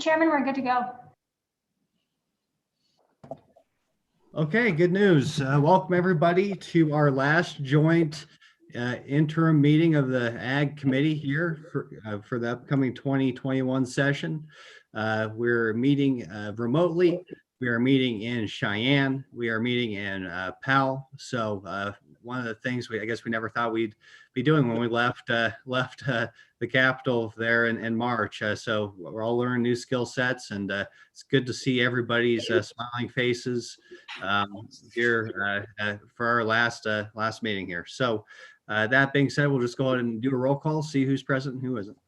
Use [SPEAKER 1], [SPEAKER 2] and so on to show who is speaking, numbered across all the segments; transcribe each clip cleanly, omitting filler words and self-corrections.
[SPEAKER 1] Chairman, we're good to go.
[SPEAKER 2] Okay, good news. Welcome everybody to our last joint interim meeting of the Ag Committee here for the upcoming 2021 session. We're meeting remotely. We are meeting in Cheyenne. We are meeting in Powell. So one of the things I guess we never thought we'd be doing when we left the capital there in March. So we're all learning new skill sets, and it's good to see everybody's smiling faces here for our last meeting here. So that being said, we'll just go ahead and do a roll call, see who's present and who isn't.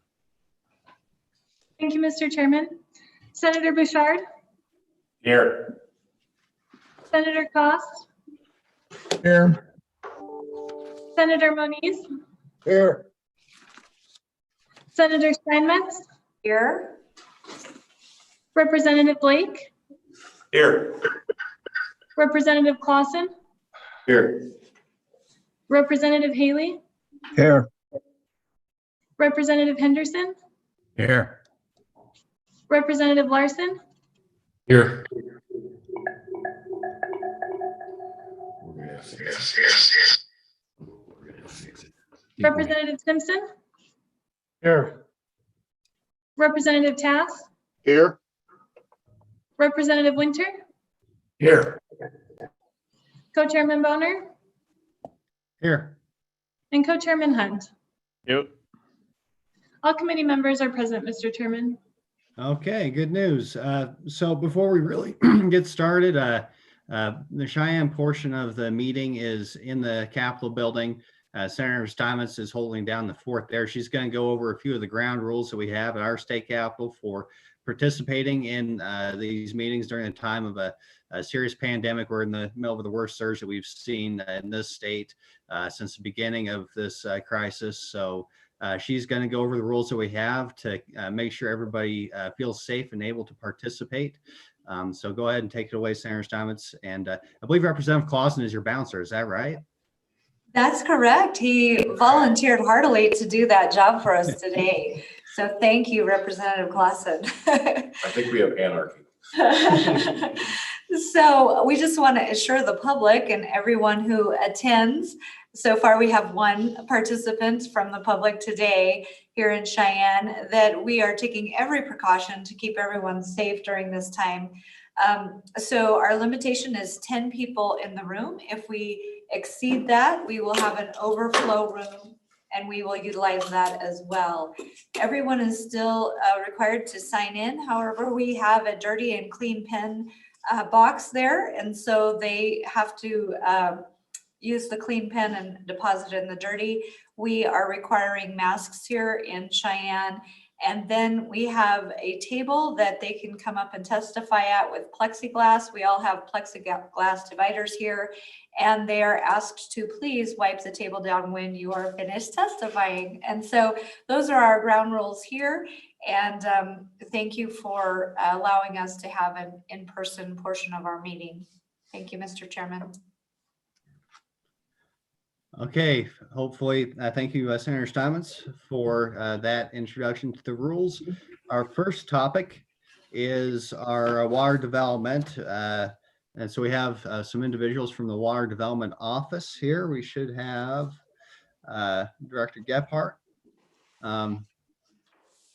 [SPEAKER 1] Thank you, Mr. Chairman. Senator Bouchard.
[SPEAKER 3] Here.
[SPEAKER 1] Senator Cost.
[SPEAKER 4] Here.
[SPEAKER 1] Senator Moniz.
[SPEAKER 4] Here.
[SPEAKER 1] Senator Steinmetz.
[SPEAKER 5] Here.
[SPEAKER 1] Representative Blake.
[SPEAKER 3] Here.
[SPEAKER 1] Representative Clausen.
[SPEAKER 3] Here.
[SPEAKER 1] Representative Haley.
[SPEAKER 4] Here.
[SPEAKER 1] Representative Henderson.
[SPEAKER 4] Here.
[SPEAKER 1] Representative Larson.
[SPEAKER 3] Here.
[SPEAKER 1] Representative Simpson.
[SPEAKER 4] Here.
[SPEAKER 1] Representative Tass.
[SPEAKER 4] Here.
[SPEAKER 1] Representative Winter.
[SPEAKER 3] Here.
[SPEAKER 1] Co-Chairman Boner.
[SPEAKER 2] Here.
[SPEAKER 1] And Co-Chairman Hunt.
[SPEAKER 3] Yep.
[SPEAKER 1] All committee members are present, Mr. Chairman.
[SPEAKER 2] Okay, good news. So before we really get started, the Cheyenne portion of the meeting is in the Capitol building. Senator Steinmetz is holding down the fort there. She's going to go over a few of the ground rules that we have at our state capitol for participating in these meetings during a time of a serious pandemic. We're in the middle of the worst surge that we've seen in this state since the beginning of this crisis. So she's going to go over the rules that we have to make sure everybody feels safe and able to participate. So go ahead and take it away, Senator Steinmetz. And I believe Representative Clausen is your bouncer. Is that right?
[SPEAKER 5] That's correct. He volunteered heartily to do that job for us today. So thank you, Representative Clausen.
[SPEAKER 3] I think we have anarchy.
[SPEAKER 5] So we just want to assure the public and everyone who attends. So far, we have one participant from the public today here in Cheyenne that we are taking every precaution to keep everyone safe during this time. So our limitation is 10 people in the room. If we exceed that, we will have an overflow room and we will utilize that as well. Everyone is still required to sign in. However, we have a dirty and clean pen box there. And so they have to use the clean pen and deposit it in the dirty. We are requiring masks here in Cheyenne. And then we have a table that they can come up and testify at with plexiglass. We all have plexiglass dividers here, and they are asked to please wipe the table down when you are finished testifying. And so those are our ground rules here. And thank you for allowing us to have an in-person portion of our meeting. Thank you, Mr. Chairman.
[SPEAKER 2] Okay, hopefully, thank you, Senator Steinmetz, for that introduction to the rules. Our first topic is our water development. And so we have some individuals from the Water Development Office here. We should have Director Gebhardt.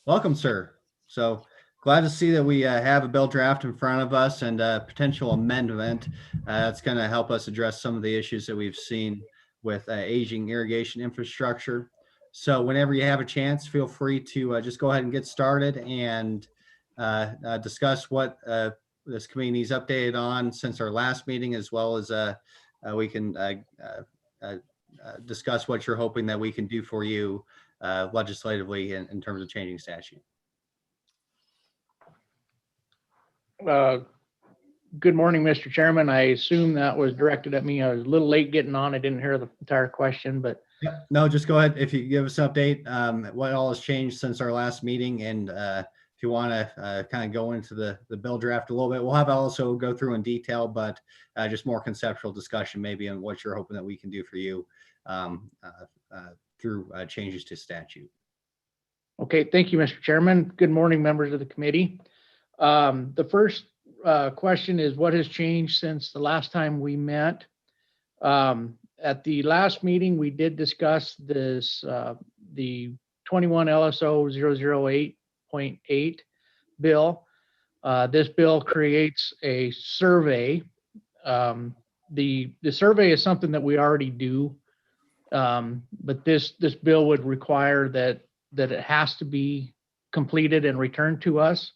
[SPEAKER 2] Welcome, sir. So glad to see that we have a bill draft in front of us and a potential amendment that's going to help us address some of the issues that we've seen with aging irrigation infrastructure. So whenever you have a chance, feel free to just go ahead and get started and discuss what this committee needs updated on since our last meeting, as well as we can discuss what you're hoping that we can do for you legislatively in terms of changing statute.
[SPEAKER 6] Good morning, Mr. Chairman. I assume that was directed at me. I was a little late getting on. I didn't hear the entire question, but.
[SPEAKER 2] Yep. No, just go ahead. If you give us an update, what all has changed since our last meeting. And if you want to kind of go into the bill draft a little bit, we'll have also go through in detail, but just more conceptual discussion maybe on what you're hoping that we can do for you through changes to statute.
[SPEAKER 6] Okay, thank you, Mr. Chairman. Good morning, members of the committee. The first question is, what has changed since the last time we met? At the last meeting, we did discuss this, the 21 LSO 008.8 bill. This bill creates a survey. The survey is something that we already do, but this bill would require that it has to be completed and returned to us.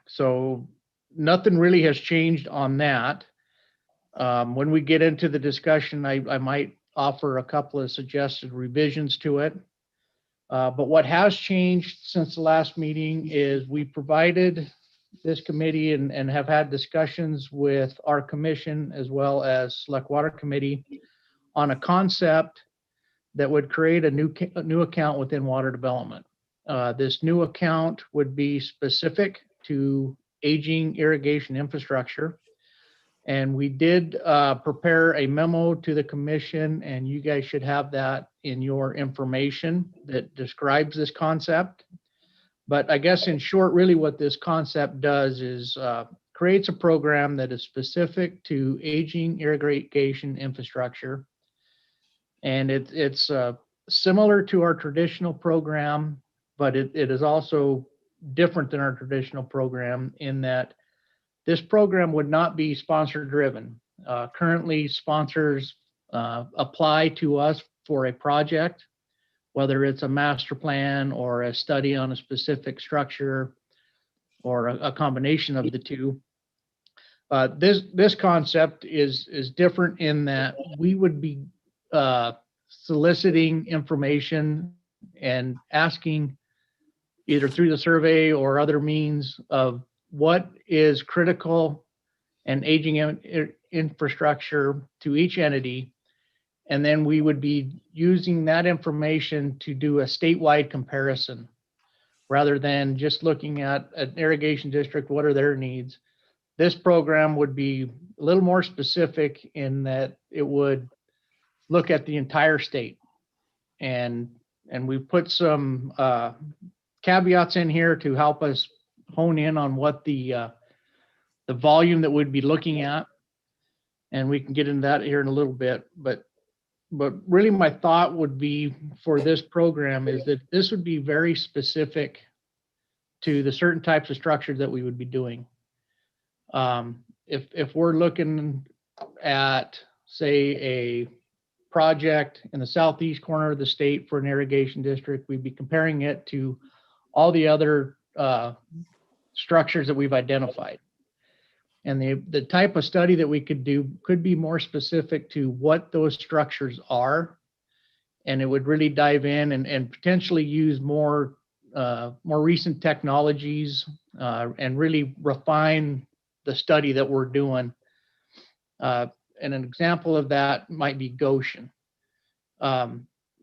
[SPEAKER 6] So nothing really has changed on that. When we get into the discussion, I might offer a couple of suggested revisions to it. But what has changed since the last meeting is we provided this committee and have had discussions with our commission as well as Select Water Committee on a concept that would create a new account within water development. This new account would be specific to aging irrigation infrastructure. And we did prepare a memo to the commission, and you guys should have that in your information that describes this concept. But I guess in short, really what this concept does is creates a program that is specific to aging irrigation infrastructure. And it's similar to our traditional program, but it is also different than our traditional program in that this program would not be sponsor driven. Currently, sponsors apply to us for a project, whether it's a master plan or a study on a specific structure or a combination of the two. This concept is different in that we would be soliciting information and asking either through the survey or other means of what is critical and aging infrastructure to each entity. And then we would be using that information to do a statewide comparison rather than just looking at an irrigation district, what are their needs? This program would be a little more specific in that it would look at the entire state. And we put some caveats in here to help us hone in on what the volume that we'd be looking at. And we can get into that here in a little bit. But really my thought would be for this program is that this would be very specific to the certain types of structures that we would be doing. If we're looking at, say, a project in the southeast corner of the state for an irrigation district, we'd be comparing it to all the other structures that we've identified. And the type of study that we could do could be more specific to what those structures are. And it would really dive in and potentially use more recent technologies and really refine the study that we're doing. And an example of that might be Goshen.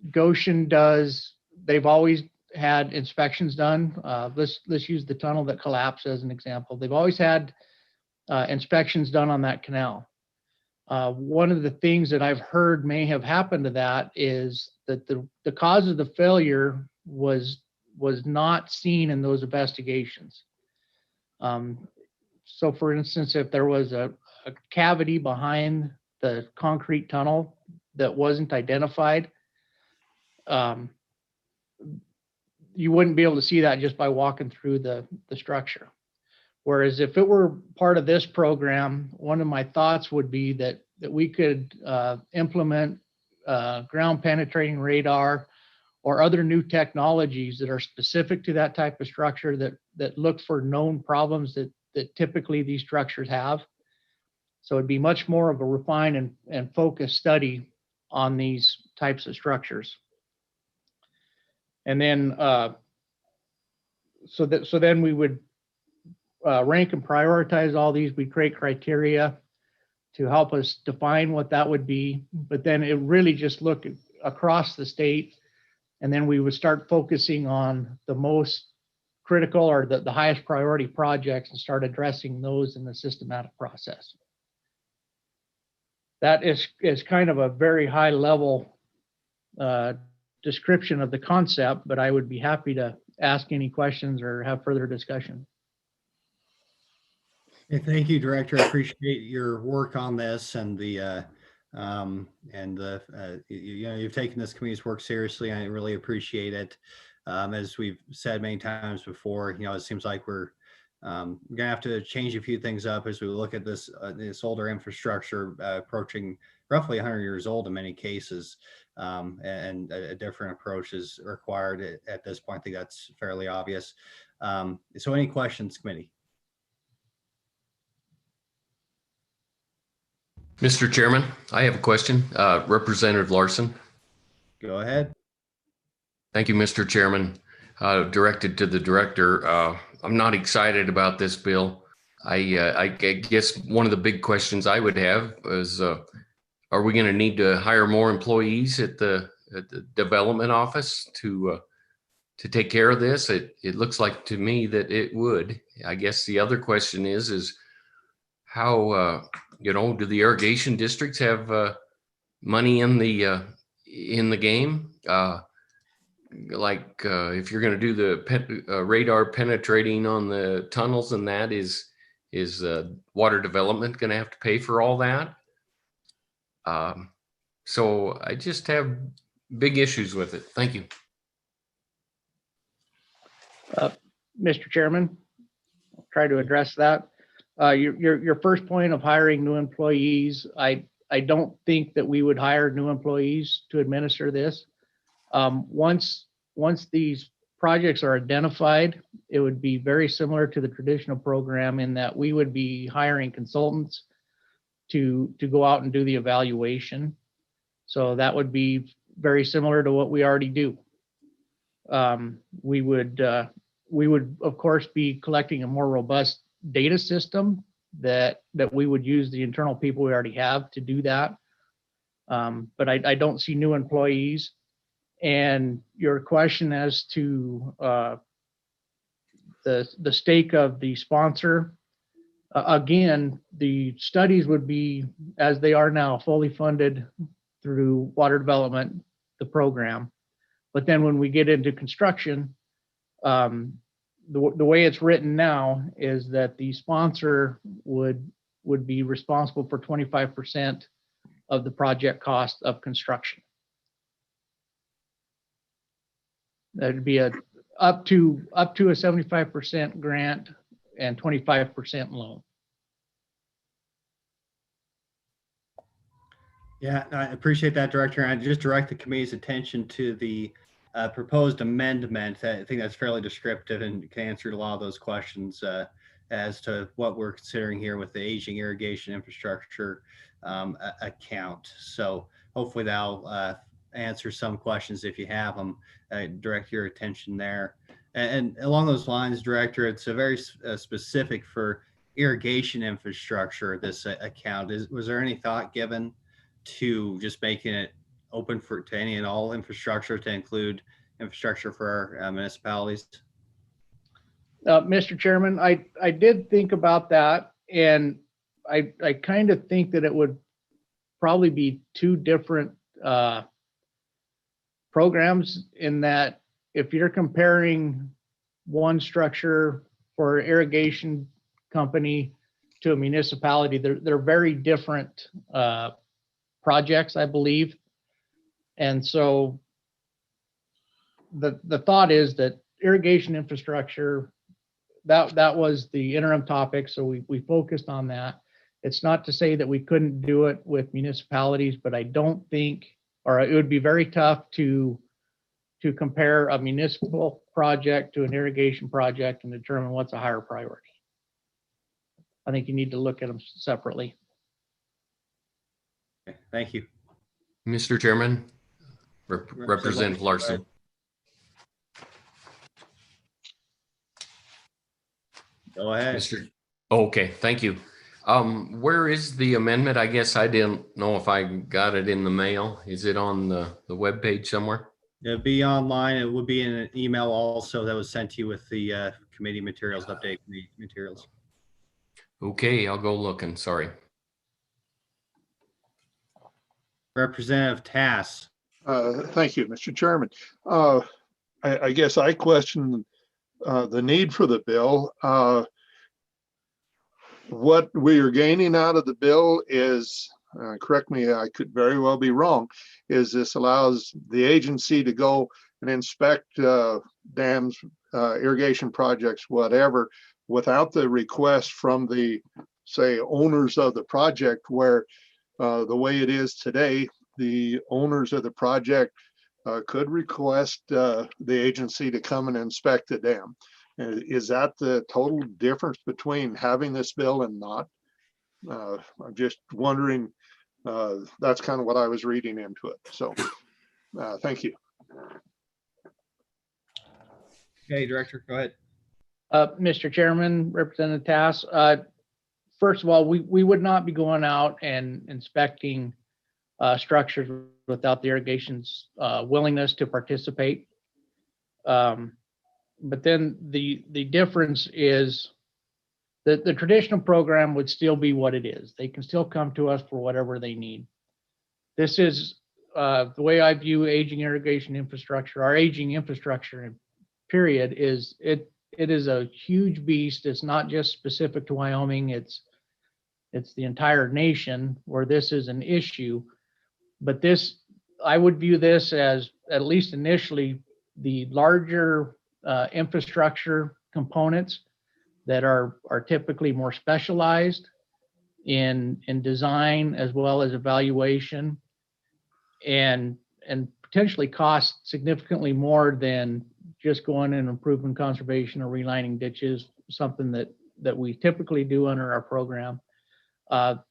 [SPEAKER 6] Goshen they've always had inspections done. Let's use the tunnel that collapsed as an example. They've always had inspections done on that canal. One of the things that I've heard may have happened to that is that the cause of the failure was not seen in those investigations. So for instance, if there was a cavity behind the concrete tunnel that wasn't identified, you wouldn't be able to see that just by walking through the structure. Whereas if it were part of this program, one of my thoughts would be that we could implement ground penetrating radar or other new technologies that are specific to that type of structure that look for known problems that typically these structures have. So it'd be much more of a refined and focused study on these types of structures. And then, so then we would rank and prioritize all these. We create criteria to help us define what that would be, but then it really just look across the state, and then we would start focusing on the most critical or the highest priority projects and start addressing those in the systematic process. That is kind of a very high level description of the concept, but I would be happy to ask any questions or have further discussion.
[SPEAKER 2] Hey, thank you, Director. I appreciate your work on this and you've taken this committee's work seriously. I really appreciate it. As we've said many times before, it seems like we're gonna have to change a few things up as we look at this older infrastructure approaching roughly 100 years old in many cases, and a different approach is required at this point. I think that's fairly obvious. So any questions, committee?
[SPEAKER 3] Mr. Chairman, I have a question. Representative Larson.
[SPEAKER 2] Go ahead.
[SPEAKER 3] Thank you, Mr. Chairman. Directed to the director. I'm not excited about this bill. I guess one of the big questions I would have is, are we going to need to hire more employees at the development office to take care of this? It looks like to me that it would. I guess the other question is how, do the irrigation districts have money in the game? If you're going to do the radar penetrating on the tunnels, and that is water development going to have to pay for all that? So I just have big issues with it. Thank you.
[SPEAKER 6] Mr. Chairman, I'll try to address that. Your first point of hiring new employees, I don't think that we would hire new employees to administer this. Once these projects are identified, it would be very similar to the traditional program in that we would be hiring consultants to go out and do the evaluation. So that would be very similar to what we already do. We would of course be collecting a more robust data system that we would use the internal people we already have to do that. But I don't see new employees. And your question as to the stake of the sponsor, again, the studies would be, as they are now, fully funded through water development, the program. But then when we get into construction, the way it's written now is that the sponsor would be responsible for 25% of the project cost of construction. That'd be up to a 75% grant and 25% loan.
[SPEAKER 2] Yeah, I appreciate that, Director. And I just direct the committee's attention to the proposed amendment. I think that's fairly descriptive and can answer a lot of those questions as to what we're considering here with the aging irrigation infrastructure account. So hopefully that'll answer some questions if you have them. Direct your attention there. And along those lines, Director, it's a very specific for irrigation infrastructure, this account. Was there any thought given to just making it open to any and all infrastructure, to include infrastructure for our municipalities?
[SPEAKER 6] Mr. Chairman, I did think about that, and I kind of think that it would probably be two different programs, in that if you're comparing one structure for irrigation company to a municipality, they're very different projects, I believe. And so the thought is that irrigation infrastructure, that was the interim topic, so we focused on that. It's not to say that we couldn't do it with municipalities, but I don't think, or it would be very tough to compare a municipal project to an irrigation project and determine what's a higher priority. I think you need to look at them separately.
[SPEAKER 2] Okay, thank you.
[SPEAKER 3] Mr. Chairman, Representative Larson.
[SPEAKER 2] Go ahead.
[SPEAKER 3] Okay, thank you. Where is the amendment? I guess I didn't know if I got it in the mail. Is it on the webpage somewhere?
[SPEAKER 2] It'll be online. It will be in an email also that was sent to you with the committee materials, update committee materials.
[SPEAKER 3] Okay, I'll go looking. Sorry.
[SPEAKER 2] Representative Tass.
[SPEAKER 4] Thank you, Mr. Chairman. I guess I question the need for the bill. What we are gaining out of the bill is, correct me, I could very well be wrong, is this allows the agency to go and inspect dams, irrigation projects, whatever, without the request from the, say, owners of the project, where the way it is today, the owners of the project could request the agency to come and inspect the dam. Is that the total difference between having this bill and not? I'm just wondering, that's kind of what I was reading into it. So thank you.
[SPEAKER 2] Okay, Director, go ahead.
[SPEAKER 6] Mr. Chairman, Representative Tass, first of all, we would not be going out and inspecting structures without the irrigation's willingness to participate. But then the difference is that the traditional program would still be what it is. They can still come to us for whatever they need. This is the way I view aging irrigation infrastructure. Our aging infrastructure, period, is it is a huge beast. It's not just specific to Wyoming. It's the entire nation where this is an issue. But this, I would view this as, at least initially, the larger infrastructure components that are typically more specialized in design as well as evaluation, and potentially cost significantly more than just going and improving conservation or relining ditches, something that we typically do under our program.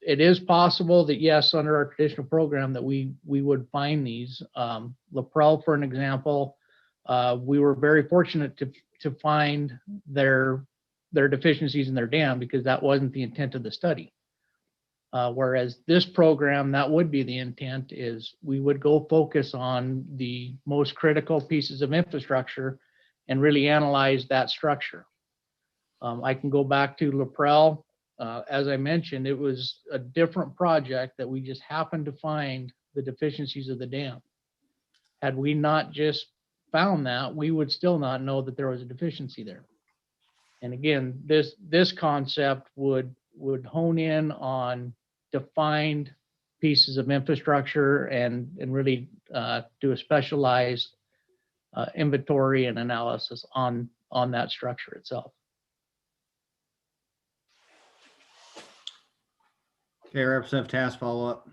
[SPEAKER 6] It is possible that, yes, under our traditional program, that we would find these. Laprelle, for an example, we were very fortunate to find their deficiencies in their dam, because that wasn't the intent of the study. Whereas this program, that would be the intent, is we would go focus on the most critical pieces of infrastructure and really analyze that structure. I can go back to Laprelle. As I mentioned, it was a different project that we just happened to find the deficiencies of the dam. Had we not just found that, we would still not know that there was a deficiency there. And again, this concept would hone in on defined pieces of infrastructure and really do a specialized inventory and analysis on that structure itself.
[SPEAKER 2] Okay, Representative Tass, follow up.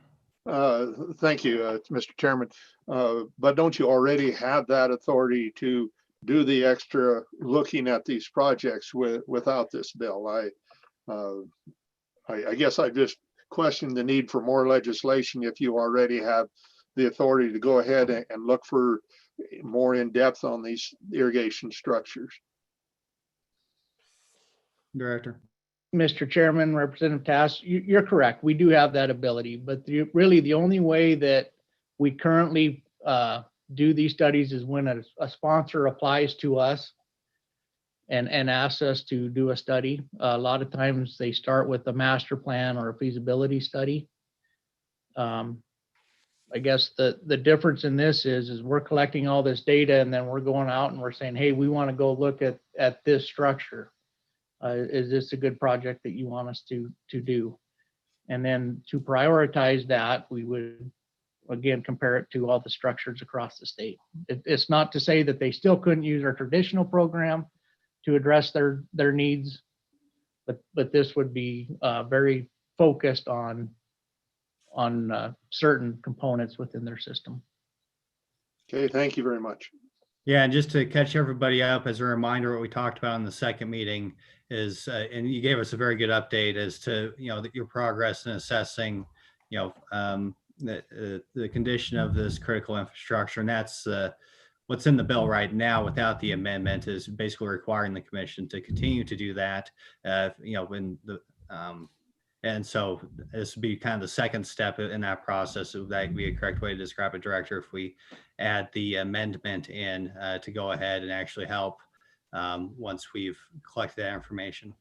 [SPEAKER 4] Thank you, Mr. Chairman. But don't you already have that authority to do the extra looking at these projects without this bill? I guess I just question the need for more legislation if you already have the authority to go ahead and look for more in depth on these irrigation structures.
[SPEAKER 2] Director.
[SPEAKER 6] Mr. Chairman, Representative Tass, you're correct. We do have that ability, but really the only way that we currently do these studies is when a sponsor applies to us and asks us to do a study. A lot of times they start with a master plan or a feasibility study. I guess the difference in this is we're collecting all this data, and then we're going out and we're saying, hey, we want to go look at this structure. Is this a good project that you want us to do? And then to prioritize that, we would again compare it to all the structures across the state. It's not to say that they still couldn't use our traditional program to address their needs, but this would be very focused on certain components within their system.
[SPEAKER 4] Okay, thank you very much.
[SPEAKER 2] Yeah, and just to catch everybody up, as a reminder, what we talked about in the second meeting is, and you gave us a very good update as to, your progress in assessing, the condition of this critical infrastructure. And that's what's in the bill right now without the amendment, is basically requiring the commission to continue to do that, and so this would be kind of the second step in that process. So that would be a correct way to describe it, Director, if we add the amendment in to go ahead and actually help once we've collected that information.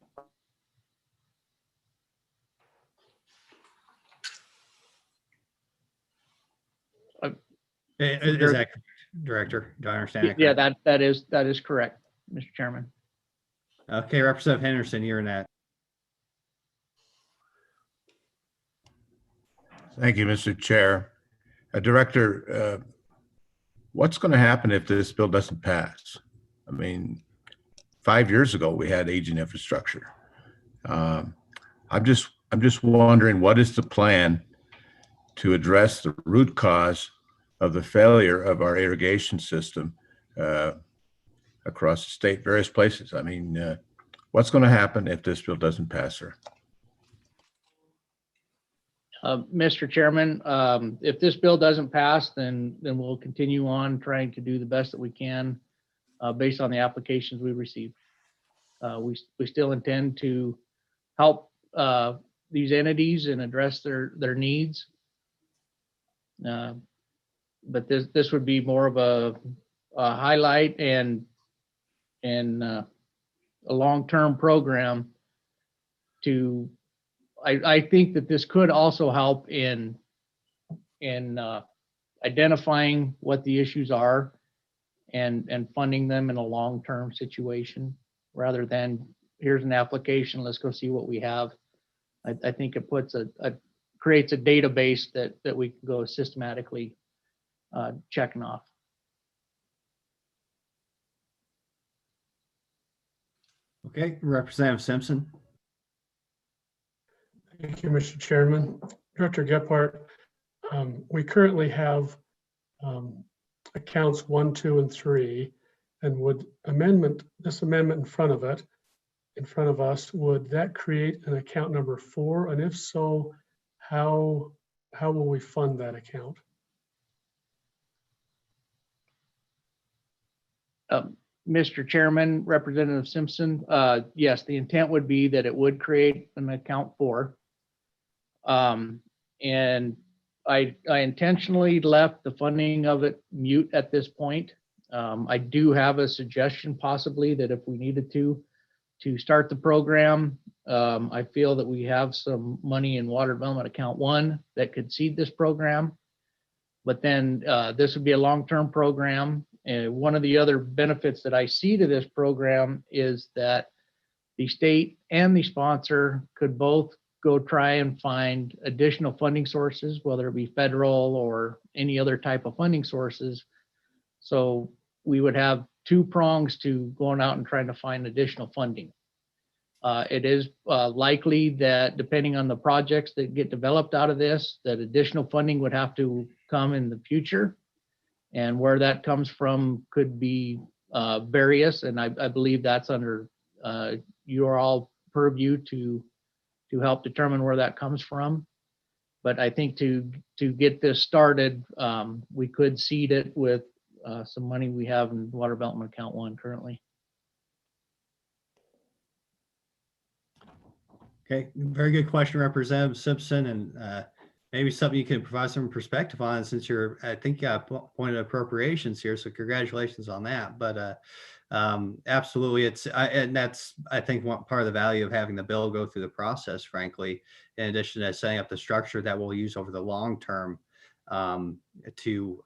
[SPEAKER 2] Is that correct? Director? Do I understand that
[SPEAKER 6] Yeah,
[SPEAKER 2] correctly?
[SPEAKER 6] that is correct, Mr. Chairman.
[SPEAKER 2] Okay, Representative Henderson, you're in that.
[SPEAKER 7] Thank you, Mr. Chair. Director, what's going to happen if this bill doesn't pass? I mean, 5 years ago, we had aging infrastructure. I'm just wondering, what is the plan to address the root cause of the failure of our irrigation system across the state, various places? I mean, what's going to happen if this bill doesn't pass, sir?
[SPEAKER 6] Mr. Chairman, if this bill doesn't pass, then we'll continue on trying to do the best that we can based on the applications we received. We still intend to help these entities and address their needs. But this would be more of a highlight and a long-term program to, I think that this could also help in identifying what the issues are and funding them in a long-term situation rather than here's an application, let's go see what we have. I think it puts creates a database that we can go systematically checking off.
[SPEAKER 2] Okay, Representative Simpson.
[SPEAKER 8] Thank you, Mr. Chairman. Director Gephardt, we currently have accounts 1, 2, and 3, and would this amendment in front of us, would that create an account number 4? And if so, how will we fund that account?
[SPEAKER 6] Mr. Chairman, Representative Simpson, yes, the intent would be that it would create an account 4. And I intentionally left the funding of it mute at this point. I do have a suggestion possibly that if we needed to start the program, I feel that we have some money in Water Development Account 1 that could seed this program. But then this would be a long-term program. And one of the other benefits that I see to this program is that the state and the sponsor could both go try and find additional funding sources, whether it be federal or any other type of funding sources. So we would have 2 prongs to going out and trying to find additional funding. It is likely that depending on the projects that get developed out of this, that additional funding would have to come in the future. And where that comes from could be various, and I believe that's under your all purview to help determine where that comes from. But I think to get this started, we could seed it with some money we have in Water Development Account 1 currently.
[SPEAKER 2] Okay, very good question, Representative Simpson, and maybe something you can provide some perspective on since you're, I think, pointed appropriations here. So congratulations on that. But absolutely, and that's, I think, one part of the value of having the bill go through the process, frankly, in addition to setting up the structure that we'll use over the long term to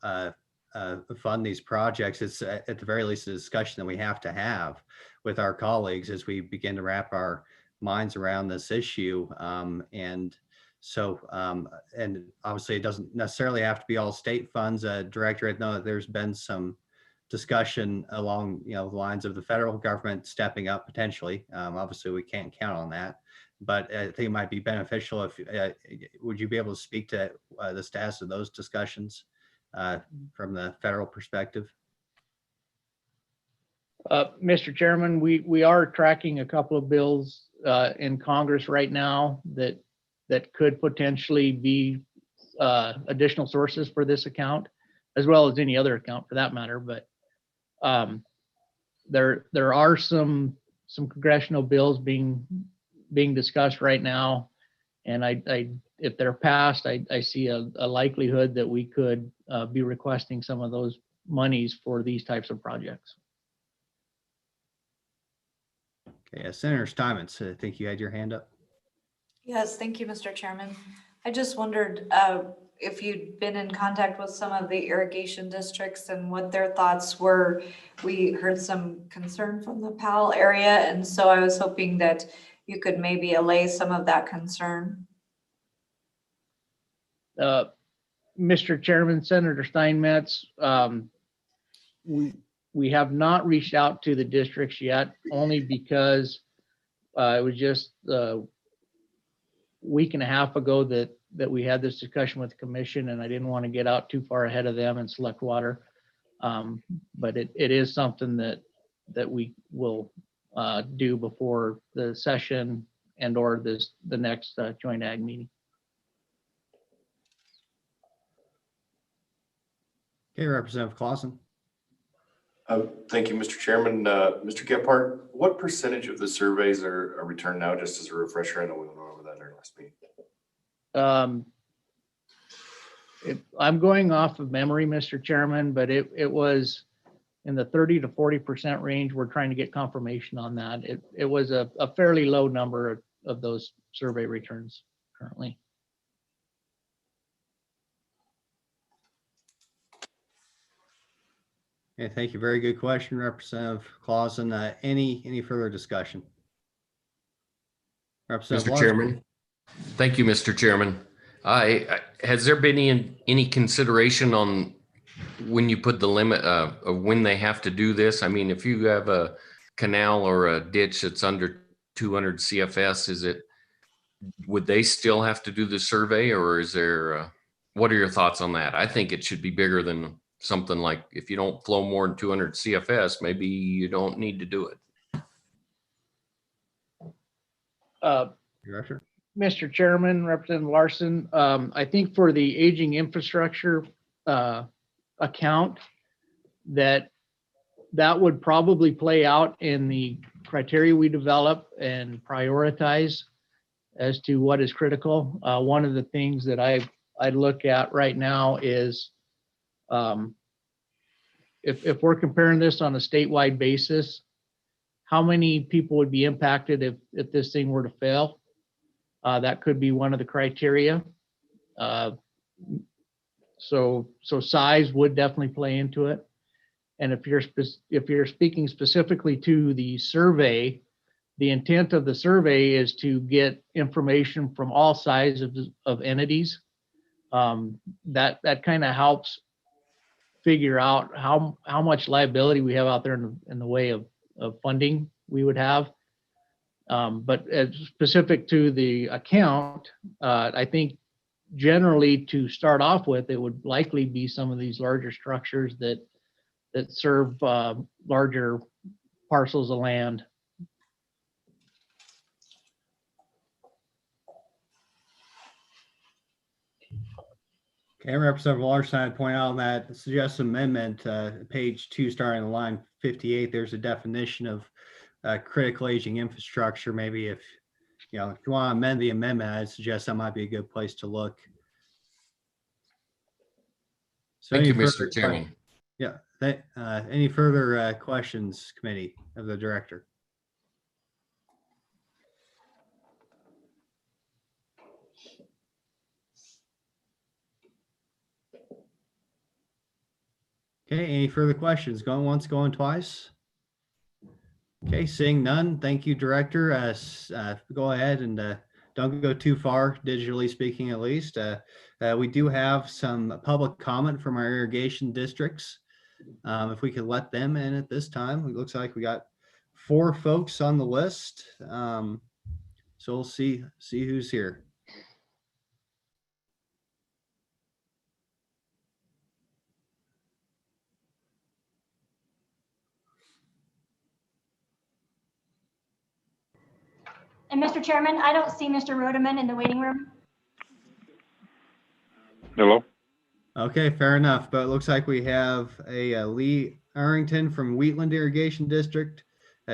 [SPEAKER 2] fund these projects. It's at the very least a discussion that we have to have with our colleagues as we begin to wrap our minds around this issue. And so, and obviously it doesn't necessarily have to be all state funds. Director, I know that there's been some discussion along, the lines of the federal government stepping up potentially. Obviously we can't count on that, but I think it might be beneficial if, would you be able to speak to the status of those discussions from the federal perspective?
[SPEAKER 6] Mr. Chairman, we are tracking a couple of bills in Congress right now that could potentially be additional sources for this account, as well as any other account for that matter. But there are some congressional bills being discussed right now, and if they're passed, I see a likelihood that we could be requesting some of those monies for these types of projects.
[SPEAKER 2] Okay, Senator Steinmetz, I think you had your hand up.
[SPEAKER 5] Yes, thank you, Mr. Chairman. I just wondered, if you'd been in contact with some of the irrigation districts and what their thoughts were. We heard some concern from the Powell area, and so I was hoping that you could maybe allay some of that concern.
[SPEAKER 6] Mr. Chairman, Senator Steinmetz, we have not reached out to the districts yet, only because it was just a week and a half ago that we had this discussion with the commission, and I didn't want to get out too far ahead of them and select water. But it is something that we will do before the session and or the next joint ag meeting.
[SPEAKER 2] Okay, Representative Clausen.
[SPEAKER 9] Thank you, Mr. Chairman. Mr. Gephardt, what percentage of the surveys are returned now, just as a refresher? I know we went over that in our last meeting.
[SPEAKER 6] I'm going off of memory, Mr. Chairman, but it was in the 30 to 40% range. We're trying to get confirmation on that. It was a fairly low number of those survey returns currently.
[SPEAKER 2] Okay, thank you. Very good question, Representative Clausen. Any further discussion? Representative
[SPEAKER 3] Mr. Chairman. Thank you, Mr. Chairman. Has there been any consideration on when you put the limit of when they have to do this? I mean, if you have a canal or a ditch that's under 200 CFS, would they still have to do the survey, or is there, what are your thoughts on that? I think it should be bigger than something like, if you don't flow more than 200 CFS, maybe you don't need to do it.
[SPEAKER 2] Director.
[SPEAKER 6] Mr. Chairman, Representative Larson, I think for the aging infrastructure account, that would probably play out in the criteria we develop and prioritize as to what is critical. One of the things that I'd look at right now is if we're comparing this on a statewide basis, how many people would be impacted if this thing were to fail? That could be one of the criteria. So size would definitely play into it. And if you're speaking specifically to the survey, the intent of the survey is to get information from all sizes of entities. That kind of helps figure out how much liability we have out there in the way of funding we would have. But as specific to the account, I think generally to start off with, it would likely be some of these larger structures that serve larger parcels of land.
[SPEAKER 2] Okay, Representative Larson, I'd point out that suggested amendment, page 2, starting on line 58, there's a definition of critical aging infrastructure. Maybe if you want to amend the amendment, I'd suggest that might be a good place to look. So
[SPEAKER 3] Thank you, Mr. Chairman.
[SPEAKER 2] Yeah. Any further questions, committee, of the director? Okay, any further questions? Going once, going twice? Okay, seeing none, thank you, Director. Go ahead and don't go too far, digitally speaking at least. We do have some public comment from our irrigation districts. If we could let them in at this time. It looks like we got 4 folks on the list. So we'll see who's here.
[SPEAKER 10] And Mr. Chairman, I don't see Mr. Rodeman in the waiting room.
[SPEAKER 11] Hello.
[SPEAKER 2] Okay, fair enough. But it looks like we have a Lee Arrington from Wheatland Irrigation District,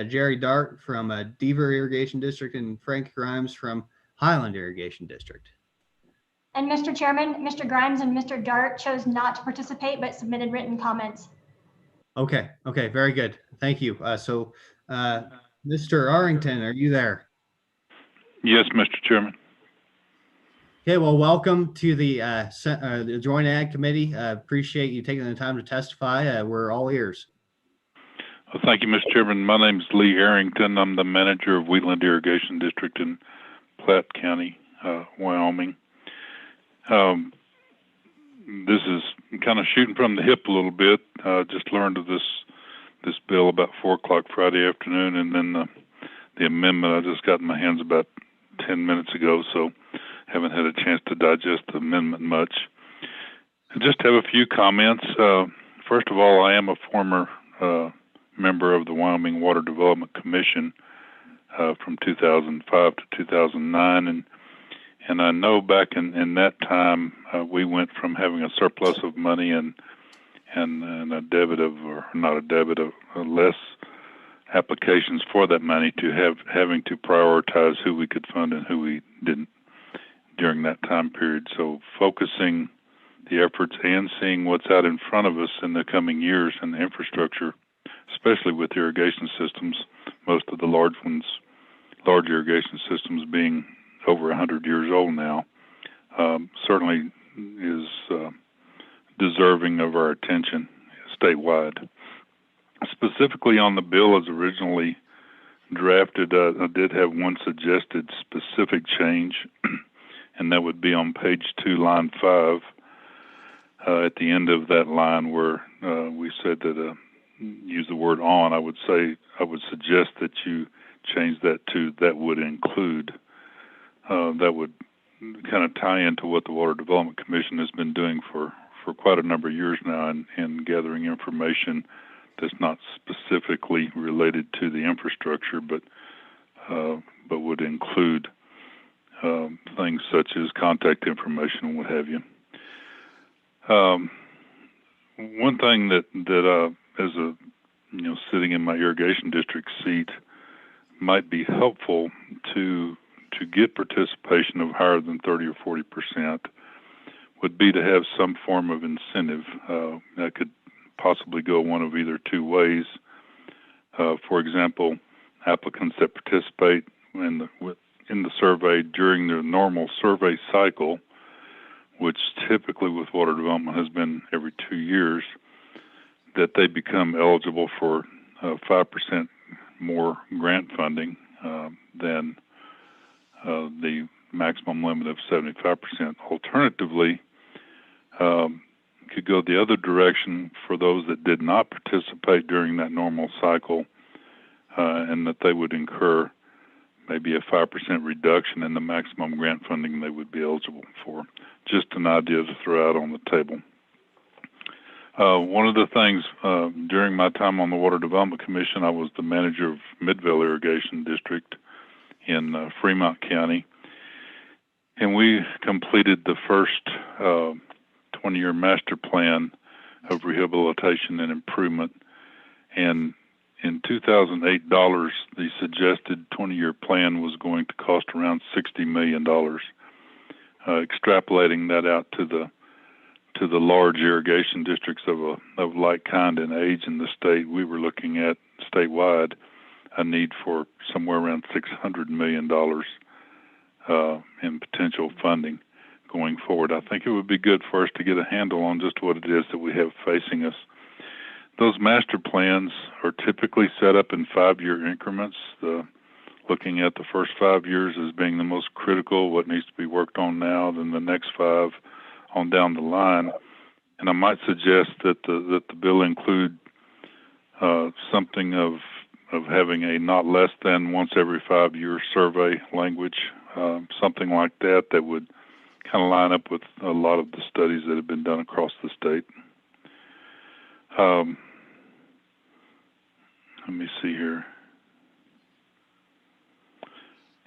[SPEAKER 2] Jerry Dart from Deaver Irrigation District, and Frank Grimes from Highland Irrigation District.
[SPEAKER 10] And Mr. Chairman, Mr. Grimes and Mr. Dart chose not to participate, but submitted written comments.
[SPEAKER 2] Okay, very good. Thank you. So Mr. Arrington, are you there?
[SPEAKER 11] Yes, Mr. Chairman.
[SPEAKER 2] Okay, well, welcome to the Joint Ag Committee. Appreciate you taking the time to testify. We're all ears.
[SPEAKER 11] Well, thank you, Mr. Chairman. My name is Lee Arrington. I'm the manager of Wheatland Irrigation District in Platte County, Wyoming. This is kind of shooting from the hip a little bit. Just learned of this bill about 4 o'clock Friday afternoon, and then the amendment I just got in my hands about 10 minutes ago, so haven't had a chance to digest the amendment much. I just have a few comments. First of all, I am a former member of the Wyoming Water Development Commission from 2005 to 2009, and I know back in that time we went from having a surplus of money and a debit of, or not a debit of, less applications for that money to having to prioritize who we could fund and who we didn't during that time period. So focusing the efforts and seeing what's out in front of us in the coming years in the infrastructure, especially with irrigation systems, most of the large irrigation systems being over 100 years old now, certainly is deserving of our attention statewide. Specifically on the bill as originally drafted, I did have one suggested specific change, and that would be on page 2, line 5. At the end of that line where we said that use the word on, I would suggest that you change that to that would include. That would kind of tie into what the Water Development Commission has been doing for quite a number of years now in gathering information that's not specifically related to the infrastructure, but would include things such as contact information and what have you. One thing that as a sitting in my irrigation district seat might be helpful to get participation of higher than 30 or 40% would be to have some form of incentive that could possibly go one of either two ways. For example, applicants that participate in the survey during the normal survey cycle, which typically with water development has been every 2 years, that they become eligible for 5% more grant funding than the maximum limit of 75%. Alternatively, could go the other direction for those that did not participate during that normal cycle, and that they would incur maybe a 5% reduction in the maximum grant funding they would be eligible for. Just an idea to throw out on the table. One of the things during my time on the Water Development Commission, I was the manager of Midvale Irrigation District in Fremont County, and we completed the first 20-year master plan of rehabilitation and improvement. And in 2008 dollars, the suggested 20-year plan was going to cost around $60 million. Extrapolating that out to the large irrigation districts of like kind and age in the state, we were looking at statewide a need for somewhere around $600 million in potential funding going forward. I think it would be good for us to get a handle on just what it is that we have facing us. Those master plans are typically set up in 5-year increments, looking at the first 5 years as being the most critical, what needs to be worked on now, then the next 5 on down the line. And I might suggest that the bill include something of having a not less than once every 5-year survey language, something like that would kind of line up with a lot of the studies that have been done across the state. Let me see here.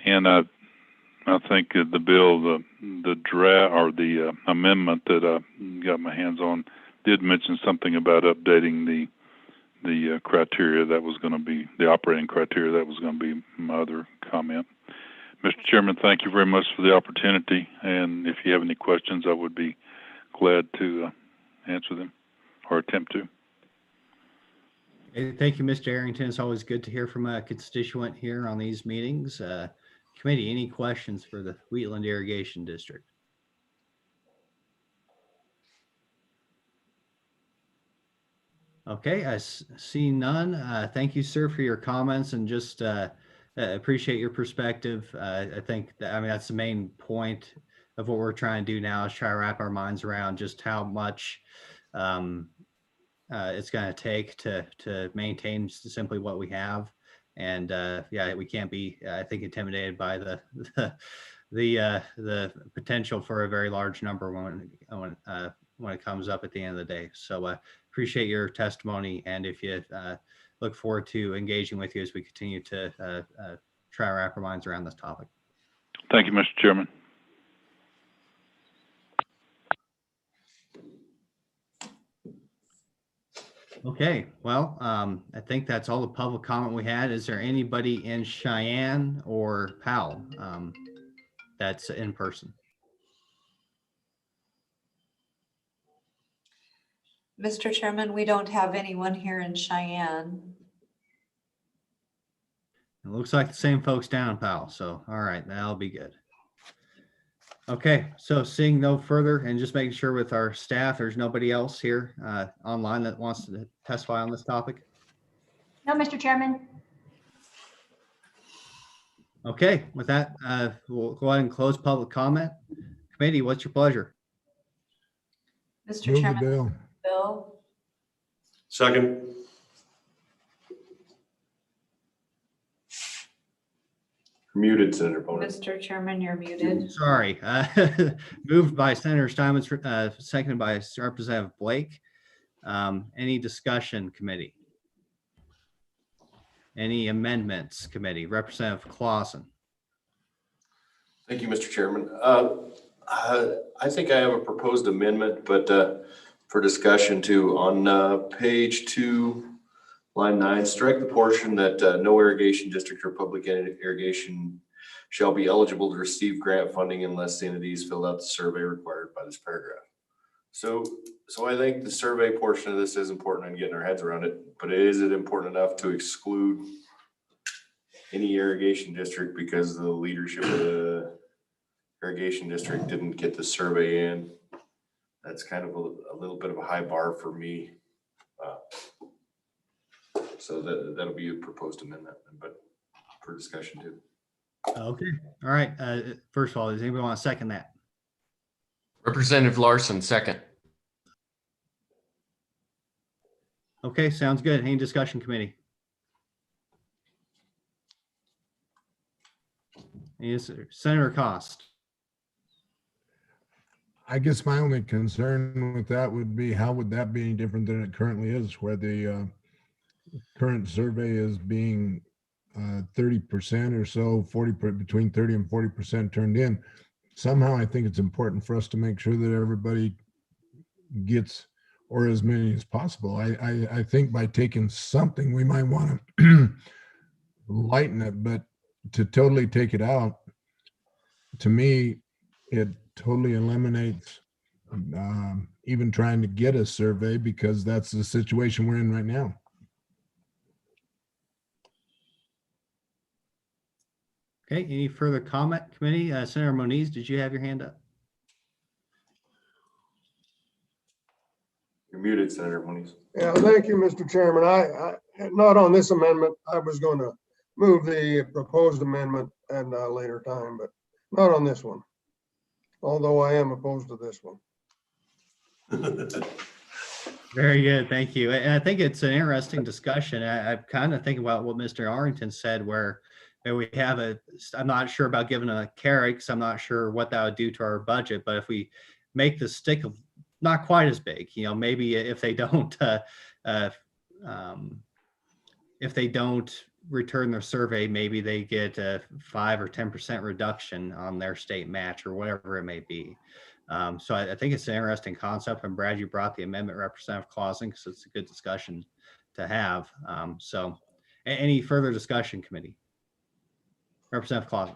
[SPEAKER 11] And I think the bill, the draft or the amendment that I got my hands on did mention something about updating the criteria. That was going to be the operating criteria. That was going to be my other comment. Mr. Chairman, thank you very much for the opportunity. And if you have any questions, I would be glad to answer them or attempt to.
[SPEAKER 2] Thank you, Mr. Arrington. It's always good to hear from a constituent here on these meetings. Committee, any questions for the Wheatland Irrigation District? Okay, I see none. Thank you, sir, for your comments and just appreciate your perspective. I think that, I mean, that's the main point of what we're trying to do now is try to wrap our minds around just how much it's going to take to maintain simply what we have. And yeah, we can't be, I think, intimidated by the potential for a very large number when it comes up at the end of the day. So appreciate your testimony, and if you look forward to engaging with you as we continue to try to wrap our minds around this topic.
[SPEAKER 11] Thank you, Mr. Chairman.
[SPEAKER 2] Okay, well, I think that's all the public comment we had. Is there anybody in Cheyenne or Powell that's in person?
[SPEAKER 5] Mr. Chairman, we don't have anyone here in Cheyenne.
[SPEAKER 2] It looks like the same folks down in Powell, so all right, that'll be good. Okay, so seeing no further and just making sure with our staff, there's nobody else here online that wants to testify on this topic.
[SPEAKER 10] No, Mr. Chairman.
[SPEAKER 2] Okay, with that, we'll go ahead and close public comment. Committee, what's your pleasure?
[SPEAKER 5] Mr.
[SPEAKER 12] Move the
[SPEAKER 5] Chairman,
[SPEAKER 12] bill.
[SPEAKER 5] Bill,
[SPEAKER 9] Second. Muted, Senator Boner.
[SPEAKER 5] Mr. Chairman, you're muted.
[SPEAKER 2] Sorry, moved by Senator Steinmetz, seconded by Representative Blake. Any discussion, committee? Any amendments, committee? Representative Clausen.
[SPEAKER 9] Thank you, Mr. Chairman. I think I have a proposed amendment, but for discussion too, on page 2, line 9, strike the portion that no irrigation district or public irrigation shall be eligible to receive grant funding unless the entities fill out the survey required by this paragraph. So I think the survey portion of this is important in getting our heads around it, but is it important enough to exclude any irrigation district because the leadership of the irrigation district didn't get the survey in? That's kind of a little bit of a high bar for me. So that'll be a proposed amendment, but for discussion too.
[SPEAKER 2] Okay, all right. First of all, does anybody want to second that?
[SPEAKER 3] Representative Larson, second.
[SPEAKER 2] Okay, sounds good. Any discussion, committee? Yes, Senator Cost.
[SPEAKER 12] I guess my only concern with that would be how would that be any different than it currently is, where the current survey is being 30% or so, between 30 and 40% turned in. Somehow I think it's important for us to make sure that everybody gets, or as many as possible. I think by taking something, we might want to lighten it, but to totally take it out, to me, it totally eliminates even trying to get a survey, because that's the situation we're in right now.
[SPEAKER 2] Okay, any further comment, committee? Senator Moniz, did you have your hand up?
[SPEAKER 9] You're muted, Senator Moniz.
[SPEAKER 13] Yeah, thank you, Mr. Chairman. I not on this amendment. I was going to move the proposed amendment at a later time, but not on this one. Although I am opposed to this one.
[SPEAKER 2] Very good, thank you. And I think it's an interesting discussion. I'm kind of thinking about what Mr. Arrington said, where we have I'm not sure about giving a carrot because I'm not sure what that would do to our budget, but if we make the stick of not quite as big, maybe if they don't return their survey, maybe they get a 5 or 10% reduction on their state match or whatever it may be. So I think it's an interesting concept. I'm glad you brought the amendment, Representative Clausen, because it's a good discussion to have. So any further discussion, committee? Representative Clausen.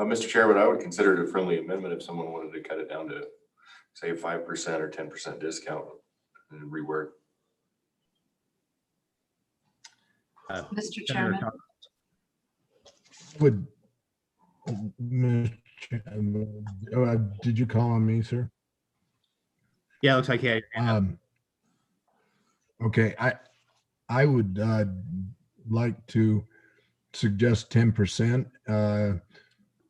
[SPEAKER 9] Mr. Chairman, I would consider it a friendly amendment if someone wanted to cut it down to say 5% or 10% discount and rework.
[SPEAKER 5] Mr. Chairman.
[SPEAKER 12] Would did you call on me, sir?
[SPEAKER 2] Yeah, looks like yeah.
[SPEAKER 12] Okay, I would like to suggest 10%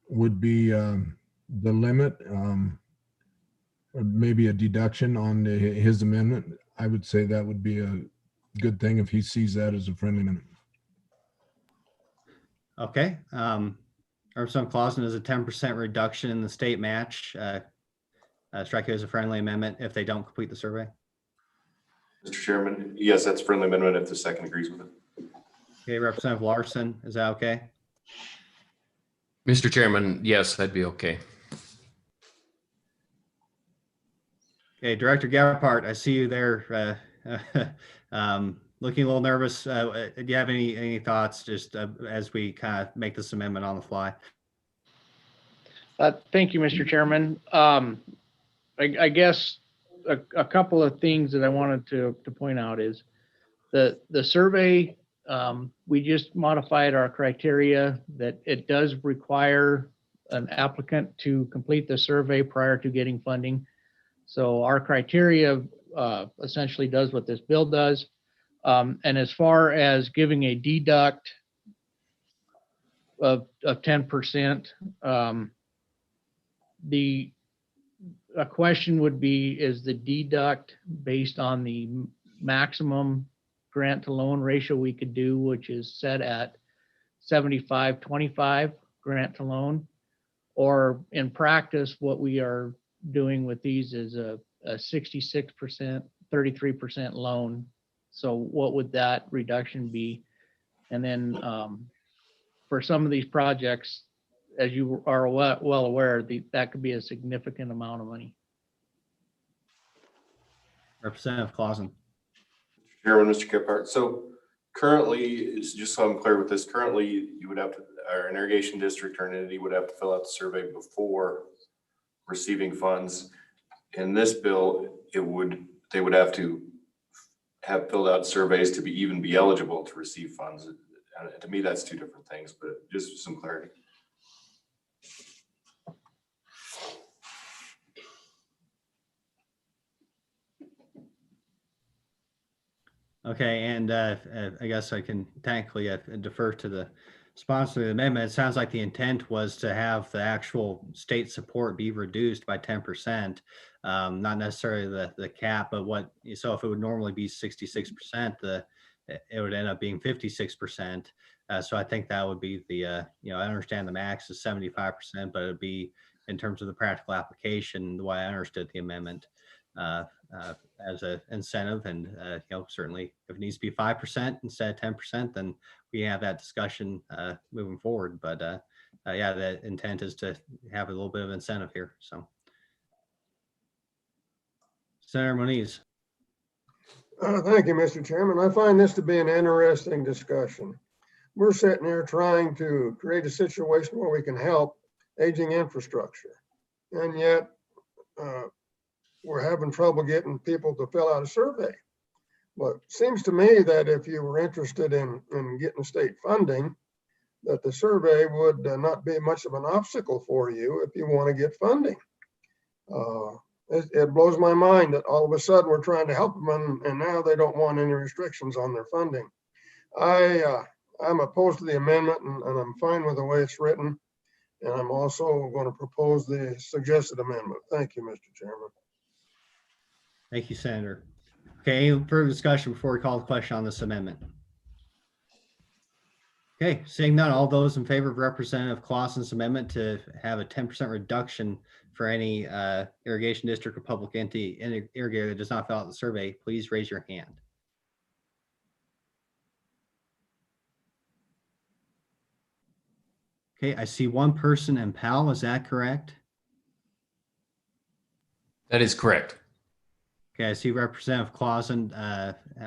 [SPEAKER 12] would be the limit, or maybe a deduction on his amendment. I would say that would be a good thing if he sees that as a friendly amendment.
[SPEAKER 2] Okay. Representative Clausen is a 10% reduction in the state match. Strike it as a friendly amendment if they don't complete the survey.
[SPEAKER 9] Mr. Chairman, yes, that's a friendly amendment if the second agrees with it.
[SPEAKER 2] Okay, Representative Larson, is that okay?
[SPEAKER 3] Mr. Chairman, yes, that'd be okay.
[SPEAKER 2] Okay, Director Gephardt, I see you there. Looking a little nervous. Do you have any thoughts just as we kind of make this amendment on the fly?
[SPEAKER 6] Thank you, Mr. Chairman. I guess a couple of things that I wanted to point out is the survey, we just modified our criteria that it does require an applicant to complete the survey prior to getting funding. So our criteria essentially does what this bill does. And as far as giving a deduct of 10%, a question would be, is the deduct based on the maximum grant to loan ratio we could do, which is set at 75-25 grant to loan? Or in practice, what we are doing with these is a 66%, 33% loan. So what would that reduction be? And then for some of these projects, as you are well aware, that could be a significant amount of money.
[SPEAKER 2] Representative Clausen.
[SPEAKER 9] Chairman, Mr. Gephardt. So currently, just so I'm clear with this, currently you would have to, or an irrigation district or an entity would have to fill out the survey before receiving funds. In this bill, they would have to have filled out surveys to even be eligible to receive funds. To me, that's two different things, but just some clarity.
[SPEAKER 2] Okay, and I guess I can thankfully defer to the sponsor of the amendment. It sounds like the intent was to have the actual state support be reduced by 10%, not necessarily the cap, but so if it would normally be 66%, it would end up being 56%. So I think that would be the, I understand the max is 75%, but it'd be in terms of the practical application, the way I understood the amendment. As an incentive, and certainly if it needs to be 5% instead of 10%, then we have that discussion moving forward. But yeah, the intent is to have a little bit of incentive here. So, Senator Moniz.
[SPEAKER 13] Thank you, Mr. Chairman. I find this to be an interesting discussion. We're sitting here trying to create a situation where we can help aging infrastructure, and yet we're having trouble getting people to fill out a survey. Well, it seems to me that if you were interested in getting state funding, that the survey would not be much of an obstacle for you if you want to get funding. It blows my mind that all of a sudden we're trying to help them and now they don't want any restrictions on their funding. I'm opposed to the amendment and I'm fine with the way it's written. And I'm also going to propose the suggested amendment. Thank you, Mr. Chairman.
[SPEAKER 2] Thank you, Senator. Okay, any further discussion before we call the question on this amendment? Okay, seeing none, all those in favor of Representative Clausen's amendment to have a 10% reduction for any irrigation district or public entity irrigator that does not fill out the survey, please raise your hand. Okay, I see one person in Powell, is that correct?
[SPEAKER 3] That is correct.
[SPEAKER 2] Okay, I see Representative Clausen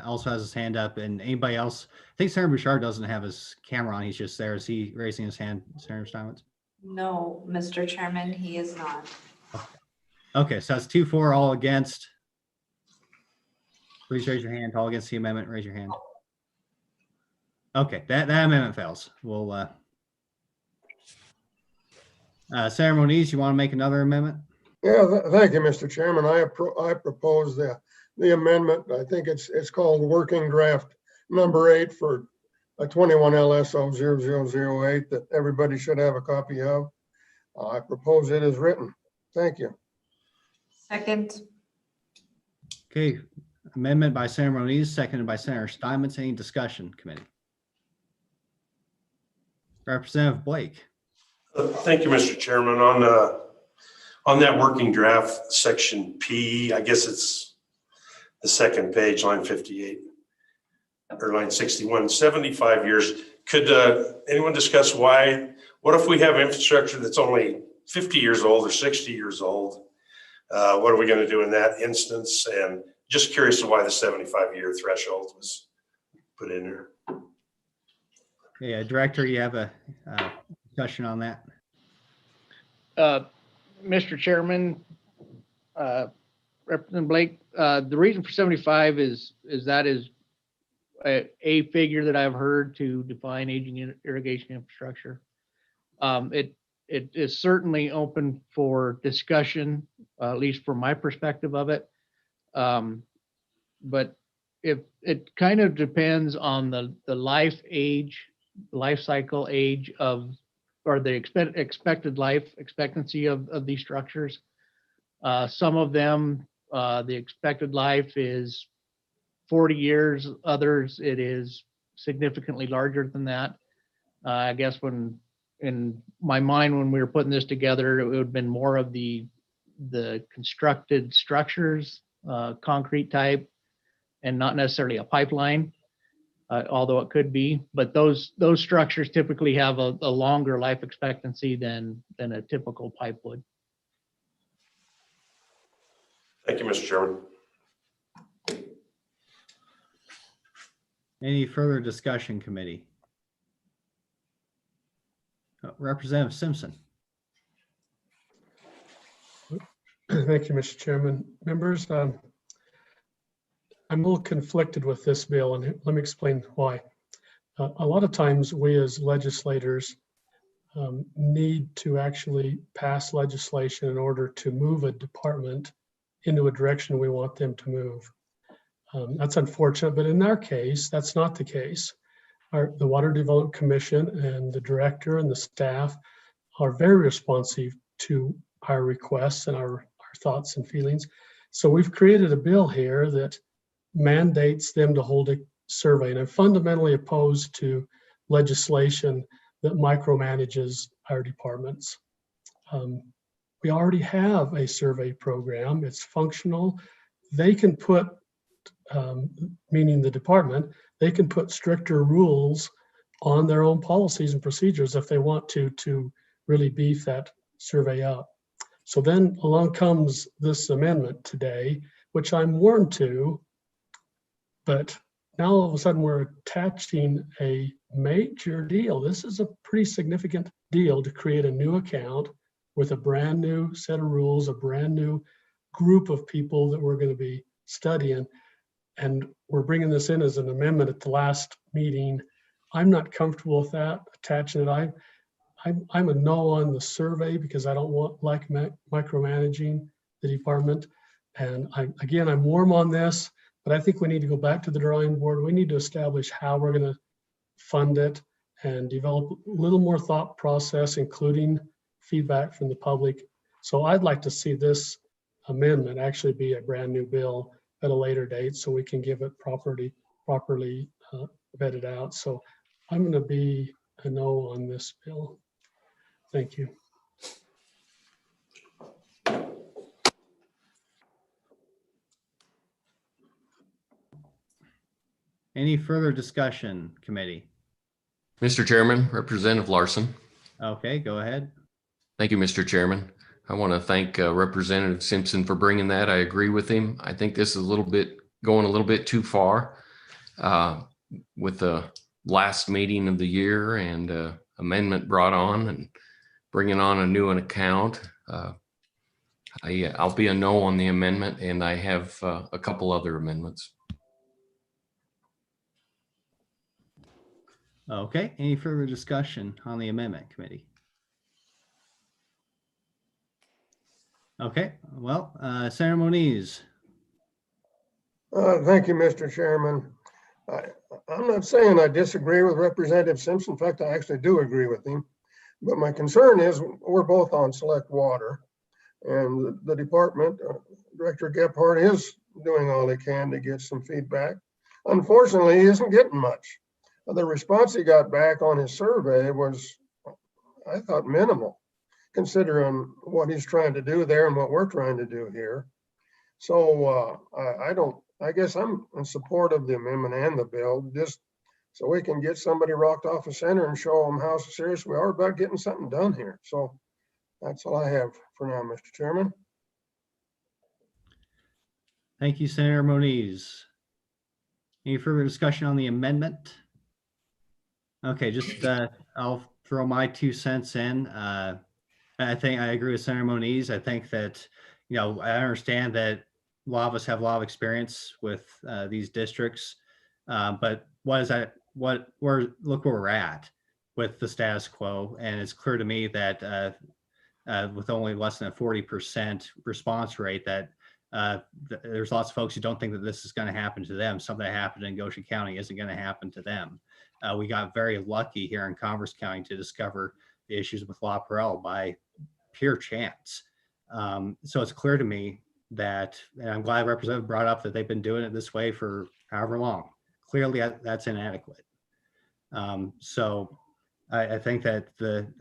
[SPEAKER 2] also has his hand up, and anybody else? I think Senator Bouchard doesn't have his camera on. He's just there. Is he raising his hand, Senator Steinmetz?
[SPEAKER 5] No, Mr. Chairman, he is not.
[SPEAKER 2] Okay, so that's 2-4, all against. Please raise your hand. All against the amendment, raise your hand. Okay, that amendment fails. We'll Senator Moniz, you want to make another amendment?
[SPEAKER 13] Yeah, thank you, Mr. Chairman. I propose the amendment. I think it's called working draft number 8 for a 21 LSO 0008 that everybody should have a copy of. I propose it as written. Thank you.
[SPEAKER 5] Second.
[SPEAKER 2] Okay, amendment by Senator Moniz, seconded by Senator Steinmetz. Any discussion, committee? Representative Blake.
[SPEAKER 14] Thank you, Mr. Chairman. On that working draft, section P, I guess it's the second page, line 58 or line 61, 75 years. Could anyone discuss why? What if we have infrastructure that's only 50 years old or 60 years old? What are we going to do in that instance? And just curious to why the 75-year threshold was put in there.
[SPEAKER 2] Yeah, Director, you have a discussion on that?
[SPEAKER 6] Mr. Chairman, Representative Blake, the reason for 75 is that is a figure that I've heard to define aging irrigation infrastructure. It is certainly open for discussion, at least from my perspective of it. But if it kind of depends on the life cycle age of, or the expected life expectancy of these structures. Some of them, the expected life is 40 years. Others, it is significantly larger than that. I guess when in my mind, when we were putting this together, it would have been more of the constructed structures, concrete type, and not necessarily a pipeline. Although it could be, but those structures typically have a longer life expectancy than a typical pipe would.
[SPEAKER 14] Thank you, Mr. Chairman.
[SPEAKER 2] Any further discussion, committee? Representative Simpson.
[SPEAKER 8] Thank you, Mr. Chairman. Members, I'm a little conflicted with this bill, and let me explain why. A lot of times we as legislators need to actually pass legislation in order to move a department into a direction we want them to move. That's unfortunate, but in our case, that's not the case. The Water Development Commission and the director and the staff are very responsive to our requests and our thoughts and feelings. So we've created a bill here that mandates them to hold a survey. And I'm fundamentally opposed to legislation that micromanages our departments. We already have a survey program. It's functional. They can put, meaning the department, they can put stricter rules on their own policies and procedures if they want to really beef that survey up. So then along comes this amendment today, which I'm warm to, but now all of a sudden we're attaching a major deal. This is a pretty significant deal to create a new account with a brand new set of rules, a brand new group of people that we're going to be studying. And we're bringing this in as an amendment at the last meeting. I'm not comfortable with that, attaching it. I'm a no on the survey because I don't like micromanaging the department. And I'm warm on this, but I think we need to go back to the drawing board. We need to establish how we're going to fund it and develop a little more thought process, including feedback from the public. So I'd like to see this amendment actually be a brand new bill at a later date so we can give it properly vetted out. So I'm going to be a no on this bill. Thank you.
[SPEAKER 2] Any further discussion, committee?
[SPEAKER 3] Mr. Chairman, Representative Larson.
[SPEAKER 2] Okay, go ahead.
[SPEAKER 3] Thank you, Mr. Chairman. I want to thank Representative Simpson for bringing that. I agree with him. I think this is going a little bit too far with the last meeting of the year and amendment brought on and bringing on a new account. I'll be a no on the amendment, and I have a couple other amendments.
[SPEAKER 2] Okay, any further discussion on the amendment, committee? Okay, well, Senator Moniz.
[SPEAKER 13] Thank you, Mr. Chairman. I'm not saying I disagree with Representative Simpson. In fact, I actually do agree with him. But my concern is we're both on select water, and the department, Director Gephardt, is doing all he can to get some feedback. Unfortunately, he isn't getting much. The response he got back on his survey was, I thought, minimal, considering what he's trying to do there and what we're trying to do here. So I guess I'm in support of the amendment and the bill, just so we can get somebody rocked off the center and show them how serious we are about getting something done here. So that's all I have for now, Mr. Chairman.
[SPEAKER 2] Thank you, Senator Moniz. Any further discussion on the amendment? Okay, just I'll throw my 2 cents in. I think I agree with Senator Moniz. I think that, I understand that a lot of us have a lot of experience with these districts, but look where we're at with the status quo. And it's clear to me that with only less than a 40% response rate, that there's lots of folks who don't think that this is going to happen to them. Something that happened in Goshen County isn't going to happen to them. We got very lucky here in Converse County to discover the issues with La Perelle by pure chance. So it's clear to me that, and I'm glad Representative brought up that they've been doing it this way for however long. Clearly that's inadequate. So I think that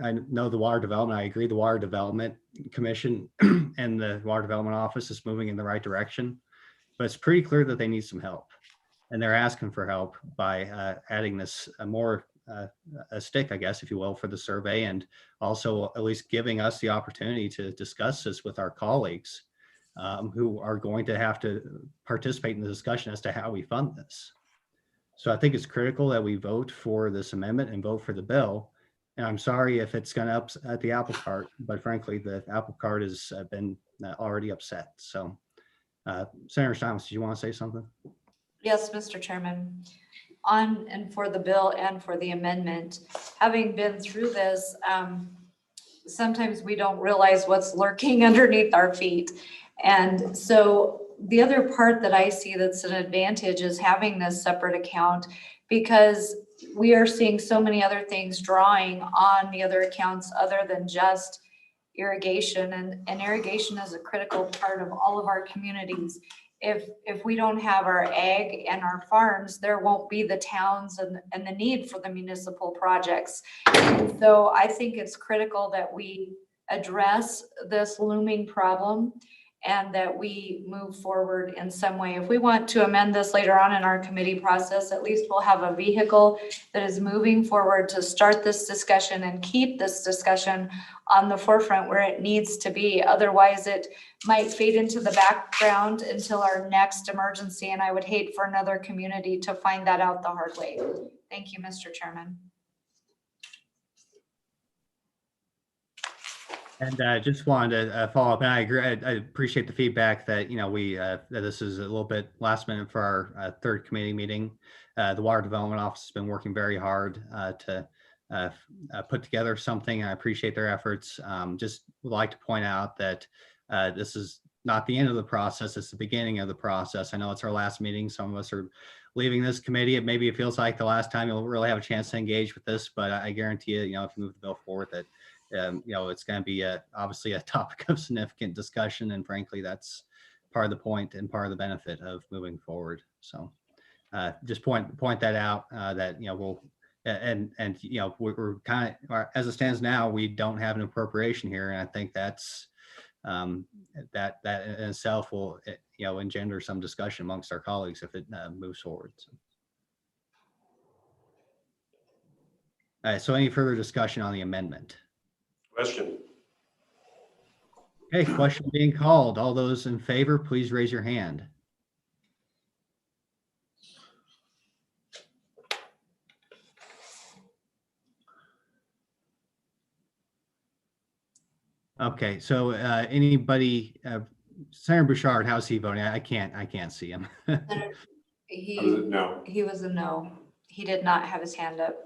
[SPEAKER 2] I know the Water Development, I agree the Water Development Commission and the Water Development Office is moving in the right direction, but it's pretty clear that they need some help. And they're asking for help by adding this a stick, I guess, if you will, for the survey, and also at least giving us the opportunity to discuss this with our colleagues who are going to have to participate in the discussion as to how we fund this. So I think it's critical that we vote for this amendment and vote for the bill. And I'm sorry if it's going to upset the apple cart, but frankly, the apple cart has been already upset. So Senator Stiles, do you want to say something?
[SPEAKER 5] Yes, Mr. Chairman. On and for the bill and for the amendment, having been through this, sometimes we don't realize what's lurking underneath our feet. And so the other part that I see that's an advantage is having this separate account, because we are seeing so many other things drawing on the other accounts other than just irrigation. And irrigation is a critical part of all of our communities. If we don't have our ag and our farms, there won't be the towns and the need for the municipal projects. And so I think it's critical that we address this looming problem and that we move forward in some way. If we want to amend this later on in our committee process, at least we'll have a vehicle that is moving forward to start this discussion and keep this discussion on the forefront where it needs to be. Otherwise, it might fade into the background until our next emergency, and I would hate for another community to find that out the hard way. Thank you, Mr. Chairman.
[SPEAKER 2] And I just wanted to follow up, and I agree. I appreciate the feedback that that this is a little bit last minute for our third committee meeting. The Water Development Office has been working very hard to put together something. I appreciate their efforts. Just would like to point out that this is not the end of the process; it's the beginning of the process. I know it's our last meeting. Some of us are leaving this committee. Maybe it feels like the last time you'll really have a chance to engage with this, but I guarantee you, if you move the bill forward, that it's going to be obviously a topic of significant discussion, and frankly, that's part of the point and part of the benefit of moving forward. So, just point that out that we'll we're kind of, as it stands now, we don't have an appropriation here, and I think that's that in itself will engender some discussion amongst our colleagues if it moves forward. So. All right. So, any further discussion on the amendment?
[SPEAKER 14] Question.
[SPEAKER 2] Okay, question being called. All those in favor, please raise your hand. Okay, so anybody, Senator Bouchard, how's he voting? I can't see him.
[SPEAKER 5] He
[SPEAKER 14] No.
[SPEAKER 5] He was a no. He did not have his hand up.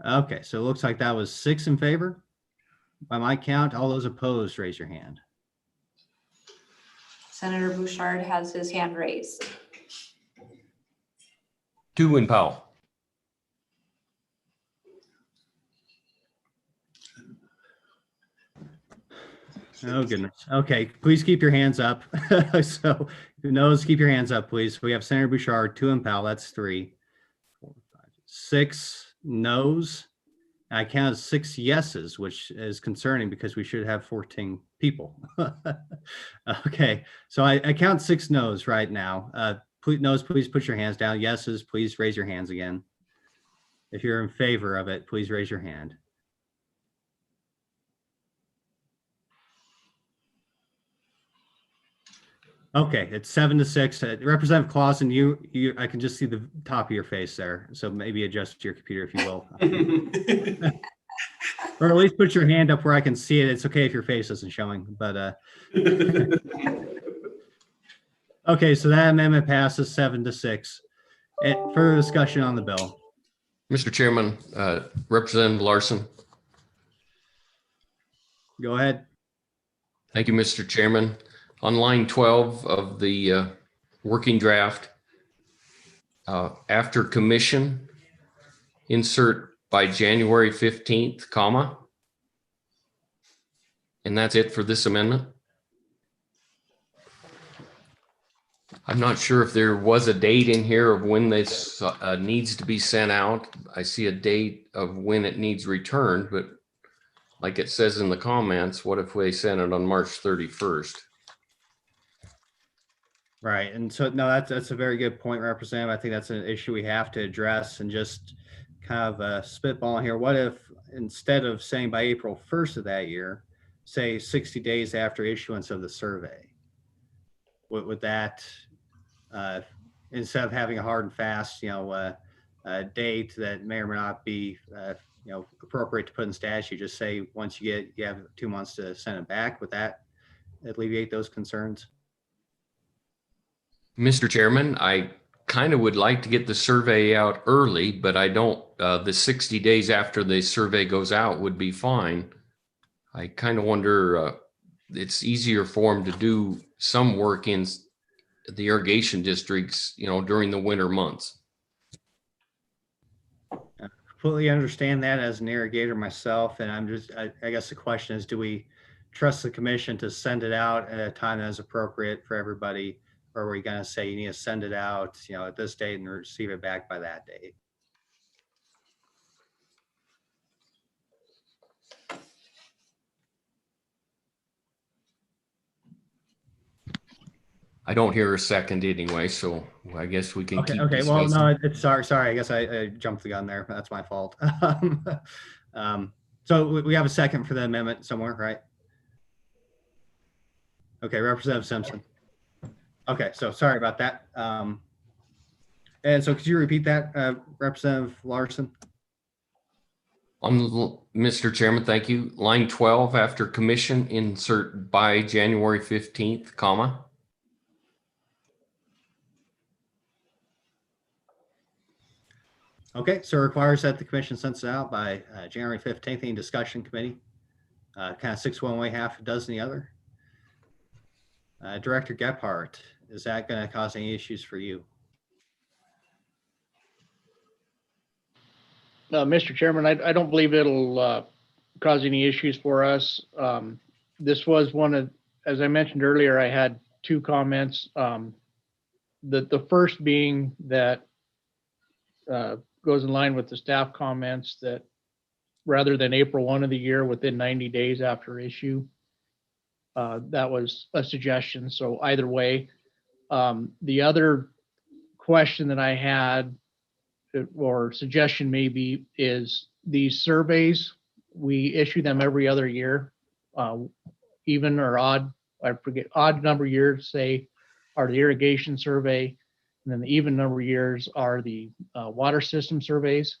[SPEAKER 2] Okay, so it looks like that was 6 in favor. By my count, all those opposed, raise your hand.
[SPEAKER 5] Senator Bouchard has his hand raised.
[SPEAKER 3] Two in Powell.
[SPEAKER 2] Oh, goodness. Okay, please keep your hands up. So who knows, keep your hands up, please. We have Senator Bouchard, 2 in Powell, that's 3, 4, 5, 6 no's. I counted 6 yeses, which is concerning because we should have 14 people. Okay, so I count 6 no's right now. No's, please put your hands down. Yeses, please raise your hands again. If you're in favor of it, please raise your hand. Okay, it's 7-6. Representative Clausen, you, I can just see the top of your face there. So maybe adjust your computer if you will. Or at least put your hand up where I can see it. It's okay if your face isn't showing, but okay, so that amendment passes 7-6. Further discussion on the bill.
[SPEAKER 3] Mr. Chairman, Representative Larson.
[SPEAKER 2] Go ahead.
[SPEAKER 3] Thank you, Mr. Chairman. On line 12 of the working draft, after commission, insert by January 15th, comma. And that's it for this amendment. I'm not sure if there was a date in here of when this needs to be sent out. I see a date of when it needs returned, but like it says in the comments, what if we sent it on March 31st?
[SPEAKER 2] Right, and so no, that's a very good point, Representative. I think that's an issue we have to address and just kind of spitball here. What if instead of saying by April 1st of that year, say 60 days after issuance of the survey? Would that, instead of having a hard and fast, date that may or may not be, appropriate to put in statute, just say once you have 2 months to send it back? Would that alleviate those concerns?
[SPEAKER 3] Mr. Chairman, I kind of would like to get the survey out early, but I don't, the 60 days after the survey goes out would be fine. I kind of wonder, it's easier for them to do some work in the irrigation districts, during the winter months.
[SPEAKER 2] I completely understand that as an irrigator myself. And I guess the question is, do we trust the commission to send it out at a time that is appropriate for everybody? Or are we going to say you need to send it out, at this date and receive it back by that date?
[SPEAKER 3] I don't hear a second anyway, so I guess we can keep
[SPEAKER 2] Okay. Well,
[SPEAKER 3] discussing.
[SPEAKER 2] no, sorry. I guess I jumped the gun there. That's my fault. So we have a second for the amendment somewhere, right? Okay, Representative Simpson. Okay, so sorry about that. And so could you repeat that, Representative Larson?
[SPEAKER 3] Mr. Chairman, thank you. Line 12 after commission, insert by January 15th, comma.
[SPEAKER 2] Okay, so it requires that the commission sends it out by January 15th. Any discussion, committee? Kind of 6 one way, half a dozen the other. Director Gephardt, is that going to cause any issues for you?
[SPEAKER 6] Mr. Chairman, I don't believe it'll cause any issues for us. This was one of, as I mentioned earlier, I had 2 comments. The first being that goes in line with the staff comments that rather than April 1 of the year, within 90 days after issue, that was a suggestion. So either way, the other question that I had or suggestion maybe is these surveys, we issue them every other year, even or odd, I forget, odd number years say are the irrigation survey, and then the even number years are the water system surveys.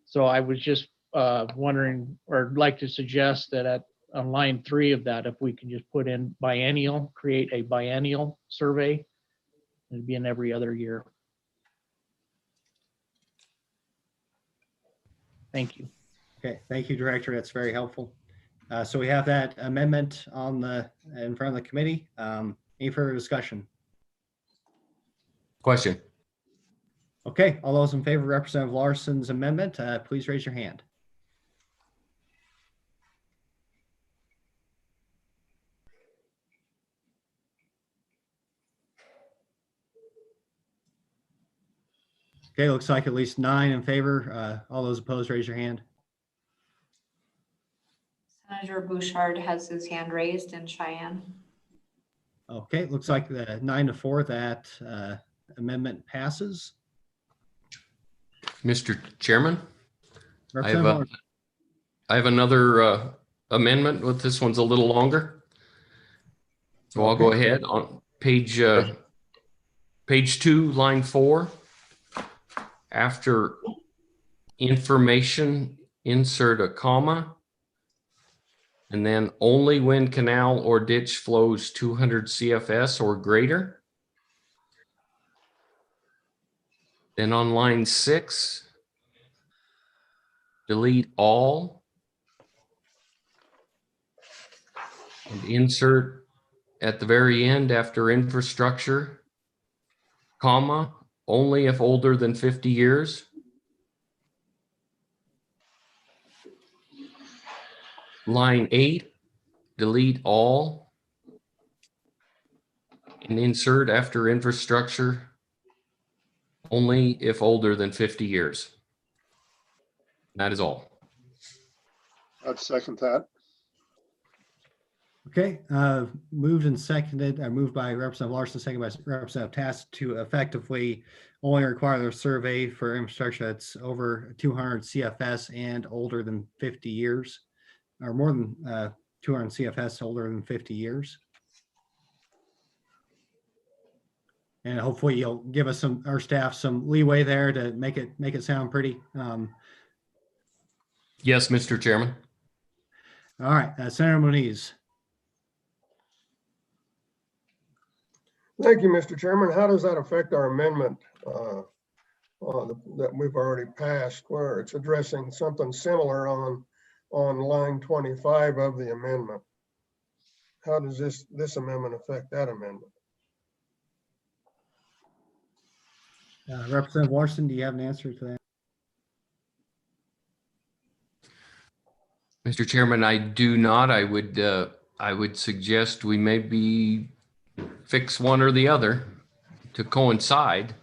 [SPEAKER 6] So I was just wondering, or like to suggest that on line 3 of that, if we can just put in biennial, create a biennial survey, it'd be in every other year. Thank you.
[SPEAKER 2] Okay, thank you, Director. That's very helpful. So we have that amendment in front of the committee. Any further discussion?
[SPEAKER 3] Question.
[SPEAKER 2] Okay, all those in favor of Representative Larson's amendment, please raise your hand. Okay, looks like at least 9 in favor. All those opposed, raise your hand.
[SPEAKER 5] Senator Bouchard has his hand raised in Cheyenne.
[SPEAKER 2] Okay, looks like the 9-4 that amendment passes.
[SPEAKER 3] Mr. Chairman, I have,
[SPEAKER 2] Representative
[SPEAKER 3] I have another amendment, but this one's a little longer. So I'll go ahead on page 2, line 4. After information, insert a comma. And then only when canal or ditch flows 200 CFS or greater. Then on line 6, delete all. And insert at the very end after infrastructure, comma, only if older than 50 years. Line 8, delete all. And insert after infrastructure, only if older than 50 years. That is all.
[SPEAKER 4] I'd second that.
[SPEAKER 2] Okay, moved and seconded, moved by Representative Larson, seconded by Representative Tass to effectively only require a survey for infrastructure that's over 200 CFS and older than 50 years, or more than 200 CFS older than 50 years. And hopefully you'll give us our staff some leeway there to make it sound pretty.
[SPEAKER 3] Yes, Mr. Chairman.
[SPEAKER 2] All right, Senator Moniz.
[SPEAKER 13] Thank you, Mr. Chairman. How does that affect our amendment that we've already passed, where it's addressing something similar on line 25 of the amendment? How does this amendment affect that amendment?
[SPEAKER 2] Representative Larson, do you have an answer to that?
[SPEAKER 3] Mr. Chairman, I do not. I would suggest we maybe fix one or the other to coincide.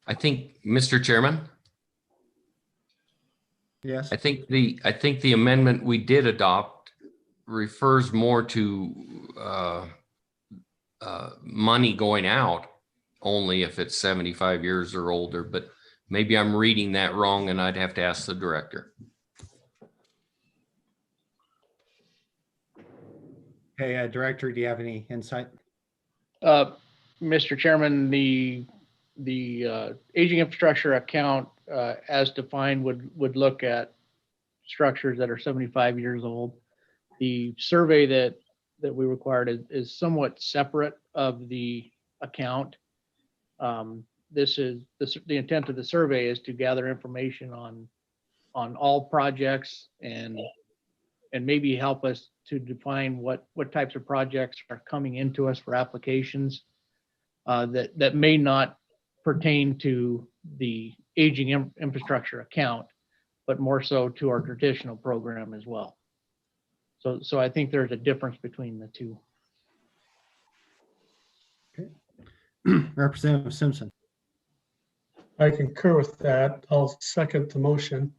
[SPEAKER 3] I think, Mr. Chairman.
[SPEAKER 2] Yes.
[SPEAKER 3] I think the amendment we did adopt refers more to money going out only if it's 75 years or older, but maybe I'm reading that wrong and I'd have to ask the director.
[SPEAKER 2] Okay, Director, do you have any insight?
[SPEAKER 6] Mr. Chairman, the aging infrastructure account as defined would look at structures that are 75 years old. The survey that we required is somewhat separate of the account. This is the intent of the survey is to gather information on all projects and maybe help us to define what types of projects are coming into us for applications that may not pertain to the aging infrastructure account, but more so to our traditional program as well. So I think there's a difference between the two.
[SPEAKER 2] Okay. Representative Simpson.
[SPEAKER 8] I concur with that. I'll second the motion.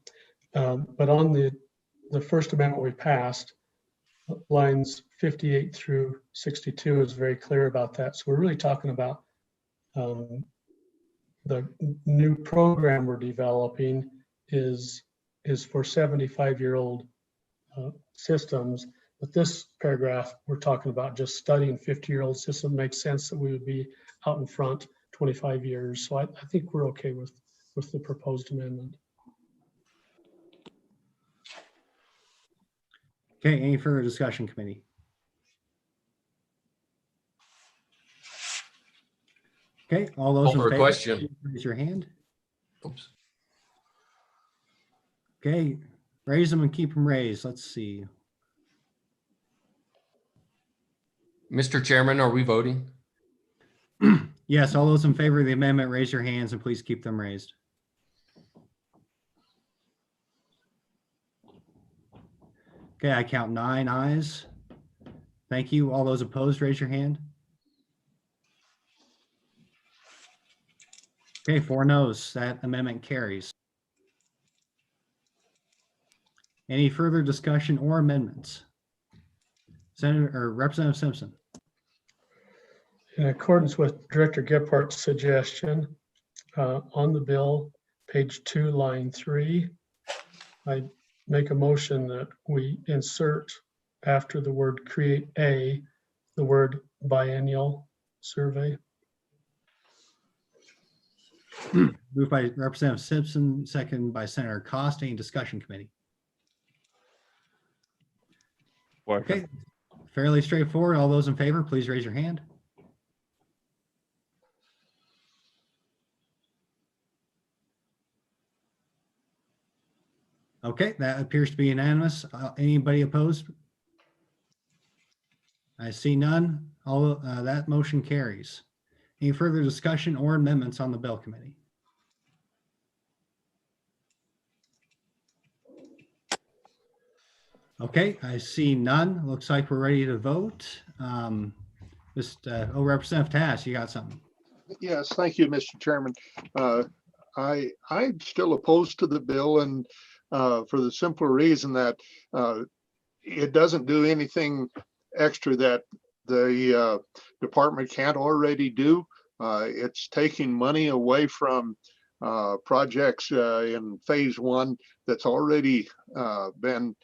[SPEAKER 8] But on the first amendment we passed, lines 58 through 62 is very clear about that. So we're really talking about the new program we're developing is for 75-year-old systems. But this paragraph, we're talking about just studying 50-year-old system. Makes sense that we would be out in front 25 years. So I think we're okay with the proposed amendment.
[SPEAKER 2] Okay, any further discussion, committee? Okay, all those in
[SPEAKER 3] Call for a
[SPEAKER 2] favor,
[SPEAKER 3] question.
[SPEAKER 2] raise your hand.
[SPEAKER 3] Oops.
[SPEAKER 2] Okay, raise them and keep them raised. Let's see.
[SPEAKER 3] Mr. Chairman, are we voting?
[SPEAKER 2] Yes, all those in favor of the amendment, raise your hands and please keep them raised. Okay, I count 9 ayes. Thank you. All those opposed, raise your hand. Okay, 4 noes. That amendment carries. Any further discussion or amendments? Senator or Representative Simpson.
[SPEAKER 8] In accordance with Director Gephardt's suggestion, on the bill, page 2, line 3, I make a motion that we insert after the word create the word biennial survey.
[SPEAKER 2] Moved by Representative Simpson, second by Senator Cost. Any discussion, committee? Okay, fairly straightforward. All those in favor, please raise your hand. Okay, that appears to be unanimous. Anybody opposed? I see none. All that motion carries. Any further discussion or amendments on the bill, committee? Okay, I see none. Looks like we're ready to vote. Representative Tass, you got something?
[SPEAKER 4] Yes, thank you, Mr. Chairman. I'm still opposed to the bill, and for the simple reason that it doesn't do anything extra that the department can't already do. It's taking money away from projects in phase 1 that's already been,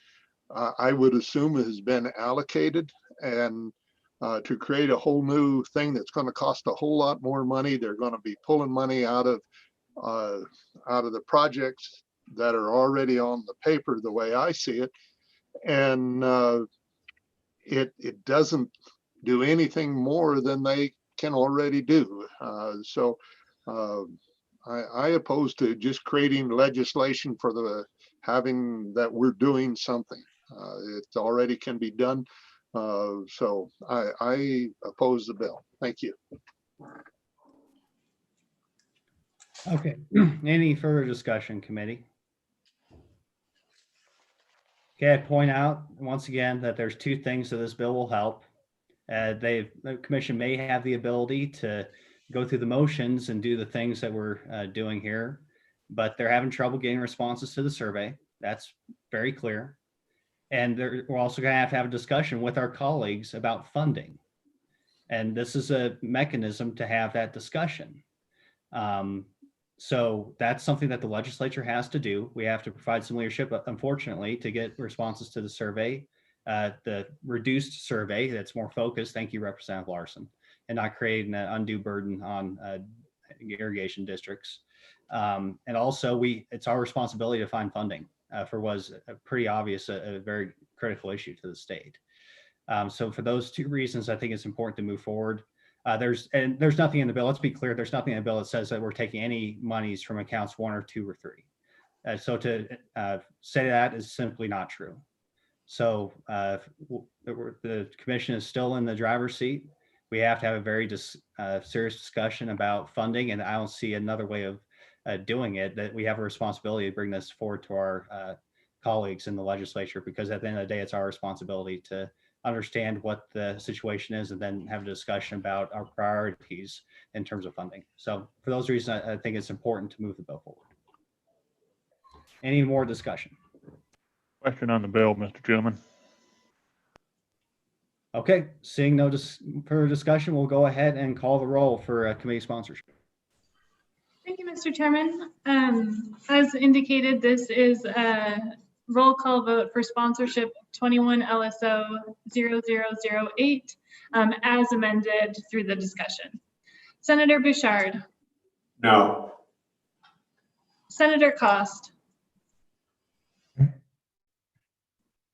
[SPEAKER 4] I would assume, has been allocated, and to create a whole new thing that's going to cost a whole lot more money. They're going to be pulling money out of the projects that are already on the paper, the way I see it, and it doesn't do anything more than they can already do. So I oppose to just creating legislation for the having that we're doing something. It already can be done. So I oppose the bill. Thank you.
[SPEAKER 2] Okay, any further discussion, committee? Okay, I point out once again that there's 2 things that this bill will help. The commission may have the ability to go through the motions and do the things that we're doing here, but they're having trouble getting responses to the survey. That's very clear. And we're also going to have a discussion with our colleagues about funding. And this is a mechanism to have that discussion. So that's something that the legislature has to do. We have to provide some leadership, unfortunately, to get responses to the survey, the reduced survey that's more focused. Thank you, Representative Larson, and not creating an undue burden on irrigation districts. And also, it's our responsibility to find funding for was pretty obvious, a very critical issue to the state. So for those 2 reasons, I think it's important to move forward. There's nothing in the bill. Let's be clear. There's nothing in the bill that says that we're taking any monies from accounts 1 or 2 or 3. So to say that is simply not true. So the commission is still in the driver's seat. We have to have a very serious discussion about funding, and I don't see another way of doing it, that we have a responsibility to bring this forward to our colleagues in the legislature, because at the end of the day, it's our responsibility to understand what the situation is and then have a discussion about our priorities in terms of funding. So for those reasons, I think it's important to move the bill forward. Any more discussion?
[SPEAKER 11] Question on the bill, Mr. Chairman.
[SPEAKER 2] Okay, seeing no further discussion, we'll go ahead and call the roll for committee sponsorship.
[SPEAKER 1] Thank you, Mr. Chairman. As indicated, this is a roll call vote for sponsorship 21 LSO 0008 as amended through the discussion. Senator Bouchard.
[SPEAKER 14] No.
[SPEAKER 1] Senator Cost.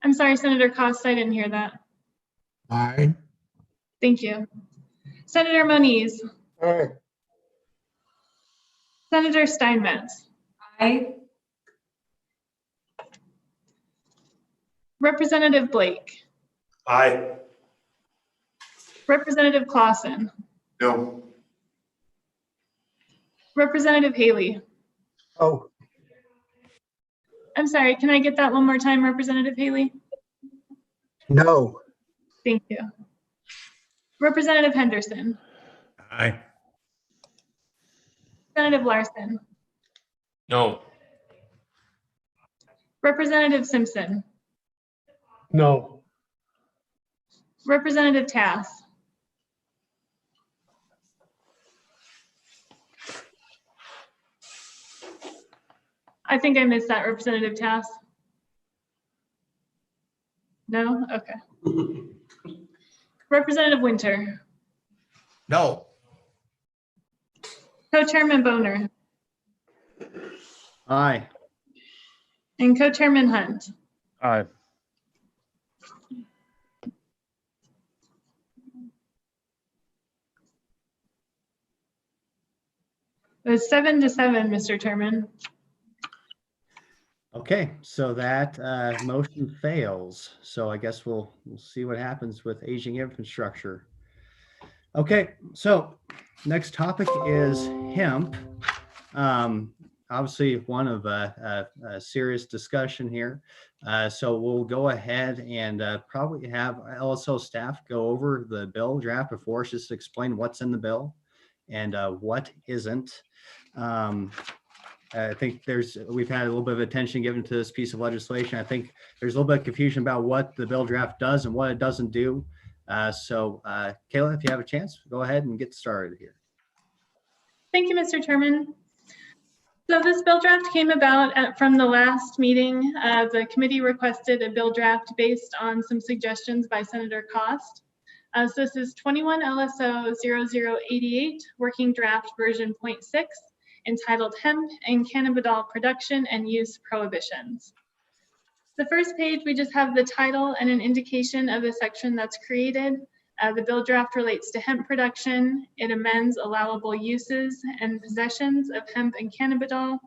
[SPEAKER 1] I'm sorry, Senator Cost, I didn't hear that.
[SPEAKER 12] Aye.
[SPEAKER 1] Thank you. Senator Moniz.
[SPEAKER 13] Aye.
[SPEAKER 1] Senator Steinmetz.
[SPEAKER 5] Aye.
[SPEAKER 1] Representative Blake.
[SPEAKER 14] Aye.
[SPEAKER 1] Representative Clausen,
[SPEAKER 9] No.
[SPEAKER 1] Representative Haley.
[SPEAKER 13] Oh,
[SPEAKER 1] I'm sorry, can I get that one more time, Representative Haley?
[SPEAKER 13] no.
[SPEAKER 1] Thank you. Representative Henderson,
[SPEAKER 7] Aye.
[SPEAKER 1] Representative Larson,
[SPEAKER 3] No.
[SPEAKER 1] Representative Simpson,
[SPEAKER 8] No.
[SPEAKER 1] Representative Tass. I think I missed that, Representative Tass. No? Okay. Representative Winter,
[SPEAKER 3] No.
[SPEAKER 1] Co-Chairman Boner,
[SPEAKER 2] Aye.
[SPEAKER 1] and Co-Chairman Hunt.
[SPEAKER 6] Aye.
[SPEAKER 1] It was 7-7, Mr. Chairman.
[SPEAKER 2] Okay, so that motion fails. So I guess we'll see what happens with aging infrastructure. Okay, so next topic is hemp. Obviously one of a serious discussion here. So we'll go ahead and probably have LSO staff go over the bill draft before us, just to explain what's in the bill and what isn't. I think we've had a little bit of attention given to this piece of legislation. I think there's a little bit of confusion about what the bill draft does and what it doesn't do. So Kayla, if you have a chance, go ahead and get started here.
[SPEAKER 1] Thank you, Mr. Chairman. So this bill draft came about from the last meeting. The committee requested a bill draft based on some suggestions by Senator Cost. So this is 21 LSO 0088, working draft version 0.6, entitled Hemp and Cannabidal Production and Use Prohibitions. The first page, we just have the title and an indication of the section that's created. The bill draft relates to hemp production. It amends allowable uses and possessions of hemp and cannabidal,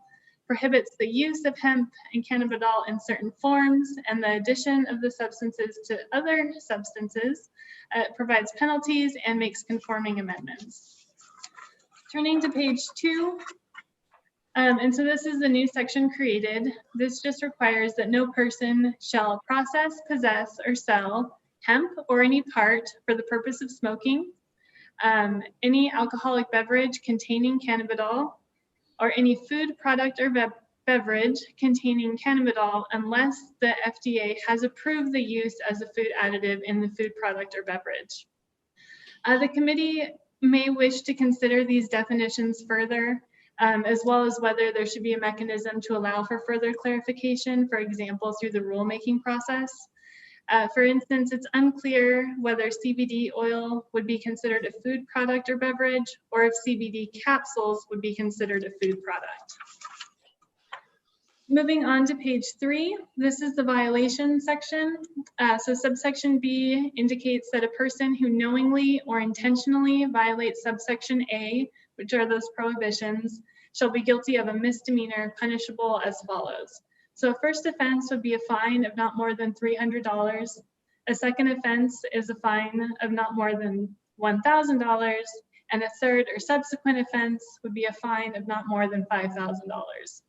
[SPEAKER 1] prohibits the use of hemp and cannabidal in certain forms, and the addition of the substances to other substances. It provides penalties and makes conforming amendments. Turning to page 2. And so this is the new section created. This just requires that no person shall process, possess, or sell hemp or any part for the purpose of smoking, any alcoholic beverage containing cannabidal, or any food product or beverage containing cannabidal unless the FDA has approved the use as a food additive in the food product or beverage. The committee may wish to consider these definitions further, as well as whether there should be a mechanism to allow for further clarification, for example, through the rulemaking process. For instance, it's unclear whether CBD oil would be considered a food product or beverage, or if CBD capsules would be considered a food product. Moving on to page 3, this is the violation section. So subsection B indicates that a person who knowingly or intentionally violates subsection A, which are those prohibitions, shall be guilty of a misdemeanor punishable as follows. So a first offense would be a fine of not more than $300. A second offense is a fine of not more than $1,000. And a third or subsequent offense would be a fine of not more than $5,000.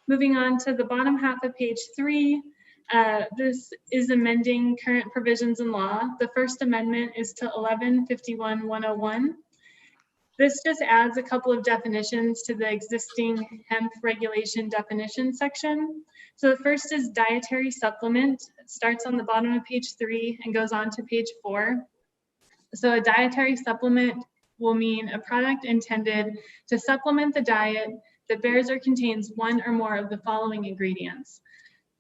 [SPEAKER 1] Moving on to the bottom half of page 3, this is amending current provisions in law. The first amendment is to 1151-101. This just adds a couple of definitions to the existing hemp regulation definition section. So the first is dietary supplement. It starts on the bottom of page 3 and goes on to page 4. So a dietary supplement will mean a product intended to supplement the diet that bears or contains one or more of the following ingredients.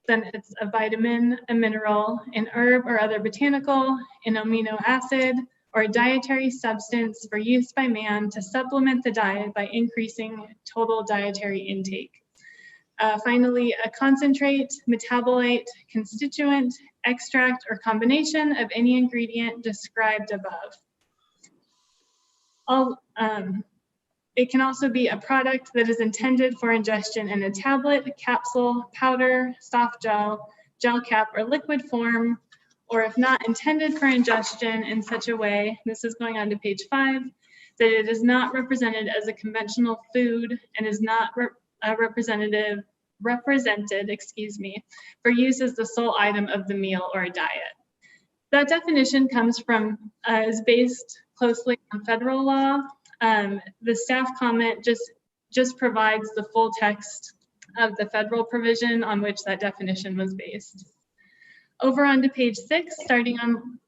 [SPEAKER 1] Then it's a vitamin, a mineral, an herb or other botanical, an amino acid, or a dietary substance for use by man to supplement the diet by increasing total dietary intake. Finally, a concentrate, metabolite, constituent, extract, or combination of any ingredient described above. It can also be a product that is intended for ingestion in a tablet, capsule, powder, soft gel, gel cap, or liquid form, or if not intended for ingestion in such a way, this is going on to page 5, that it is not represented as a conventional food and is not represented, for use as the sole item of the meal or a diet. That definition comes from, is based closely on federal law. The staff comment just provides the full text of the federal provision on which that definition was based. Over on to page 6, starting on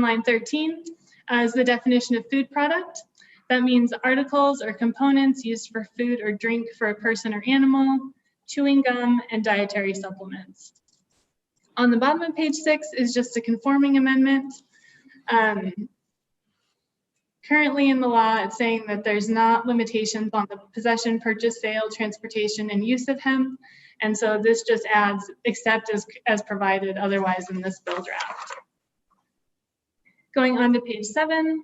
[SPEAKER 1] line 13, is the definition of food product. That means articles or components used for food or drink for a person or animal, chewing gum, and dietary supplements. On the bottom of page 6 is just a conforming amendment. Currently in the law, it's saying that there's not limitations on the possession, purchase, sale, transportation, and use of hemp. And so this just adds, except as provided otherwise in this bill draft. Going on to page 7,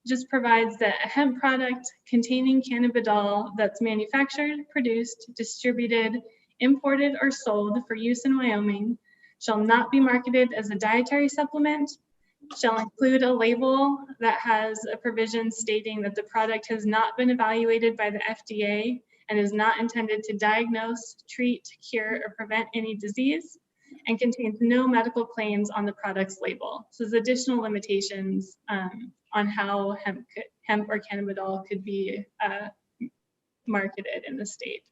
[SPEAKER 1] just provides that a hemp product containing Cannabidal that's manufactured, produced, distributed, imported, or sold for use in Wyoming shall not be marketed as a dietary supplement, shall include a label that has a provision stating that the product has not been evaluated by the FDA and is not intended to diagnose, treat, cure, or prevent any disease, and contains no medical claims on the product's label. So there's additional limitations on how hemp or Cannabidal could be marketed in the state.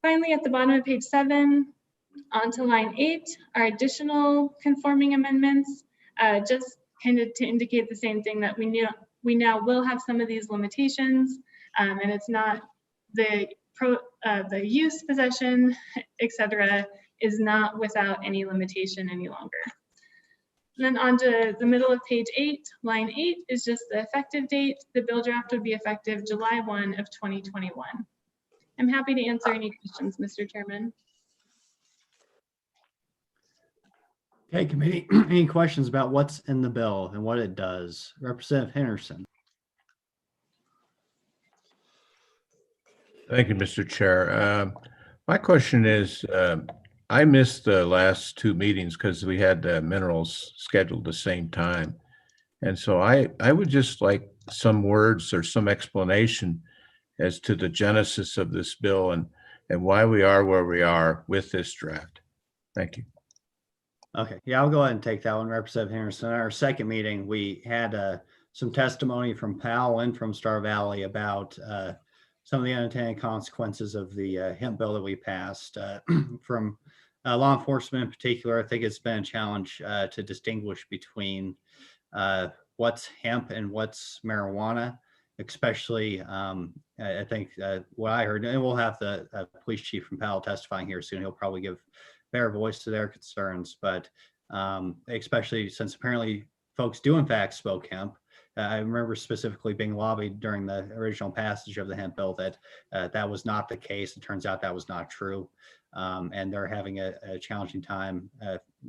[SPEAKER 1] Finally, at the bottom of page 7, onto line 8, are additional conforming amendments, just kind of to indicate the same thing, that we now will have some of these limitations, and it's not the use, possession, etc., is not without any limitation any longer. And then on to the middle of page 8, line 8 is just the effective date. The bill draft would be effective July 1 of 2021. I'm happy to answer any questions, Mr. Chairman.
[SPEAKER 2] Okay, committee, any questions about what's in the bill and what it does? Representative Henderson.
[SPEAKER 7] Thank you, Mr. Chair. My question is, I missed the last 2 meetings because we had minerals scheduled the same time. And so I would just like some words or some explanation as to the genesis of this bill and why we are where we are with this draft. Thank you.
[SPEAKER 2] Okay, yeah, I'll go ahead and take that one, Representative Henderson. In our second meeting, we had some testimony from Powell and from Star Valley about some of the unintended consequences of the hemp bill that we passed. From law enforcement in particular, I think it's been a challenge to distinguish between what's hemp and what's marijuana, especially I think what I heard, and we'll have the police chief from Powell testifying here soon. He'll probably give fair voice to their concerns, but especially since apparently folks do in fact smoke hemp. I remember specifically being lobbied during the original passage of the hemp bill that that was not the case. It turns out that was not true. And they're having a challenging time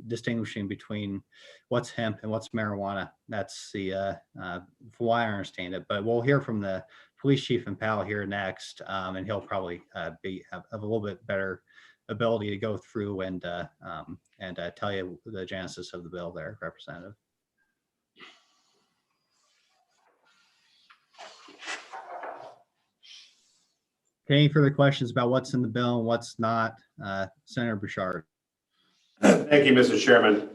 [SPEAKER 2] distinguishing between what's hemp and what's marijuana. That's the from what I understand it. But we'll hear from the police chief in Powell here next, and he'll probably have a little bit better ability to go through and tell you the genesis of the bill there, Representative. Okay, any further questions about what's in the bill and what's not? Senator Bouchard.
[SPEAKER 15] Thank you, Mr. Chairman.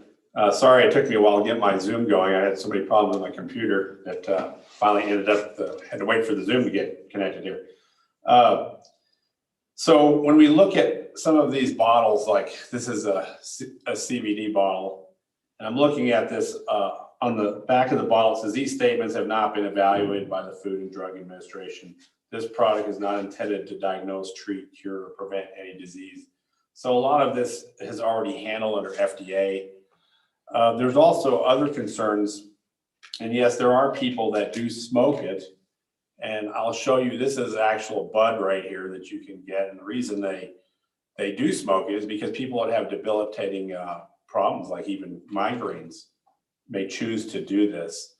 [SPEAKER 15] Sorry, it took me a while to get my Zoom going. I had so many problems with my computer that finally ended up, had to wait for the Zoom to get connected here. So when we look at some of these bottles, like this is a CBD bottle, and I'm looking at this on the back of the bottle, it says these statements have not been evaluated by the Food and Drug Administration. This product is not intended to diagnose, treat, cure, or prevent any disease. So a lot of this is already handled under FDA. There's also other concerns, and yes, there are people that do smoke it. And I'll show you, this is actual bud right here that you can get. And the reason they do smoke it is because people that have debilitating problems, like even migraines, may choose to do this.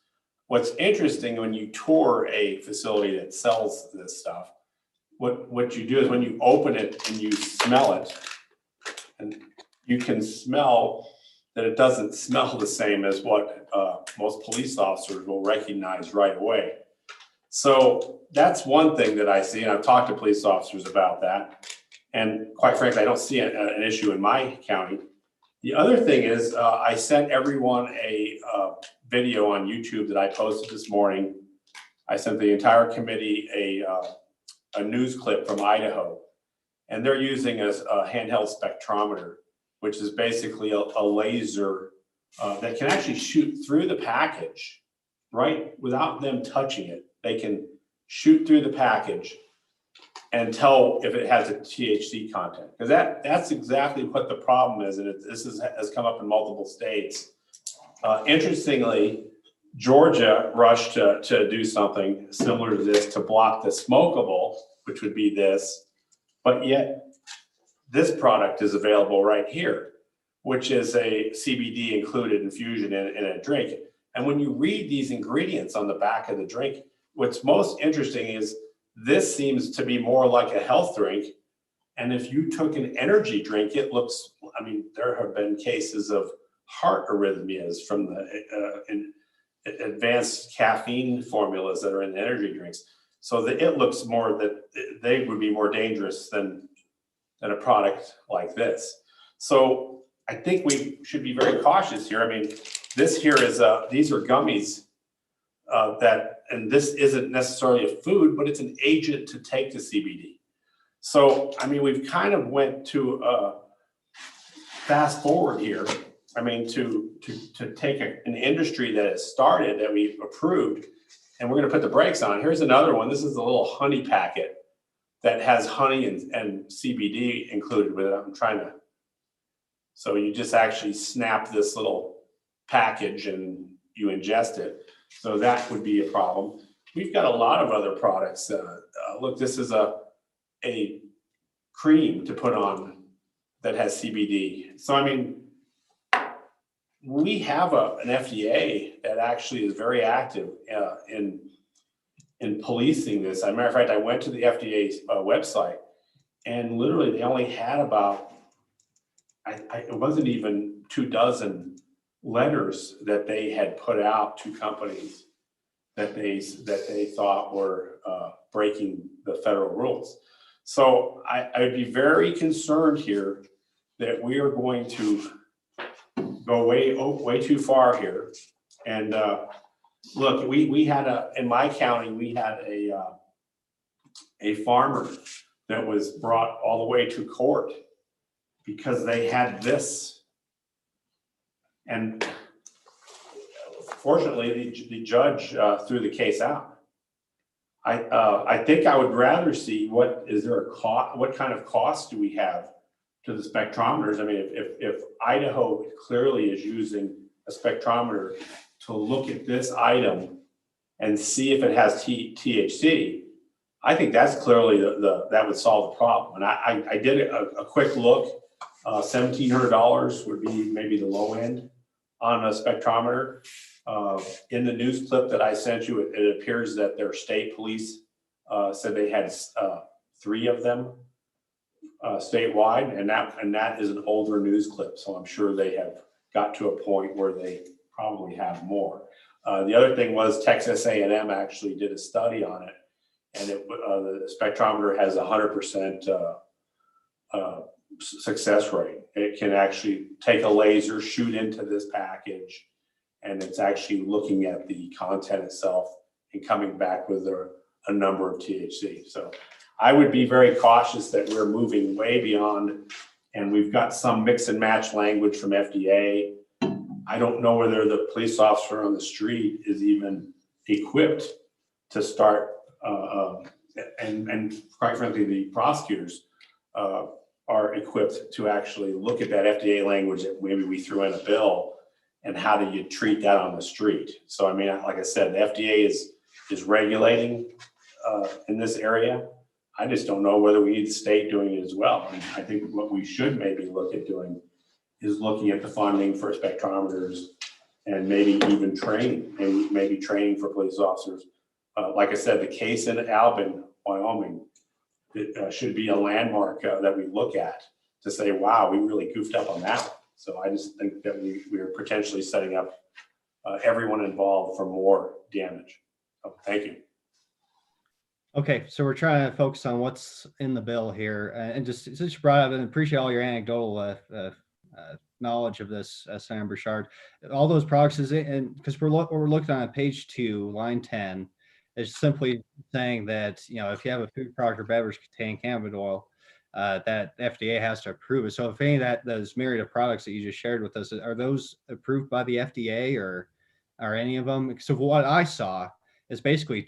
[SPEAKER 15] What's interesting, when you tour a facility that sells this stuff, what you do is when you open it and you smell it, and you can smell that it doesn't smell the same as what most police officers will recognize right away. So that's one thing that I see, and I've talked to police officers about that. And quite frankly, I don't see an issue in my county. The other thing is I sent everyone a video on YouTube that I posted this morning. I sent the entire committee a news clip from Idaho, and they're using a handheld spectrometer, which is basically a laser that can actually shoot through the package, right? Without them touching it. They can shoot through the package and tell if it has a THC content. Because that's exactly what the problem is, and has come up in multiple states. Interestingly, Georgia rushed to do something similar to this to block the smokable, which would be this, but yet this product is available right here, which is a CBD included infusion in a drink. And when you read these ingredients on the back of the drink, what's most interesting is this seems to be more like a health drink. And if you took an energy drink, it looks, I mean, there have been cases of heart arrhythmias from the advanced caffeine formulas that are in energy drinks. So it looks more that they would be more dangerous than a product like this. So I think we should be very cautious here. I mean, this here is, these are gummies and this isn't necessarily a food, but it's an agent to take the CBD. So, I mean, we've kind of went to fast forward here. I mean, to take an industry that has started, that we've approved, and we're gonna put the brakes on. Here's another one. This is a little honey packet that has honey and CBD included with it. I'm trying to, so you just actually snap this little package and you ingest it. So that would be a problem. We've got a lot of other products. Look, this is a cream to put on that has CBD. So, I mean, we have an FDA that actually is very active in policing this. As a matter of fact, I went to the FDA's website, and literally they only had about, it wasn't even 24 letters that they had put out to companies that they thought were breaking the federal rules. So I would be very concerned here that we are going to go way too far here. And look, we had in my county, we had a farmer that was brought all the way to court because they had this. And fortunately, the judge threw the case out. I think I would rather see what kind of cost do we have to the spectrometers. I mean, if Idaho clearly is using a spectrometer to look at this item and see if it has THC, I think that's clearly that would solve the problem. And I did a quick look. $1,700 would be maybe the low end on a spectrometer. In the news clip that I sent you, it appears that their state police said they had 3 of them statewide, and that is an older news clip. So I'm sure they have got to a point where they probably have more. The other thing was Texas A&M actually did a study on it, and the spectrometer has 100% success rate. It can actually take a laser, shoot into this package, and it's actually looking at the content itself and coming back with a number of THC. So I would be very cautious that we're moving way beyond, and we've got some mix and match language from FDA. I don't know whether the police officer on the street is even equipped to start, and quite frankly, the prosecutors are equipped to actually look at that FDA language that maybe we threw in a bill, and how do you treat that on the street? So, I mean, like I said, the FDA is regulating in this area. I just don't know whether we need the state doing it as well. And I think what we should maybe look at doing is looking at the funding for spectrometers and maybe even training, maybe training for police officers. Like I said, the case in Albin, Wyoming, it should be a landmark that we look at. to say, wow, we really goofed up on that. So I just think that we are potentially setting up everyone involved for more damage. So thank you.
[SPEAKER 2] Okay, so we're trying to focus on what's in the bill here, and just since you brought up, and appreciate all your anecdotal knowledge of this, Senator Bouchard. All those products is it, and because we're looking on page 2, line 10, it's simply saying that if you have a food product or beverage containing cannabidal, that FDA has to approve it. So if any of those myriad of products that you just shared with us, are those approved by the FDA or any of them? So what I saw is basically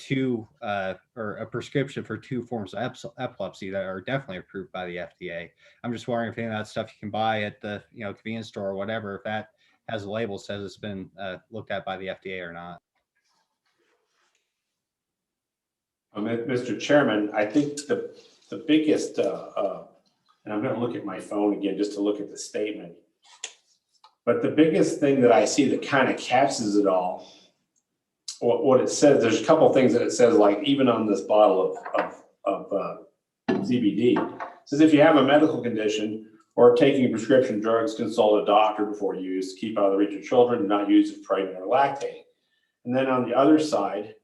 [SPEAKER 2] or a prescription for 2 forms of epilepsy that are definitely approved by the FDA. I'm just wondering if any of that stuff you can buy at the convenience store or whatever, if that has a label says it's been looked at by the FDA or not.
[SPEAKER 15] Mr. Chairman, I think the biggest, and I'm going to look at my phone again just to look at the statement, but the biggest thing that I see that kind of captures it all, what it says, there's a couple of things that it says, like even on this bottle of CBD, it says if you have a medical condition or taking prescription drugs, consult a doctor before use, keep out of the reach of children, do not use if pregnant or lactating. And then on the other side,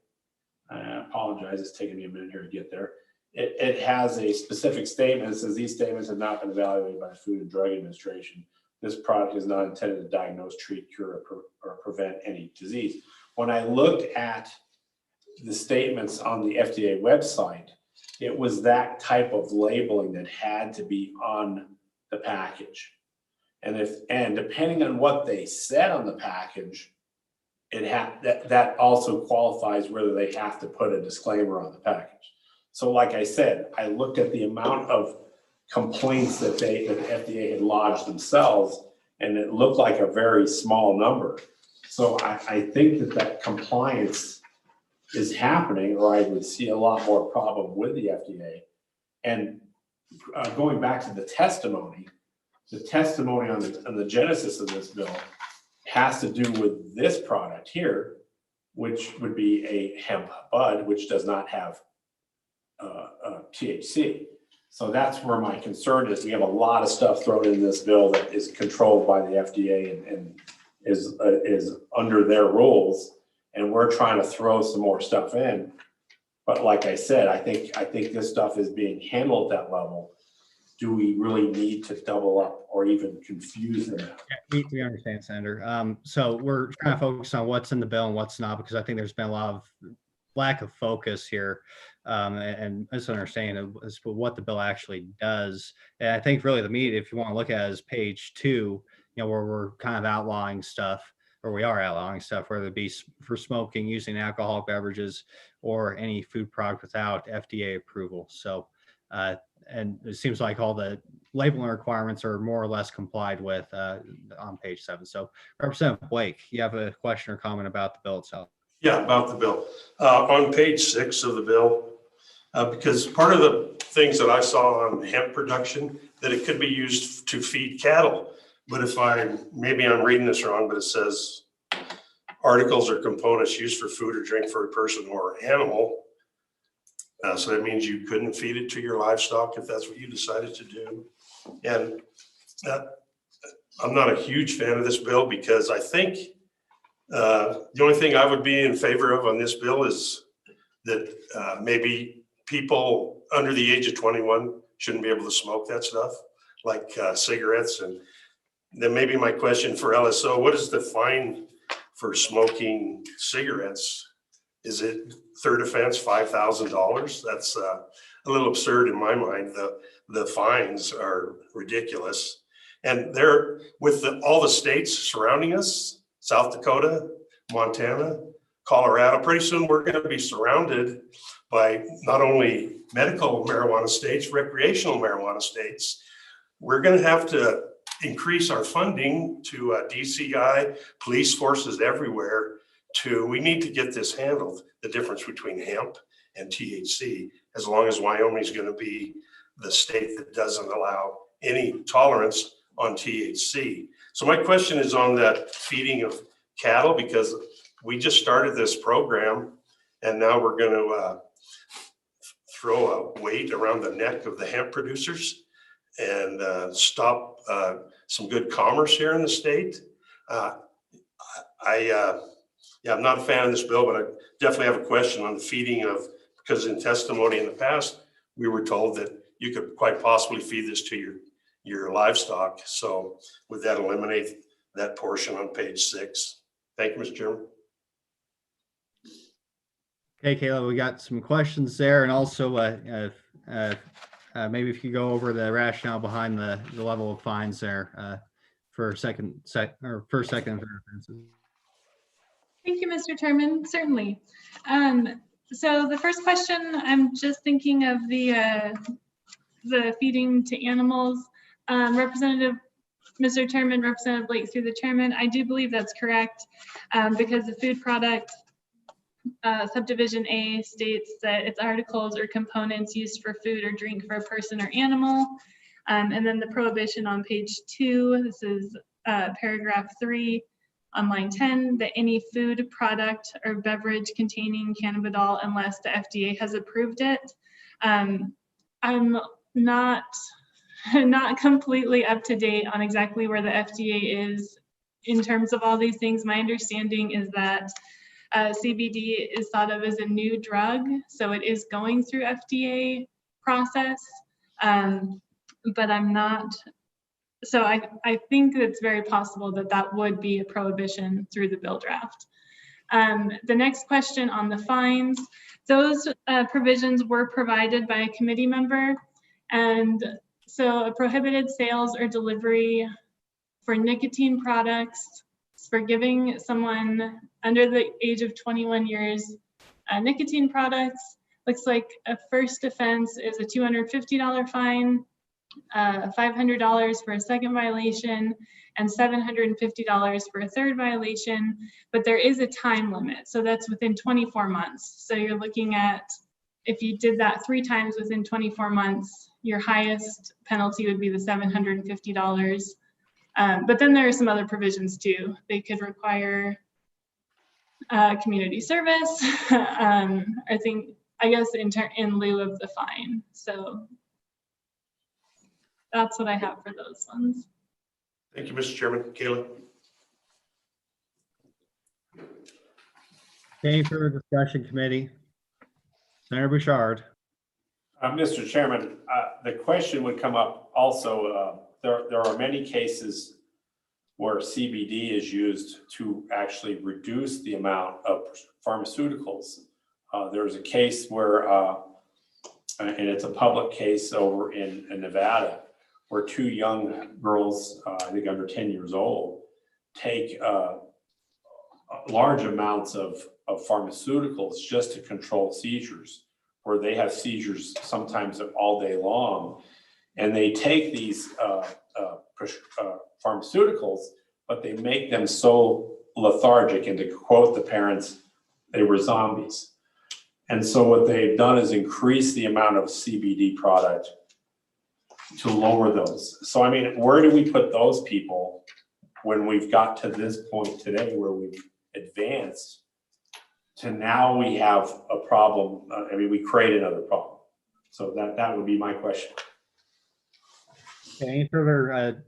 [SPEAKER 15] I apologize, it's taking me a minute here to get there. It has a specific statement that says these statements have not been evaluated by the Food and Drug Administration. This product is not intended to diagnose, treat, cure, or prevent any disease. When I looked at the statements on the FDA website, it was that type of labeling that had to be on the package. And depending on what they said on the package, that also qualifies whether they have to put a disclaimer on the package. So like I said, I looked at the amount of complaints that the FDA had lodged themselves, and it looked like a very small number. So I think that compliance is happening, or I would see a lot more problem with the FDA. And going back to the testimony on the genesis of this bill has to do with this product here, which would be a hemp bud, which does not have THC. So that's where my concern is. We have a lot of stuff thrown in this bill that is controlled by the FDA and is under their rules, and we're trying to throw some more stuff in. But like I said, I think this stuff is being handled at that level. Do we really need to double up or even confuse them?
[SPEAKER 2] Yeah, we understand, Senator. So we're trying to focus on what's in the bill and what's not, because I think there's been a lot of lack of focus here and misunderstanding of what the bill actually does. And I think really the meat, if you want to look at it, is page 2, where we're kind of outlawing stuff, or we are outlawing stuff, whether it be for smoking, using alcoholic beverages, or any food product without FDA approval. So, and it seems like all the labeling requirements are more or less complied with on page 7. So Representative Blake, you have a question or comment about the bill itself?
[SPEAKER 14] Yeah, about the bill. On page 6 of the bill, because part of the things that I saw on hemp production, that it could be used to feed cattle. But maybe I'm reading this wrong, but it says articles or components used for food or drink for a person or animal. So that means you couldn't feed it to your livestock if that's what you decided to do. And I'm not a huge fan of this bill, because I think the only thing I would be in favor of on this bill is that maybe people under the age of 21 shouldn't be able to smoke that stuff, like cigarettes. And then maybe my question for LSO, what is the fine for smoking cigarettes? Is it third offense, $5,000? That's a little absurd in my mind. The fines are ridiculous. And they're with all the states surrounding us, South Dakota, Montana, Colorado, pretty soon we're going to be surrounded by not only medical marijuana states, recreational marijuana states. We're going to have to increase our funding to DCI, police forces everywhere. We need to get this handled, the difference between hemp and THC, as long as Wyoming is going to be the state that doesn't allow any tolerance on THC. So my question is on that feeding of cattle, because we just started this program and now we're going to throw a weight around the neck of the hemp producers. and stop some good commerce here in the state. Yeah, I'm not a fan of this bill, but I definitely have a question on the feeding of, because in testimony in the past, we were told that you could quite possibly feed this to your livestock. So would that eliminate that portion on page 6? Thank you, Mr. Chairman.
[SPEAKER 2] Okay, Caleb, we got some questions there, and also maybe if you go over the rationale behind the level of fines there for first, second, and third offenses.
[SPEAKER 1] Thank you, Mr. Chairman. Certainly. So the first question, I'm just thinking of the feeding to animals. Representative, Mr. Chairman, Representative Blake through the chairman, I do believe that's correct because the food product subdivision A states that it's articles or components used for food or drink for a person or animal. And then the prohibition on page 2, this is paragraph 3 on line 10, that any food product or beverage containing cannabidal unless the FDA has approved it. I'm not completely up to date on exactly where the FDA is in terms of all these things. My understanding is that CBD is thought of as a new drug, so it is going through FDA process, but I'm not. So I think it's very possible that that would be a prohibition through the bill draft. The next question on the fines, those provisions were provided by a committee member, and so a prohibited sales or delivery for nicotine products, for giving someone under the age of 21 years nicotine products, looks like a first offense is a $250 fine, $500 for a second violation, and $750 for a third violation, but there is a time limit. So that's within 24 months. So you're looking at, if you did that 3 times within 24 months, your highest penalty would be the $750. But then there are some other provisions too. They could require community service, I guess in lieu of the fine. So that's what I have for those ones.
[SPEAKER 14] Thank you, Mr. Chairman. Kayla.
[SPEAKER 2] Any further discussion, committee? Senator Bouchard.
[SPEAKER 15] Mr. Chairman, the question would come up also, there are many cases where CBD is used to actually reduce the amount of pharmaceuticals. There's a case where, and it's a public case over in Nevada, where 2 young girls, I think under 10 years old, take large amounts of pharmaceuticals just to control seizures, where they have seizures sometimes all day long. And they take these pharmaceuticals, but they make them so lethargic, and to quote the parents, they were zombies. And so what they've done is increase the amount of CBD product to lower those. So, I mean, where do we put those people when we've got to this point today where we've advanced to now we have a problem? I mean, we create another problem. So that would be my question.
[SPEAKER 2] Any further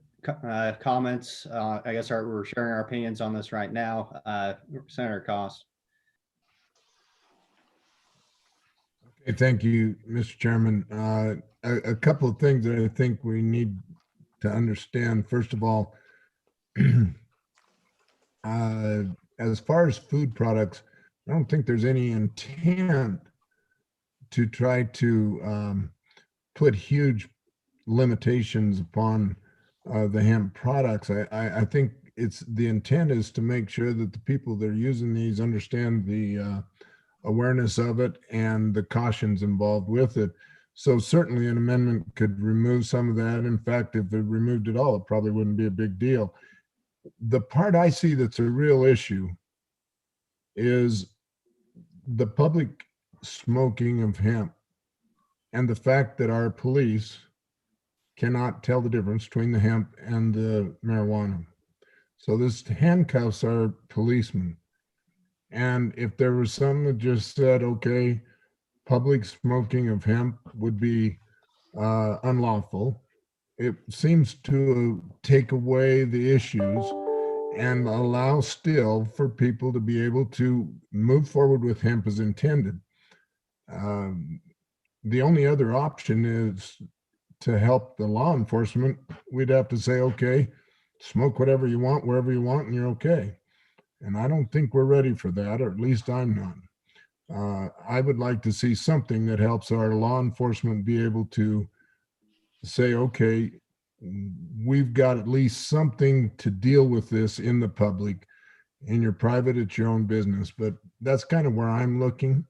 [SPEAKER 2] comments? I guess we're sharing our opinions on this right now. Senator Cost.
[SPEAKER 12] Okay, thank you, Mr. Chairman. A couple of things that I think we need to understand. First of all, as far as food products, I don't think there's any intent to try to put huge limitations upon the hemp products. I think the intent is to make sure that the people that are using these understand the awareness of it and the cautions involved with it. So certainly an amendment could remove some of that. In fact, if it removed it all, it probably wouldn't be a big deal. The part I see that's a real issue is the public smoking of hemp and the fact that our police cannot tell the difference between the hemp and the marijuana. So this handcuffs our policemen. And if there was some that just said, okay, public smoking of hemp would be unlawful, it seems to take away the issues and allow still for people to be able to move forward with hemp as intended. The only other option is to help the law enforcement. We'd have to say, okay, smoke whatever you want, wherever you want, and you're okay. And I don't think we're ready for that, or at least I'm not. I would like to see something that helps our law enforcement be able to say, okay, we've got at least something to deal with this in the public. In your private, it's your own business. But that's kind of where I'm looking.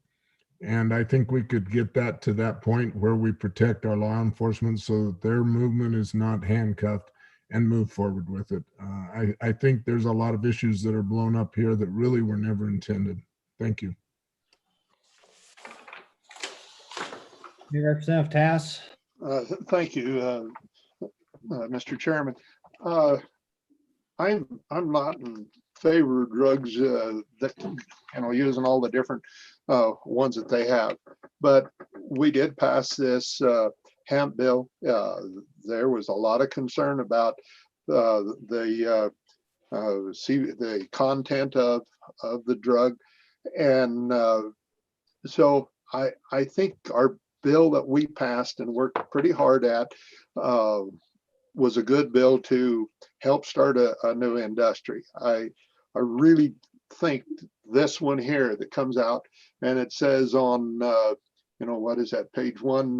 [SPEAKER 12] And I think we could get that to that point where we protect our law enforcement so that their movement is not handcuffed and move forward with it. I think there's a lot of issues that are blown up here that really were never intended. Thank you.
[SPEAKER 2] Representative Tass.
[SPEAKER 4] Thank you, Mr. Chairman. I'm not in favor of drugs that, using all the different ones that they have, but we did pass this hemp bill. There was a lot of concern about the content of the drug, and so I think our bill that we passed and worked pretty hard at was a good bill to help start a new industry. I really think this one here that comes out and it says on, what is that, page 1,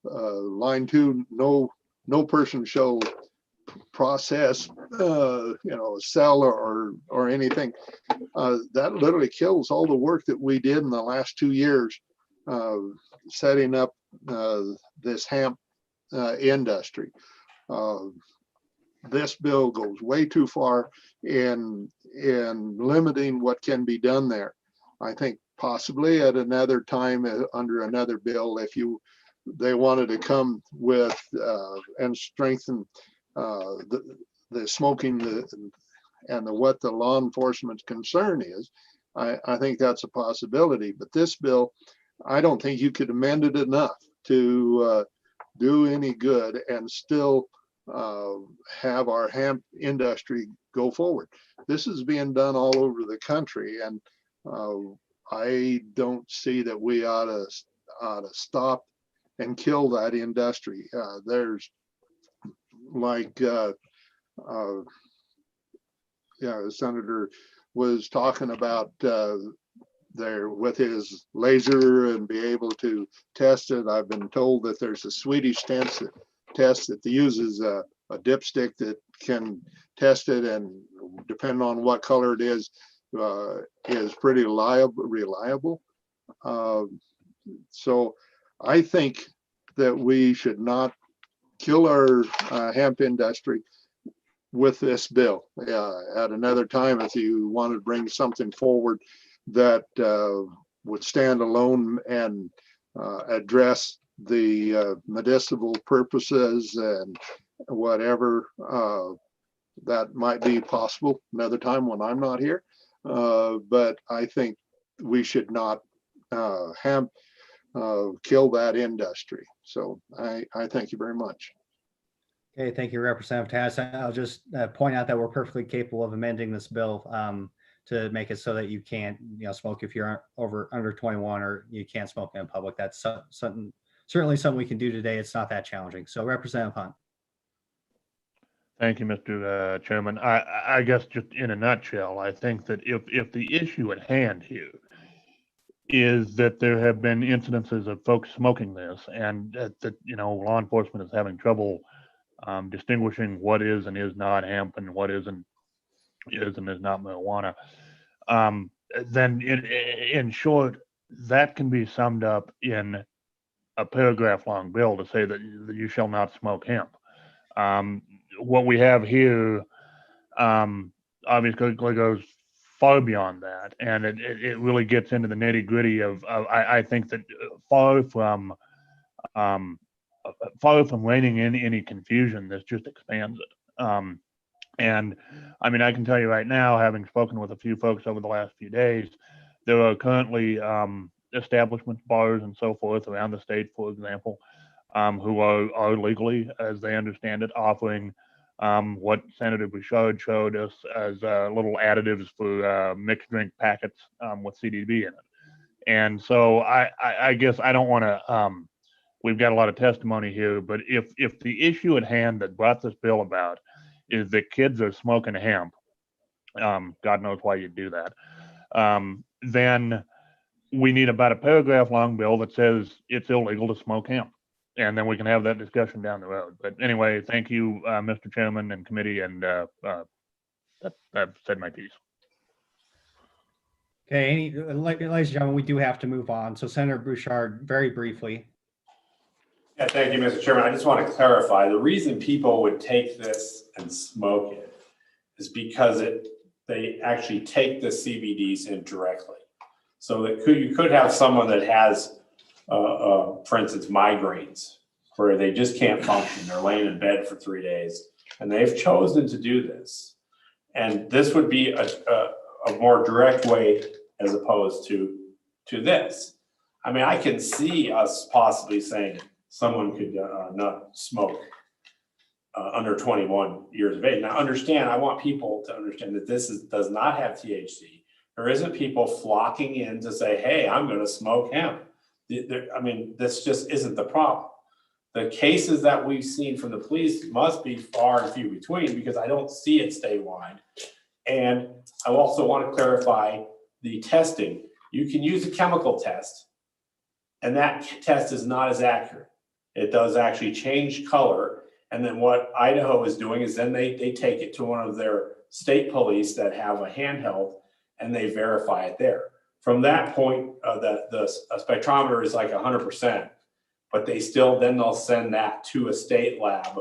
[SPEAKER 4] line 2, no person shall process, sell or anything. That literally kills all the work that we did in the last 2 years setting up this hemp industry. This bill goes way too far in limiting what can be done there. I think possibly at another time under another bill, if they wanted to come with and strengthen the smoking and what the law enforcement's concern is, I think that's a possibility. But this bill, I don't think you could amend it enough to do any good and still have our hemp industry go forward. This is being done all over the country, and I don't see that we ought to stop and kill that industry. There's like the senator was talking about there with his laser and be able to test it. I've been told that there's a Swedish test that uses a dipstick that can test it, and depending on what color it is pretty reliable. So I think that we should not kill our hemp industry with this bill. At another time, if you want to bring something forward that would stand alone and address the medicinal purposes and whatever, that might be possible another time when I'm not here. But I think we should not kill that industry. So I thank you very much.
[SPEAKER 2] Okay, thank you, Representative Tass. I'll just point out that we're perfectly capable of amending this bill to make it so that you can't, smoke if you're under 21, or you can't smoke in public. That's certainly something we can do today. It's not that challenging. So, Representative Hunt.
[SPEAKER 6] Thank you, Mr. Chairman. I guess just in a nutshell, I think that if the issue at hand here is that there have been incidences of folks smoking this, and that law enforcement is having trouble distinguishing what is and is not hemp and what is and is not marijuana, then in short, that can be summed up in a paragraph-long bill to say that you shall not smoke hemp. What we have here obviously goes far beyond that, and it really gets into the nitty-gritty of I think that far from reining in any confusion, this just expands it. And I mean, I can tell you right now, having spoken with a few folks over the last few days, there are currently establishments, bars, and so forth around the state, for example,
[SPEAKER 16] who are legally, as they understand it, offering what Senator Bouchard showed us as little additives for mixed drink packets with CBD in it. And so I guess I don't want to, we've got a lot of testimony here, but if the issue at hand that brought this bill about is that kids are smoking hemp, God knows why you do that, then we need about a paragraph long bill that says it's illegal to smoke hemp. And then we can have that discussion down the road. But anyway, thank you, Mr. Chairman and committee, and I've said my piece.
[SPEAKER 2] Okay, ladies and gentlemen, we do have to move on. So Senator Bouchard, very briefly.
[SPEAKER 15] Yeah, thank you, Mr. Chairman. I just want to clarify, the reason people would take this and smoke it is because they actually take the CBDs in directly. So that you could have someone that has, for instance, migraines, where they just can't function. They're laying in bed for 3 days, and they've chosen to do this. And this would be a more direct way as opposed to this. I mean, I can see us possibly saying someone could not smoke under 21 years of age. Now, I want people to understand that this does not have THC. There isn't people flocking in to say, hey, I'm going to smoke hemp. I mean, this just isn't the problem. The cases that we've seen from the police must be far and few between, because I don't see it statewide. And I also want to clarify the testing. You can use a chemical test, and that test is not as accurate. It does actually change color. And then what Idaho is doing is then they take it to one of their state police that have a handheld, and they verify it there. From that point, the spectrometer is like 100%, but they'll send that to a state lab,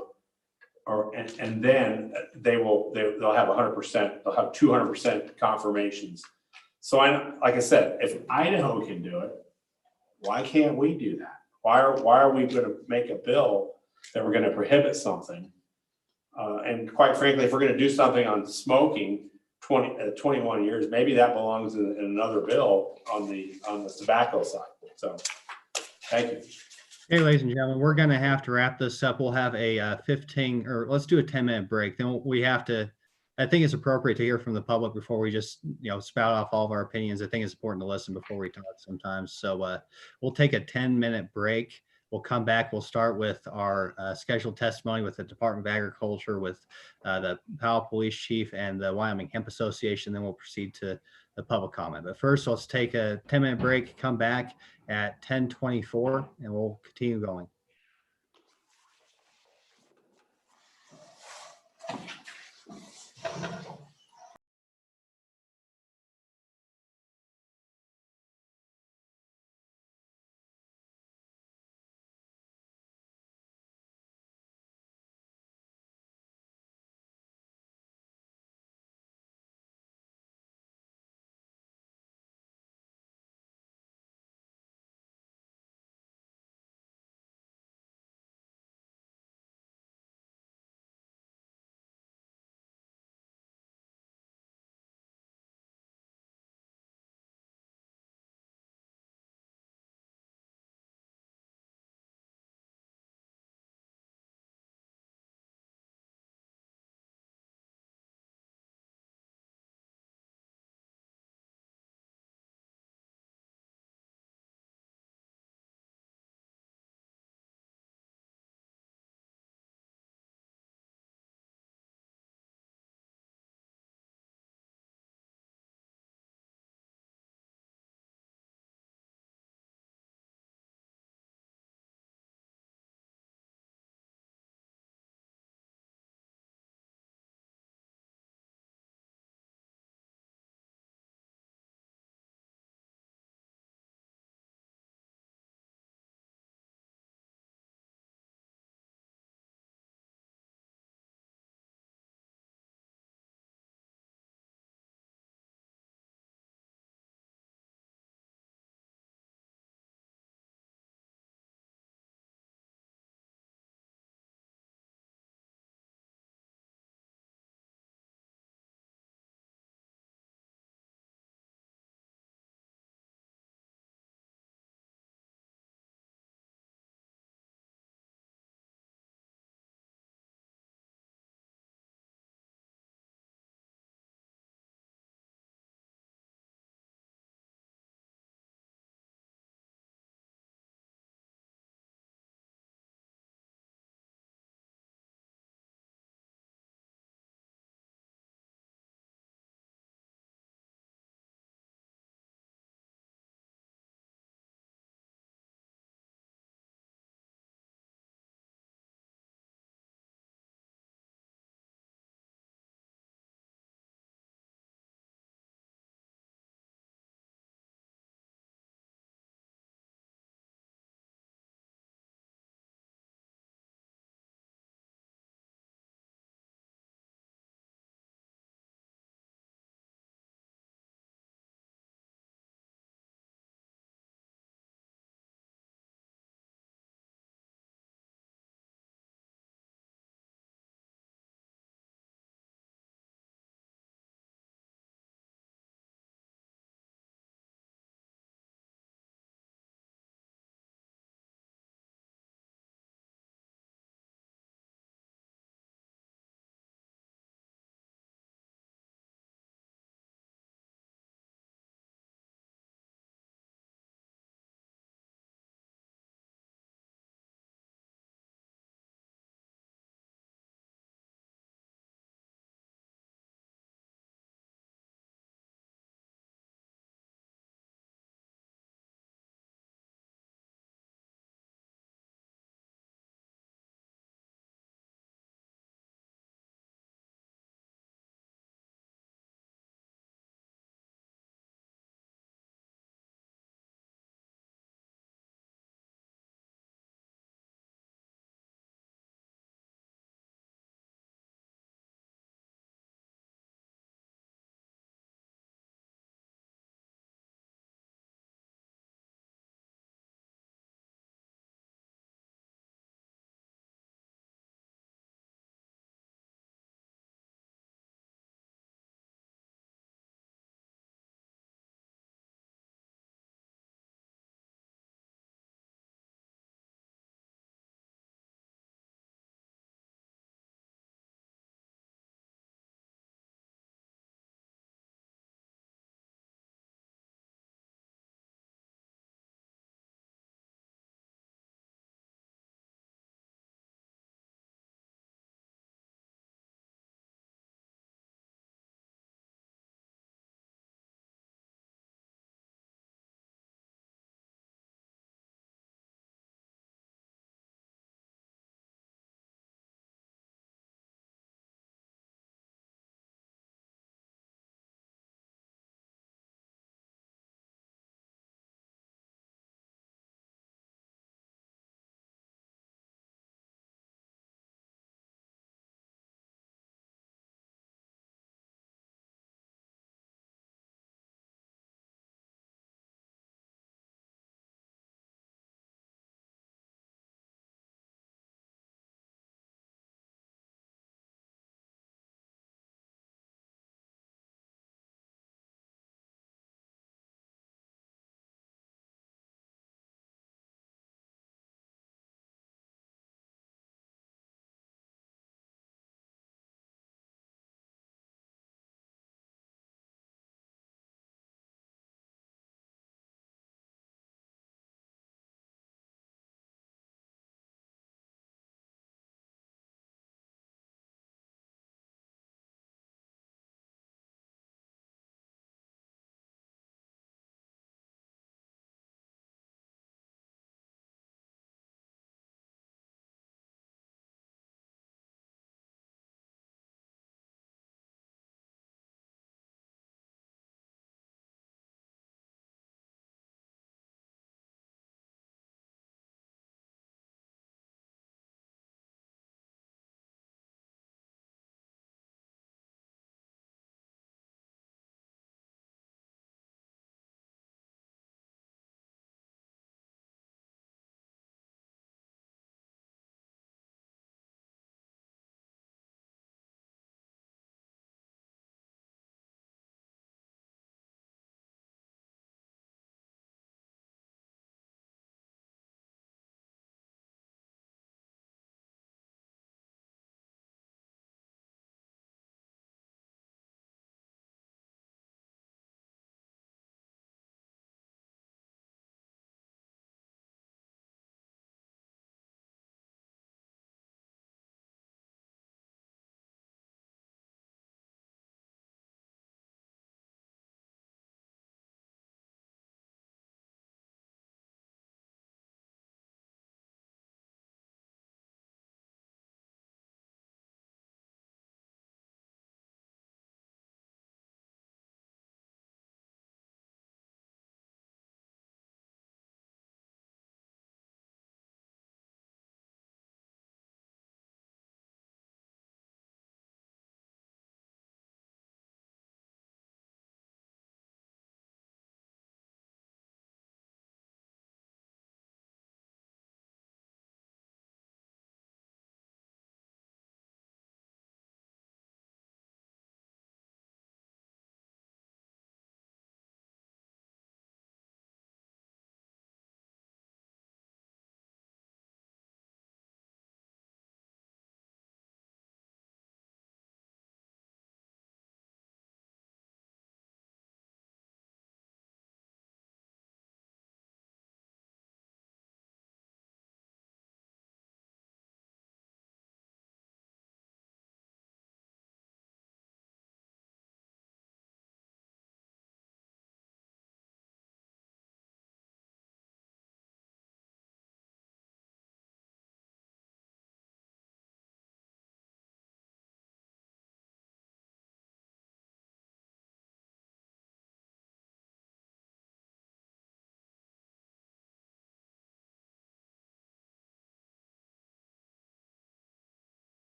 [SPEAKER 15] and then they'll have 100%. They'll have 200% confirmations. So like I said, if Idaho can do it, why can't we do that? Why are we going to make a bill that we're going to prohibit something? And quite frankly, if we're going to do something on smoking, 21 years, maybe that belongs in another bill on the tobacco side. So, thank you.
[SPEAKER 2] Hey, ladies and gentlemen, we're going to have to wrap this up. We'll have a 15, or let's do a 10-minute break. Then we have to, I think it's appropriate to hear from the public before we just, spout off all of our opinions. I think it's important to listen before we talk sometimes. So we'll take a 10-minute break. We'll come back. We'll start with our scheduled testimony with the Department of Agriculture, with the Powell Police Chief and the Wyoming Hemp Association. Then we'll proceed to the public comment. But first, let's take a 10-minute break, come back at 10:24, and we'll continue going.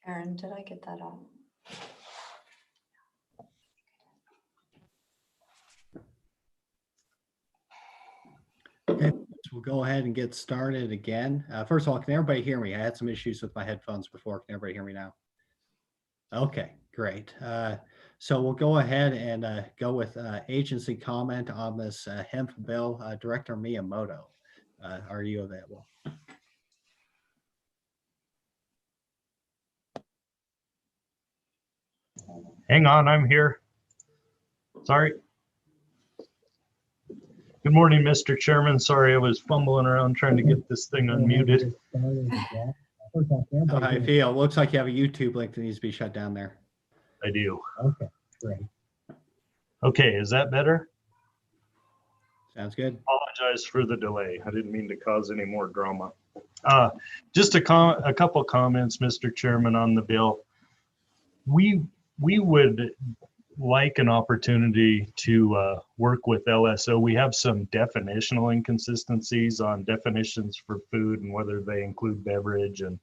[SPEAKER 5] Aaron, did I get that on?
[SPEAKER 2] Okay, we'll go ahead and get started again. First of all, can everybody hear me? I had some issues with my headphones before. Can everybody hear me now? Okay, great. So we'll go ahead and go with agency comment on this hemp bill. Director Miyamoto, are you available?
[SPEAKER 17] Hang on, I'm here. Sorry. Good morning, Mr. Chairman. Sorry, I was fumbling around trying to get this thing unmuted.
[SPEAKER 2] How I feel. Looks like you have a YouTube link that needs to be shut down there.
[SPEAKER 17] I do.
[SPEAKER 2] Okay, great.
[SPEAKER 17] Okay, is that better?
[SPEAKER 2] Sounds good.
[SPEAKER 17] Apologize for the delay. I didn't mean to cause any more drama. Just a couple comments, Mr. Chairman, on the bill. We would like an opportunity to work with LSO. We have some definitional inconsistencies on definitions for food and whether they include beverage and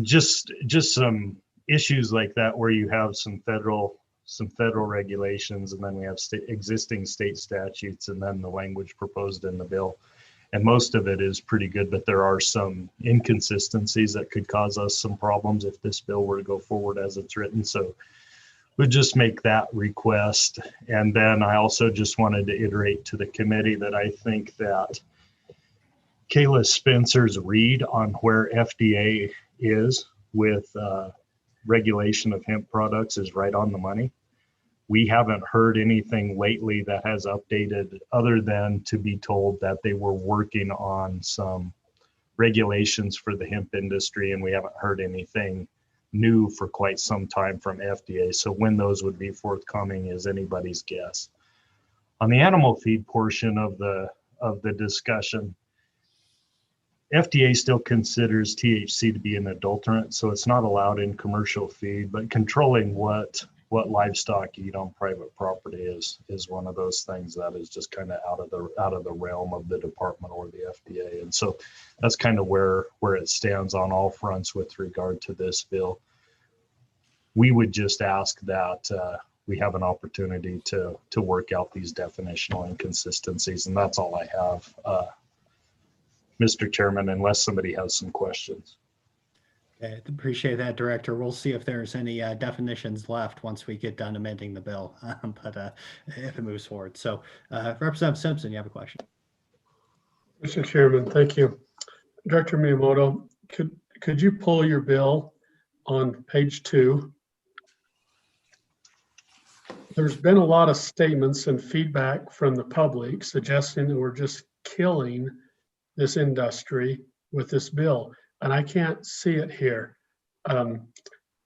[SPEAKER 17] just some issues like that where you have some federal regulations, and then we have existing state statutes, and then the language proposed in the bill. And most of it is pretty good, but there are some inconsistencies that could cause us some problems if this bill were to go forward as it's written. So we'll just make that request. And then I also just wanted to iterate to the committee that I think that Kayla Spencer's read on where FDA is with regulation of hemp products is right on the money. We haven't heard anything lately that has updated other than to be told that they were working on some regulations for the hemp industry, and we haven't heard anything new for quite some time from FDA. So when those would be forthcoming is anybody's guess. On the animal feed portion of the discussion, FDA still considers THC to be an adulterant, so it's not allowed in commercial feed, but controlling what livestock eat on private property is one of those things that is just kind of out of the realm of the department or the FDA. And so that's kind of where it stands on all fronts with regard to this bill. We would just ask that we have an opportunity to work out these definitional inconsistencies, and that's all I have, Mr. Chairman, unless somebody has some questions.
[SPEAKER 2] Okay, appreciate that, Director. We'll see if there's any definitions left once we get done amending the bill, but if it moves forward. So Representative Simpson, you have a question.
[SPEAKER 8] Mr. Chairman, thank you. Director Miyamoto, could you pull your bill on page 2? There's been a lot of statements and feedback from the public suggesting that we're just killing this industry with this bill. And I can't see it here.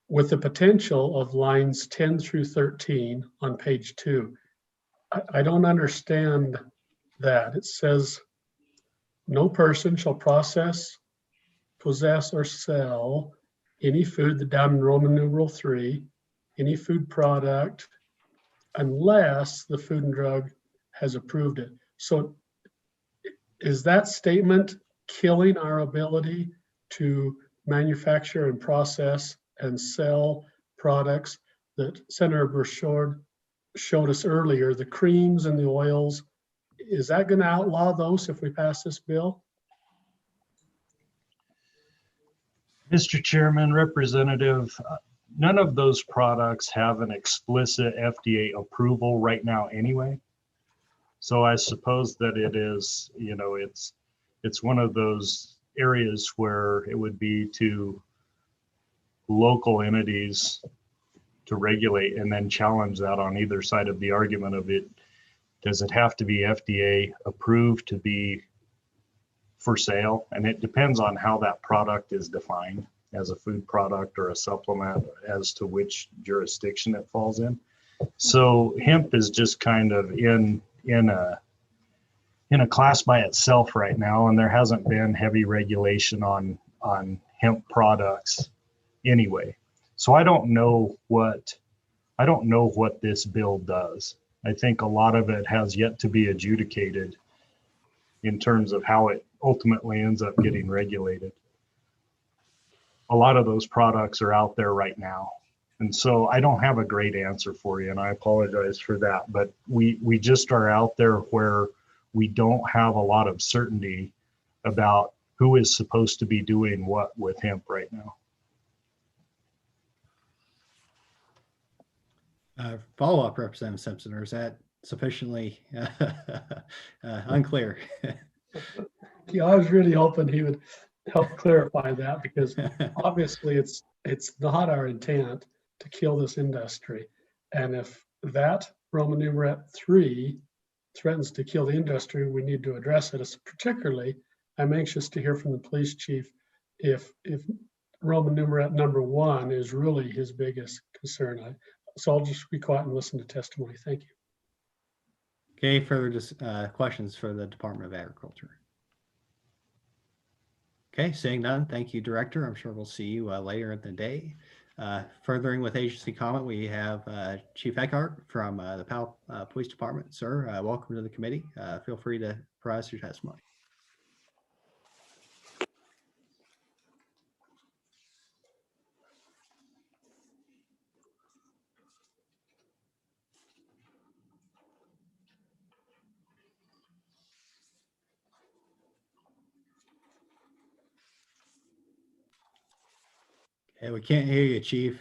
[SPEAKER 8] With the potential of lines 10 through 13 on page 2, I don't understand that. It says, no person shall process, possess, or sell any food, down in Roman numeral 3, any food product, unless the Food and Drug has approved it. So is that statement killing our ability to manufacture and process and sell products that Senator Bouchard showed us earlier, the creams and the oils? Is that going to outlaw those if we pass this bill?
[SPEAKER 17] Mr. Chairman, Representative, none of those products have an explicit FDA approval right now anyway. So I suppose that it is, it's one of those areas where it would be to local entities to regulate and then challenge that on either side of the argument of it. Does it have to be FDA approved to be for sale? And it depends on how that product is defined as a food product or a supplement as to which jurisdiction it falls in. So hemp is just kind of in a class by itself right now, and there hasn't been heavy regulation on hemp products anyway. So I don't know what this bill does. I think a lot of it has yet to be adjudicated in terms of how it ultimately ends up getting regulated. a lot of those products are out there right now. And so I don't have a great answer for you, and I apologize for that. But we just are out there where we don't have a lot of certainty about who is supposed to be doing what with hemp right now.
[SPEAKER 2] Follow-up, Representative Simpson, or is that sufficiently unclear?
[SPEAKER 8] Yeah, I was really hoping he would help clarify that, because obviously it's not our intent to kill this industry. And if that Roman numeral 3 threatens to kill the industry, we need to address it. Particularly, I'm anxious to hear from the police chief if Roman numeral number 1 is really his biggest concern. So I'll just be quiet and listen to testimony. Thank you.
[SPEAKER 2] Okay, further questions for the Department of Agriculture? Okay, seeing none, thank you, Director. I'm sure we'll see you later in the day. Furthering with agency comment, we have Chief Eckhart from the Powell Police Department. Sir, welcome to the committee. Feel free to provide your testimony. Okay, we can't hear you, Chief.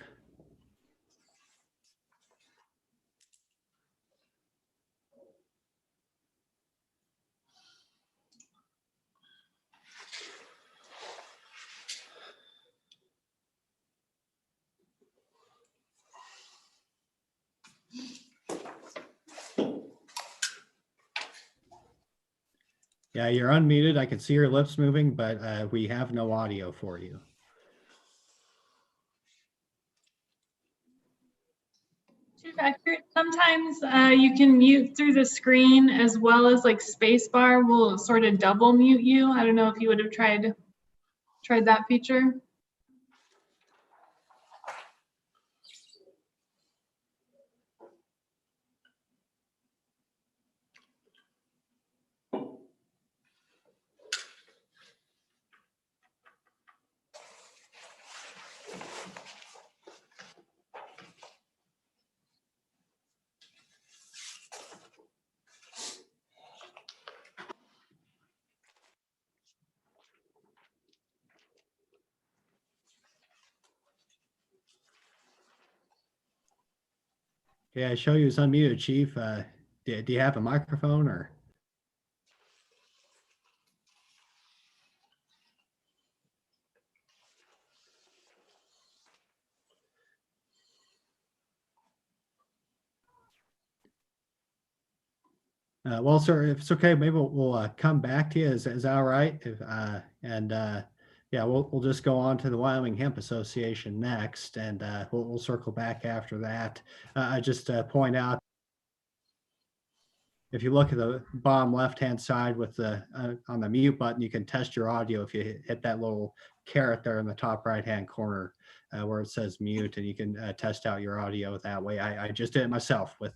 [SPEAKER 2] Yeah, you're unmuted. I can see your lips moving, but we have no audio for you.
[SPEAKER 1] Chief Eckert, sometimes you can mute through the screen as well as like spacebar will sort of double mute you. I don't know if you would have tried that feature.
[SPEAKER 2] Yeah, I show you is unmuted, Chief. Do you have a microphone or? Well, sir, if it's okay, maybe we'll come back to you. Is that all right? Yeah, we'll just go on to the Wyoming Hemp Association next, and we'll circle back after that. I just point out, if you look at the bottom left-hand side with the on the mute button, you can test your audio if you hit that little caret there in the top right-hand corner where it says mute, and you can test out your audio that way. I just did it myself with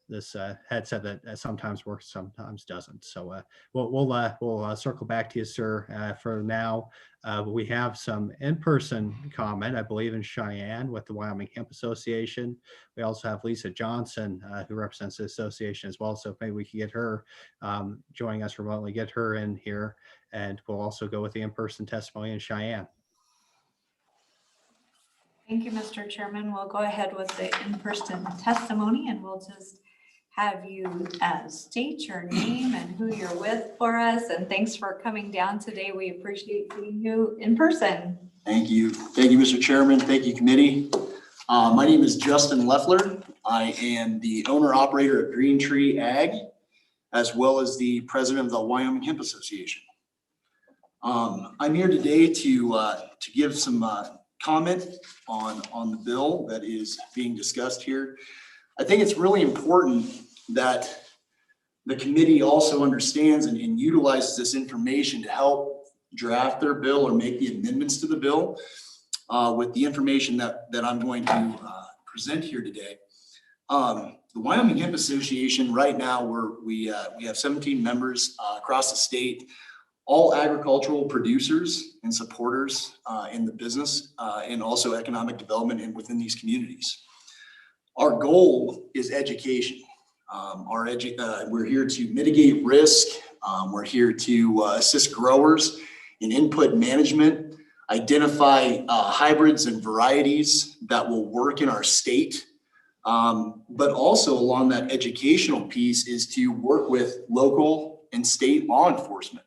[SPEAKER 2] this headset that sometimes works, sometimes doesn't. So we'll circle back to you, sir. For now, we have some in-person comment, I believe, in Cheyenne with the Wyoming Hemp Association. We also have Lisa Johnson, who represents the association as well. So maybe we can get her joining us remotely, get her in here, and we'll also go with the in-person testimony in Cheyenne.
[SPEAKER 5] Thank you, Mr. Chairman. We'll go ahead with the in-person testimony, and we'll just have you state your name and who you're with for us. And thanks for coming down today. We appreciate seeing you in person.
[SPEAKER 18] Thank you. Thank you, Mr. Chairman. Thank you, committee. My name is Justin Leffler. I am the owner operator of Green Tree Ag, as well as the president of the Wyoming Hemp Association. I'm here today to give some comment on the bill that is being discussed here. I think it's really important that the committee also understands and utilizes this information to help draft their bill or make the amendments to the bill with the information that I'm going to present here today. The Wyoming Hemp Association right now, we have 17 members across the state. all agricultural producers and supporters in the business and also economic development within these communities. Our goal is education. We're here to mitigate risk. We're here to assist growers in input management, identify hybrids and varieties that will work in our state. But also along that educational piece is to work with local and state law enforcement.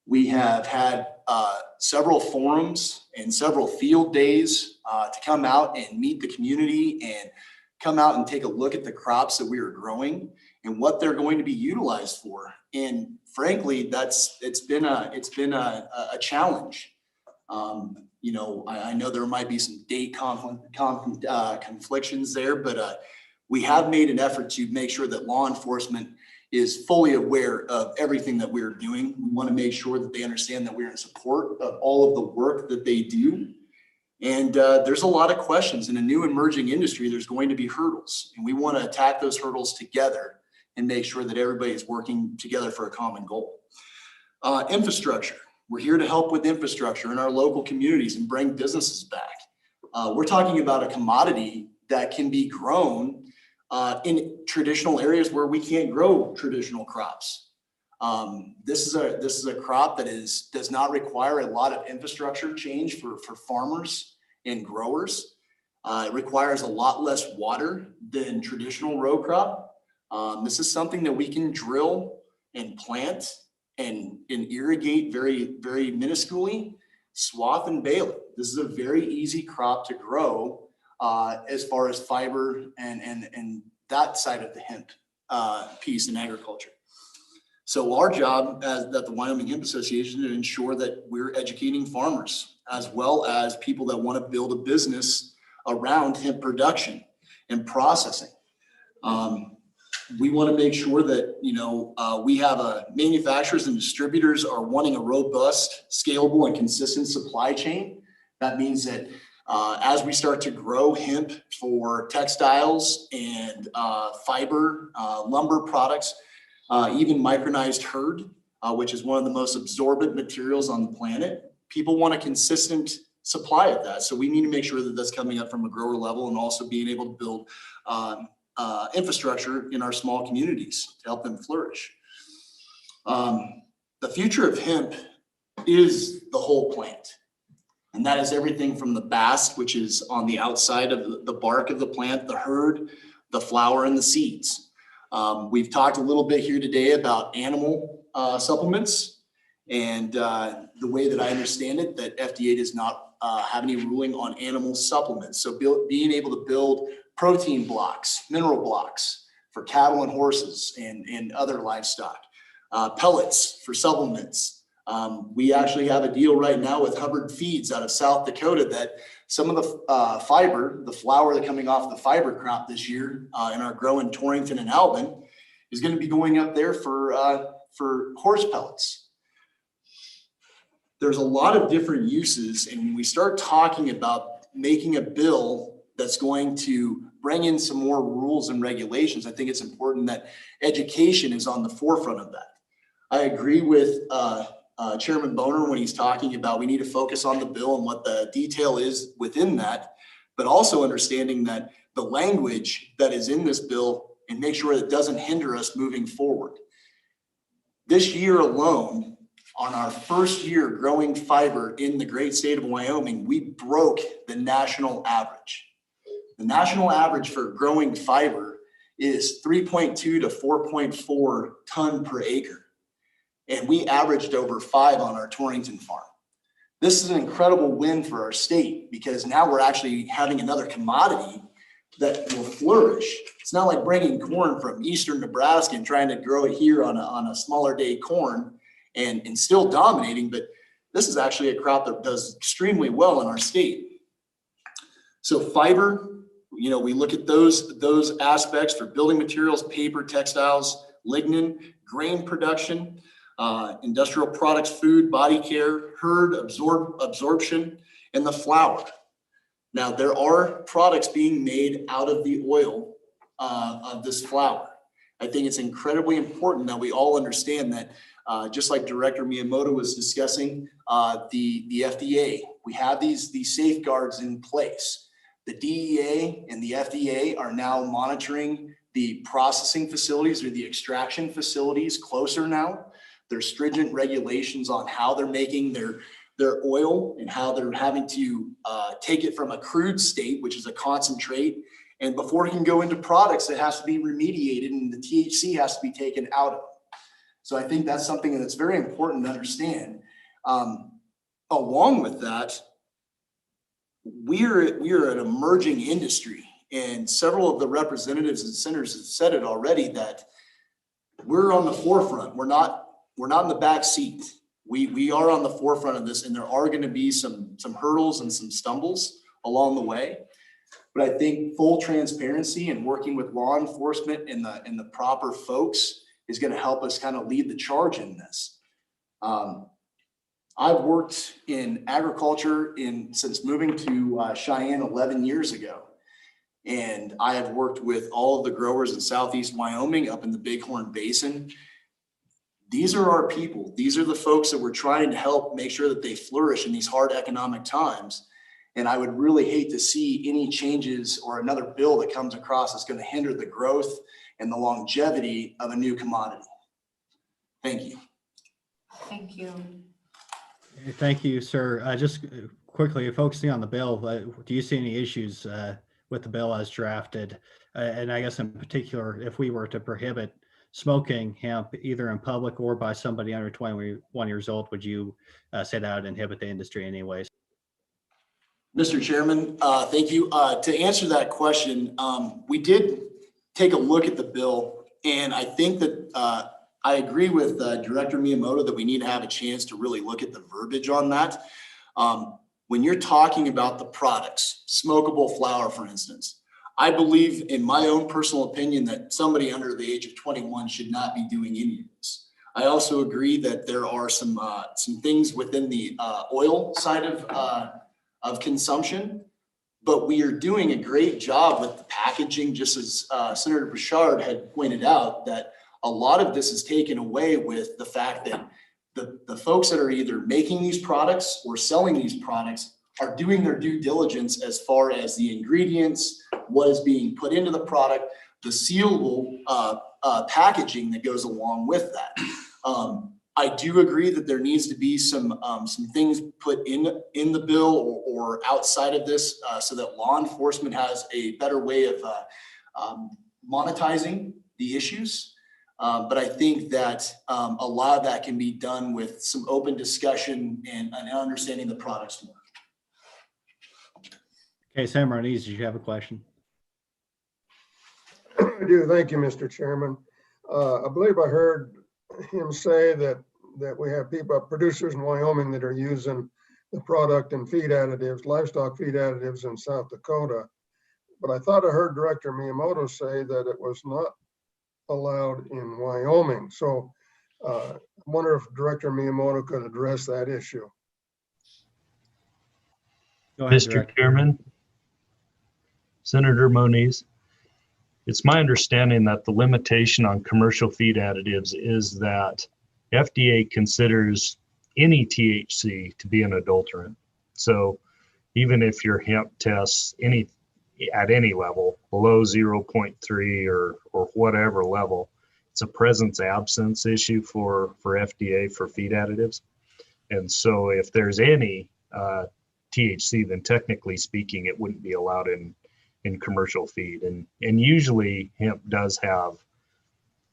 [SPEAKER 18] We have had several forums and several field days to come out and meet the community and come out and take a look at the crops that we are growing and what they're going to be utilized for. And frankly, it's been a challenge. You know, I know there might be some date conflictions there, but we have made an effort to make sure that law enforcement is fully aware of everything that we're doing. We want to make sure that they understand that we're in support of all of the work that they do. And there's a lot of questions. In a new emerging industry, there's going to be hurdles, and we want to attack those hurdles together and make sure that everybody is working together for a common goal. Infrastructure. We're here to help with infrastructure in our local communities and bring businesses back. We're talking about a commodity that can be grown in traditional areas where we can't grow traditional crops. This is a crop that does not require a lot of infrastructure change for farmers and growers. It requires a lot less water than traditional row crop. This is something that we can drill and plant and irrigate very, very minusculely, swath and bale it. This is a very easy crop to grow as far as fiber and that side of the hemp piece in agriculture. So our job at the Wyoming Hemp Association is to ensure that we're educating farmers as well as people that want to build a business around hemp production and processing. We want to make sure that, you know, we have manufacturers and distributors are wanting a robust, scalable, and consistent supply chain. That means that as we start to grow hemp for textiles and fiber, lumber products, even micronized hurd, which is one of the most absorbent materials on the planet, people want a consistent supply of that. So we need to make sure that that's coming up from a grower level and also being able to build infrastructure in our small communities to help them flourish. The future of hemp is the whole plant. And that is everything from the bast, which is on the outside of the bark of the plant, the hurd, the flower, and the seeds. We've talked a little bit here today about animal supplements. And the way that I understand it, that FDA does not have any ruling on animal supplements. So being able to build protein blocks, mineral blocks for cattle and horses and other livestock, pellets for supplements. We actually have a deal right now with Hubbard Feeds out of South Dakota that some of the fiber, the flour coming off the fiber crop this year in our grow in Torrington and Albin is going to be going up there for horse pellets. There's a lot of different uses, and when we start talking about making a bill that's going to bring in some more rules and regulations, I think it's important that education is on the forefront of that. I agree with Chairman Boner when he's talking about we need to focus on the bill and what the detail is within that, but also understanding that the language that is in this bill and make sure that it doesn't hinder us moving forward. This year alone, on our first year growing fiber in the great state of Wyoming, we broke the national average. The national average for growing fiber is 3.2 to 4.4 ton per acre. And we averaged over 5 on our Torrington farm. This is an incredible win for our state because now we're actually having another commodity that will flourish. It's not like bringing corn from eastern Nebraska and trying to grow it here on a smaller day corn and still dominating, but this is actually a crop that does extremely well in our state. So fiber, you know, we look at those aspects for building materials, paper, textiles, lignin, grain production, industrial products, food, body care, herd, absorption, and the flour. Now, there are products being made out of the oil of this flour. I think it's incredibly important that we all understand that Just like Director Miyamoto was discussing, the FDA, we have these safeguards in place. The DEA and the FDA are now monitoring the processing facilities or the extraction facilities closer now. There's stringent regulations on how they're making their oil and how they're having to take it from a crude state, which is a concentrate. And before it can go into products, it has to be remediated and the THC has to be taken out of it. So I think that's something that's very important to understand. Along with that, we're an emerging industry, and several of the representatives and senators have said it already that we're on the forefront. We're not in the back seat. We are on the forefront of this, and there are going to be some hurdles and some stumbles along the way. But I think full transparency and working with law enforcement and the proper folks is going to help us kind of lead the charge in this. I've worked in agriculture since moving to Cheyenne 11 years ago. And I have worked with all of the growers in Southeast Wyoming up in the Bighorn Basin. These are our people. These are the folks that we're trying to help make sure that they flourish in these hard economic times. And I would really hate to see any changes or another bill that comes across that's going to hinder the growth and the longevity of a new commodity. Thank you.
[SPEAKER 5] Thank you.
[SPEAKER 2] Thank you, sir. Just quickly focusing on the bill, do you see any issues with the bill as drafted? And I guess in particular, if we were to prohibit smoking hemp either in public or by somebody under 21 years old, would you say that would inhibit the industry anyways?
[SPEAKER 18] Mr. Chairman, thank you. To answer that question, we did take a look at the bill, and I think that I agree with Director Miyamoto that we need to have a chance to really look at the verbiage on that. When you're talking about the products, smokable flower, for instance, I believe, in my own personal opinion, that somebody under the age of 21 should not be doing any of this. I also agree that there are some things within the oil side of consumption, but we are doing a great job with the packaging, just as Senator Bouchard had pointed out, that a lot of this is taken away with the fact that the folks that are either making these products or selling these products are doing their due diligence as far as the ingredients, what is being put into the product, the sealable packaging that goes along with that. I do agree that there needs to be some things put in the bill or outside of this so that law enforcement has a better way of monetizing the issues. But I think that a lot of that can be done with some open discussion and understanding the products more.
[SPEAKER 2] Okay, Sam Ronese, did you have a question?
[SPEAKER 13] I do. Thank you, Mr. Chairman. I believe I heard him say that we have producers in Wyoming that are using the product and feed additives, livestock feed additives in South Dakota. But I thought I heard Director Miyamoto say that it was not allowed in Wyoming. So I wonder if Director Miyamoto could address that issue.
[SPEAKER 2] Go ahead,
[SPEAKER 17] Mr.
[SPEAKER 2] Director.
[SPEAKER 17] Chairman, Senator Moniz, it's my understanding that the limitation on commercial feed additives is that FDA considers any THC to be an adulterant. So even if your hemp tests at any level below 0.3 or whatever level, it's a presence absence issue for FDA for feed additives. And so if there's any THC, then technically speaking, it wouldn't be allowed in commercial feed. And usually hemp does have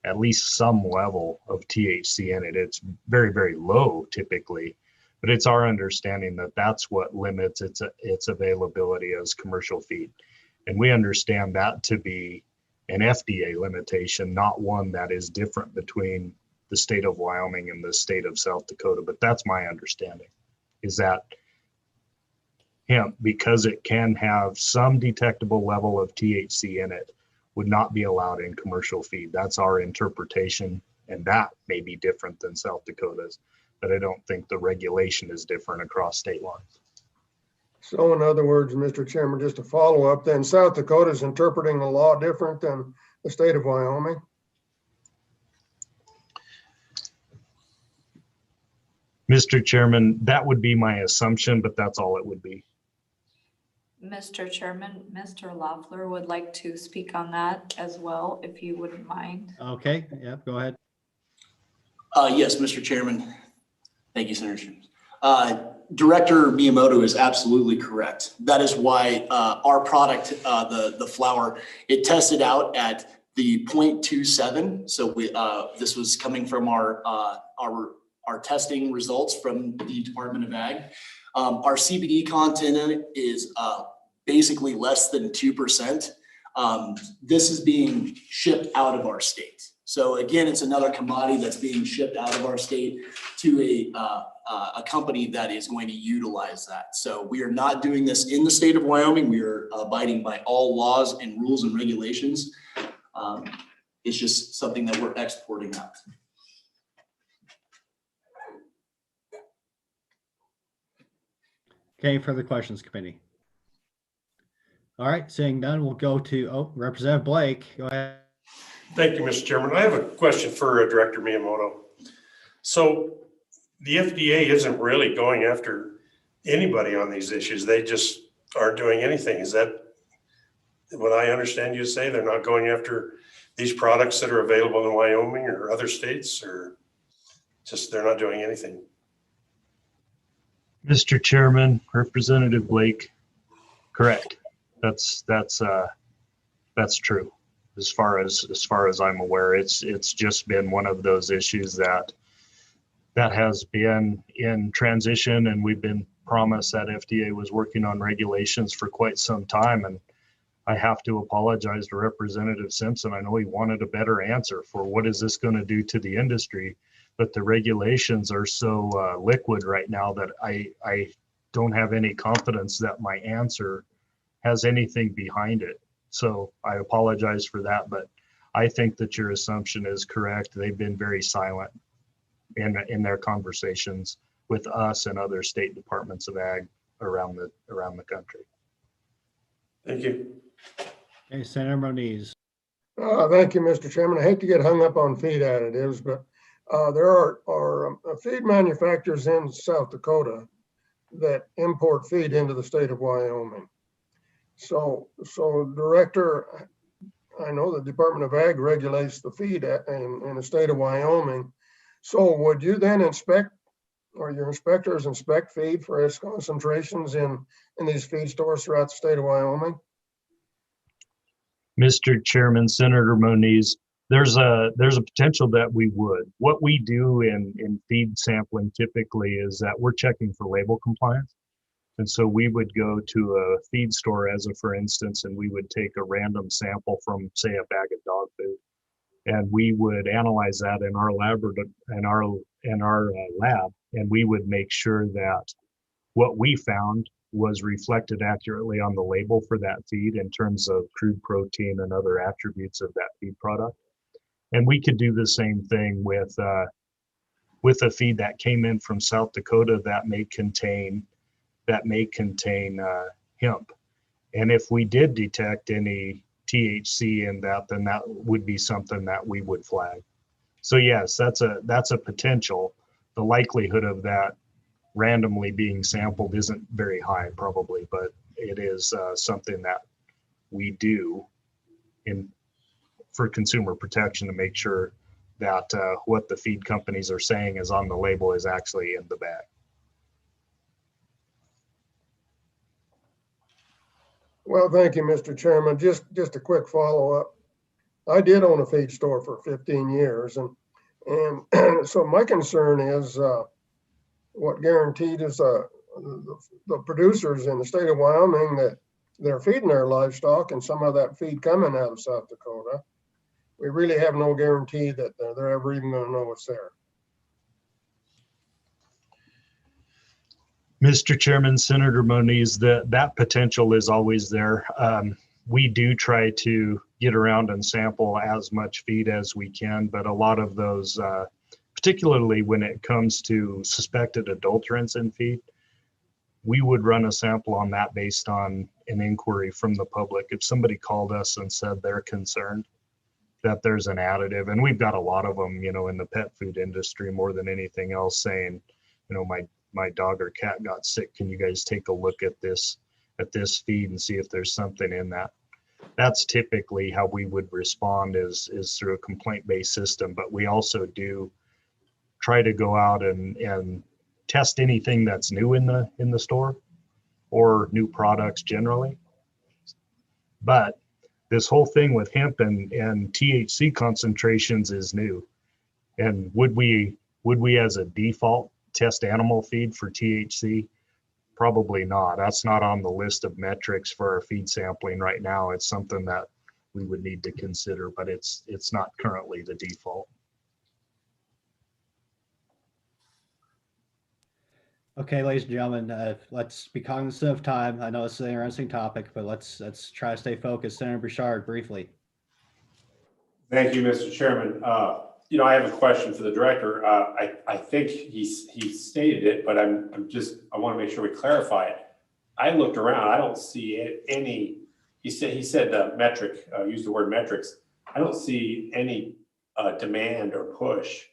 [SPEAKER 17] at least some level of THC in it. It's very, very low typically, but it's our understanding that that's what limits its availability as commercial feed. And we understand that to be an FDA limitation, not one that is different between the state of Wyoming and the state of South Dakota. But that's my understanding, is that hemp, because it can have some detectable level of THC in it, would not be allowed in commercial feed. That's our interpretation, and that may be different than South Dakota's, but I don't think the regulation is different across state lines.
[SPEAKER 13] So in other words, Mr. Chairman, just to follow up, then South Dakota is interpreting the law different than the state of Wyoming?
[SPEAKER 17] Mr. Chairman, that would be my assumption, but that's all it would be.
[SPEAKER 5] Mr. Chairman, Mr. Loeffler would like to speak on that as well, if you wouldn't mind.
[SPEAKER 2] Okay, yeah, go ahead.
[SPEAKER 18] Yes, Mr. Chairman. Thank you, Senator James. Director Miyamoto is absolutely correct. That is why our product, the flower, it tested out at the 0.27. So this was coming from our testing results from the Department of Ag. Our CBD content in it is basically less than 2%. This is being shipped out of our state. So again, it's another commodity that's being shipped out of our state to a company that is going to utilize that. So we are not doing this in the state of Wyoming. We are abiding by all laws and rules and regulations. It's just something that we're exporting out.
[SPEAKER 2] Okay, further questions, committee? All right, seeing none, we'll go to Representative Blake. Go ahead.
[SPEAKER 14] Thank you, Mr. Chairman. I have a question for Director Miyamoto. So the FDA isn't really going after anybody on these issues. They just aren't doing anything. Is that what I understand you to say? They're not going after these products that are available in Wyoming or other states, or just they're not doing anything?
[SPEAKER 17] Mr. Chairman, Representative Blake, correct. That's true. As far as I'm aware, it's just been one of those issues that has been in transition, and we've been promised that FDA was working on regulations for quite some time. And I have to apologize to Representative Simpson. I know he wanted a better answer for what is this going to do to the industry, but the regulations are so liquid right now that I don't have any confidence that my answer has anything behind it. So I apologize for that, but I think that your assumption is correct. They've been very silent in their conversations with us and other state departments of ag around the country.
[SPEAKER 14] Thank you.
[SPEAKER 2] Okay, Senator Moniz.
[SPEAKER 13] Thank you, Mr. Chairman. I hate to get hung up on feed additives, but there are feed manufacturers in South Dakota that import feed into the state of Wyoming. So Director, I know the Department of Ag regulates the feed in the state of Wyoming. So would you then inspect, or your inspectors inspect feed for its concentrations in these feed stores throughout the state of Wyoming?
[SPEAKER 17] Mr. Chairman, Senator Moniz, there's a potential that we would. What we do in feed sampling typically is that we're checking for label compliance. And so we would go to a feed store, as a for instance, and we would take a random sample from, say, a bag of dog food, and we would analyze that in our lab, and we would make sure that what we found was reflected accurately on the label for that feed in terms of crude protein and other attributes of that feed product. And we could do the same thing with a feed that came in from South Dakota that may contain hemp. And if we did detect any THC in that, then that would be something that we would flag. So yes, that's a potential. The likelihood of that randomly being sampled isn't very high probably, but it is something that we do for consumer protection to make sure that what the feed companies are saying is on the label is actually in the bag.
[SPEAKER 13] Well, thank you, Mr. Chairman. Just a quick follow-up. I did own a feed store for 15 years, and so my concern is what guaranteed is the producers in the state of Wyoming that they're feeding their livestock, and some of that feed coming out of South Dakota. We really have no guarantee that they're ever even going to know what's there.
[SPEAKER 17] Mr. Chairman, Senator Moniz, that potential is always there. We do try to get around and sample as much feed as we can, but a lot of those, particularly when it comes to suspected adulterants in feed, we would run a sample on that based on an inquiry from the public. If somebody called us and said they're concerned that there's an additive, and we've got a lot of them, in the pet food industry more than anything else, saying you know, my dog or cat got sick. Can you guys take a look at this feed and see if there's something in that? That's typically how we would respond is through a complaint-based system. But we also do try to go out and test anything that's new in the store or new products generally. But this whole thing with hemp and THC concentrations is new. And would we as a default test animal feed for THC? Probably not. That's not on the list of metrics for our feed sampling right now. It's something that we would need to consider, but it's not currently the default.
[SPEAKER 2] Okay, ladies and gentlemen, let's be cognizant of time. I know it's an interesting topic, but let's try to stay focused. Senator Bouchard, briefly.
[SPEAKER 15] Thank you, Mr. Chairman. You know, I have a question for the director. I think he stated it, but I want to make sure we clarify it. I looked around. I don't see any. He said metric. Used the word metrics. I don't see any demand or push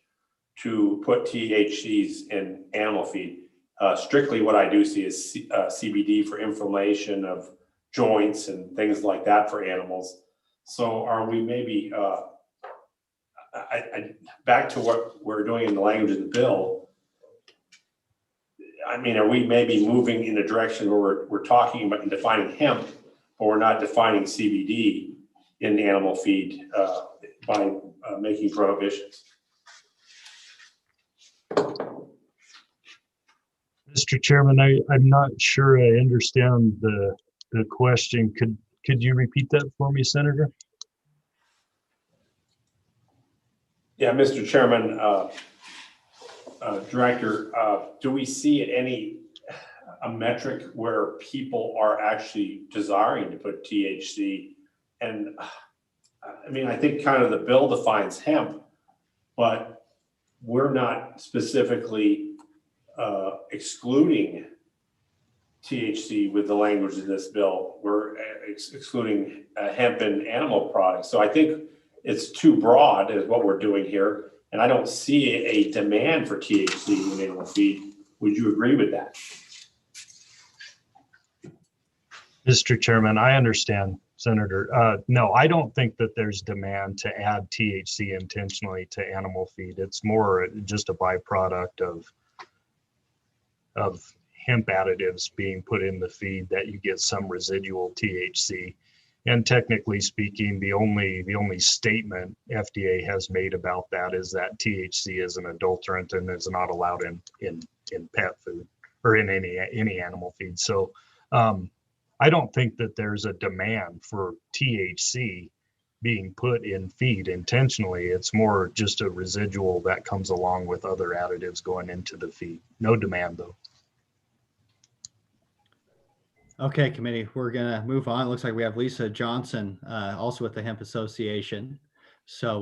[SPEAKER 15] to put THCs in animal feed. Strictly, what I do see is CBD for inflammation of joints and things like that for animals. So, are we maybe? Back to what we're doing in the language of the bill, I mean, are we maybe moving in a direction where we're talking about and defining hemp, but we're not defining CBD in the animal feed by making prohibitions?
[SPEAKER 17] Mr. Chairman, I'm not sure I understand the question. Could you repeat that for me, Senator?
[SPEAKER 15] Yeah, Mr. Chairman, Director, do we see a metric where people are actually desiring to put THC? And I mean, I think kind of the bill defines hemp, but we're not specifically excluding THC with the language of this bill. We're excluding hemp and animal products. So I think it's too broad is what we're doing here. And I don't see a demand for THC in animal feed. Would you agree with that?
[SPEAKER 17] Mr. Chairman, I understand, Senator. No, I don't think that there's demand to add THC intentionally to animal feed. It's more just a byproduct of hemp additives being put in the feed that you get some residual THC. And technically speaking, the only statement FDA has made about that is that THC is an adulterant and is not allowed in pet food or in any animal feed. So I don't think that there's a demand for THC being put in feed intentionally. It's more just a residual that comes along with other additives going into the feed. No demand though.
[SPEAKER 2] Okay, committee, we're gonna move on. It looks like we have Lisa Johnson, also with the Hemp Association. So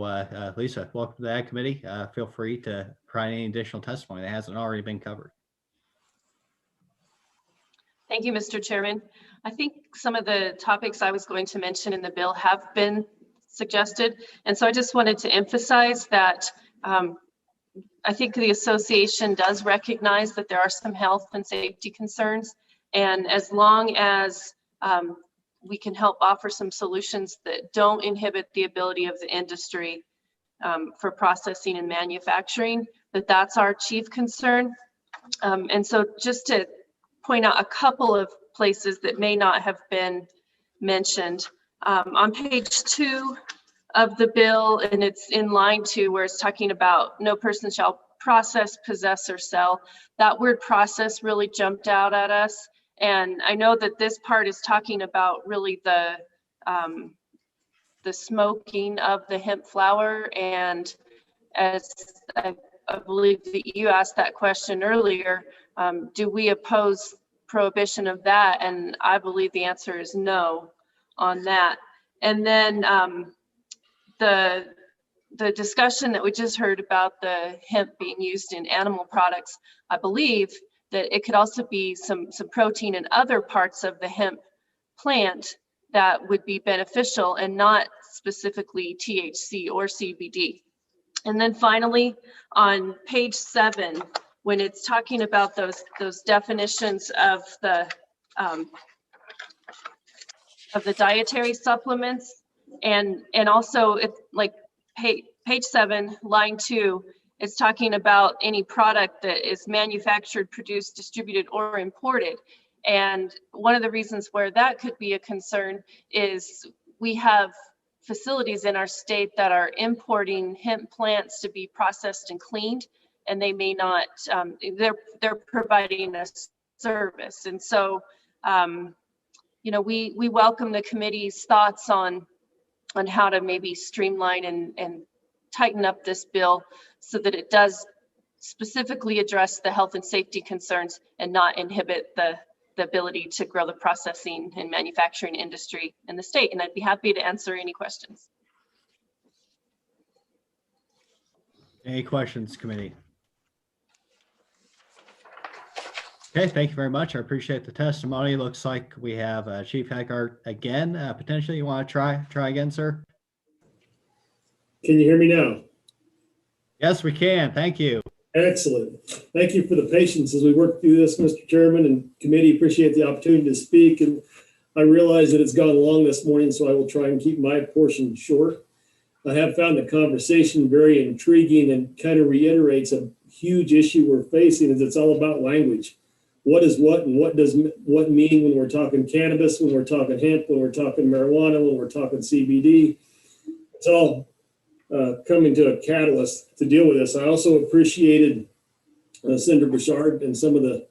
[SPEAKER 2] Lisa, welcome to the Ag Committee. Feel free to provide any additional testimony that hasn't already been covered.
[SPEAKER 19] Thank you, Mr. Chairman. I think some of the topics I was going to mention in the bill have been suggested. And so I just wanted to emphasize that I think the association does recognize that there are some health and safety concerns. And as long as we can help offer some solutions that don't inhibit the ability of the industry for processing and manufacturing, that's our chief concern. And so just to point out a couple of places that may not have been mentioned. On page 2 of the bill, and it's in line 2 where it's talking about no person shall process, possess, or sell. That word process really jumped out at us. And I know that this part is talking about really the smoking of the hemp flower. And as I believe that you asked that question earlier, do we oppose prohibition of that? And I believe the answer is no on that. And then the discussion that we just heard about the hemp being used in animal products, I believe that it could also be some protein in other parts of the hemp plant that would be beneficial and not specifically THC or CBD. And then finally, on page 7, when it's talking about those definitions of the dietary supplements, and also it's like page 7, line 2, it's talking about any product that is manufactured, produced, distributed, or imported. And one of the reasons where that could be a concern is we have facilities in our state that are importing hemp plants to be processed and cleaned, and they may not, they're providing a service. And so, you know, we welcome the committee's thoughts on how to maybe streamline and tighten up this bill so that it does specifically address the health and safety concerns and not inhibit the ability to grow the processing and manufacturing industry in the state. And I'd be happy to answer any questions.
[SPEAKER 2] Any questions, committee? Okay, thank you very much. I appreciate the testimony. Looks like we have Chief Haggart again. Potentially, you want to try again, sir?
[SPEAKER 20] Can you hear me now?
[SPEAKER 2] Yes, we can. Thank you.
[SPEAKER 20] Excellent. Thank you for the patience as we work through this, Mr. Chairman and committee. Appreciate the opportunity to speak. And I realize that it's gone long this morning, so I will try and keep my portion short. I have found the conversation very intriguing and kind of reiterates a huge issue we're facing, is it's all about language. What is what, and what does what mean when we're talking cannabis, when we're talking hemp, when we're talking marijuana, when we're talking CBD. It's all coming to a catalyst to deal with this. I also appreciated Senator Bouchard and some of the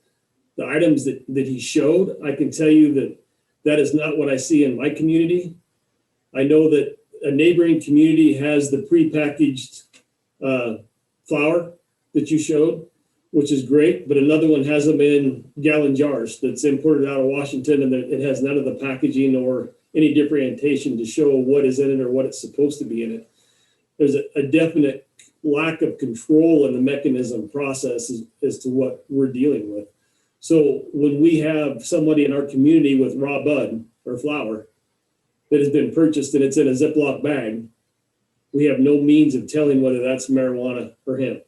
[SPEAKER 20] items that he showed. I can tell you that that is not what I see in my community. I know that a neighboring community has the prepackaged flour that you showed, which is great, but another one has them in gallon jars that's imported out of Washington, and it has none of the packaging or any differentiation to show what is in it or what it's supposed to be in it. There's a definite lack of control in the mechanism process as to what we're dealing with. So when we have somebody in our community with raw bud or flour that has been purchased and it's in a Ziploc bag, we have no means of telling whether that's marijuana or hemp.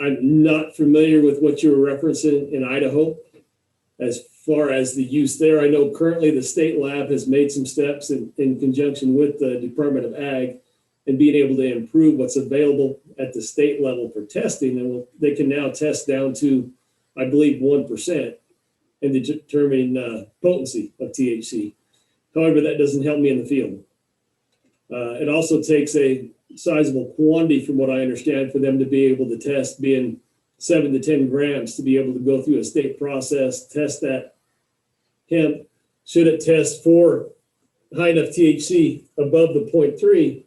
[SPEAKER 20] I'm not familiar with what you were referencing in Idaho as far as the use there. I know currently the state lab has made some steps in conjunction with the Department of Ag and being able to improve what's available at the state level for testing. And they can now test down to, I believe, 1% and determine potency of THC. However, that doesn't help me in the field. It also takes a sizable quantity, from what I understand, for them to be able to test, being 7 to 10 grams, to be able to go through a state process, test that hemp. Should it test for high enough THC above the 0.3,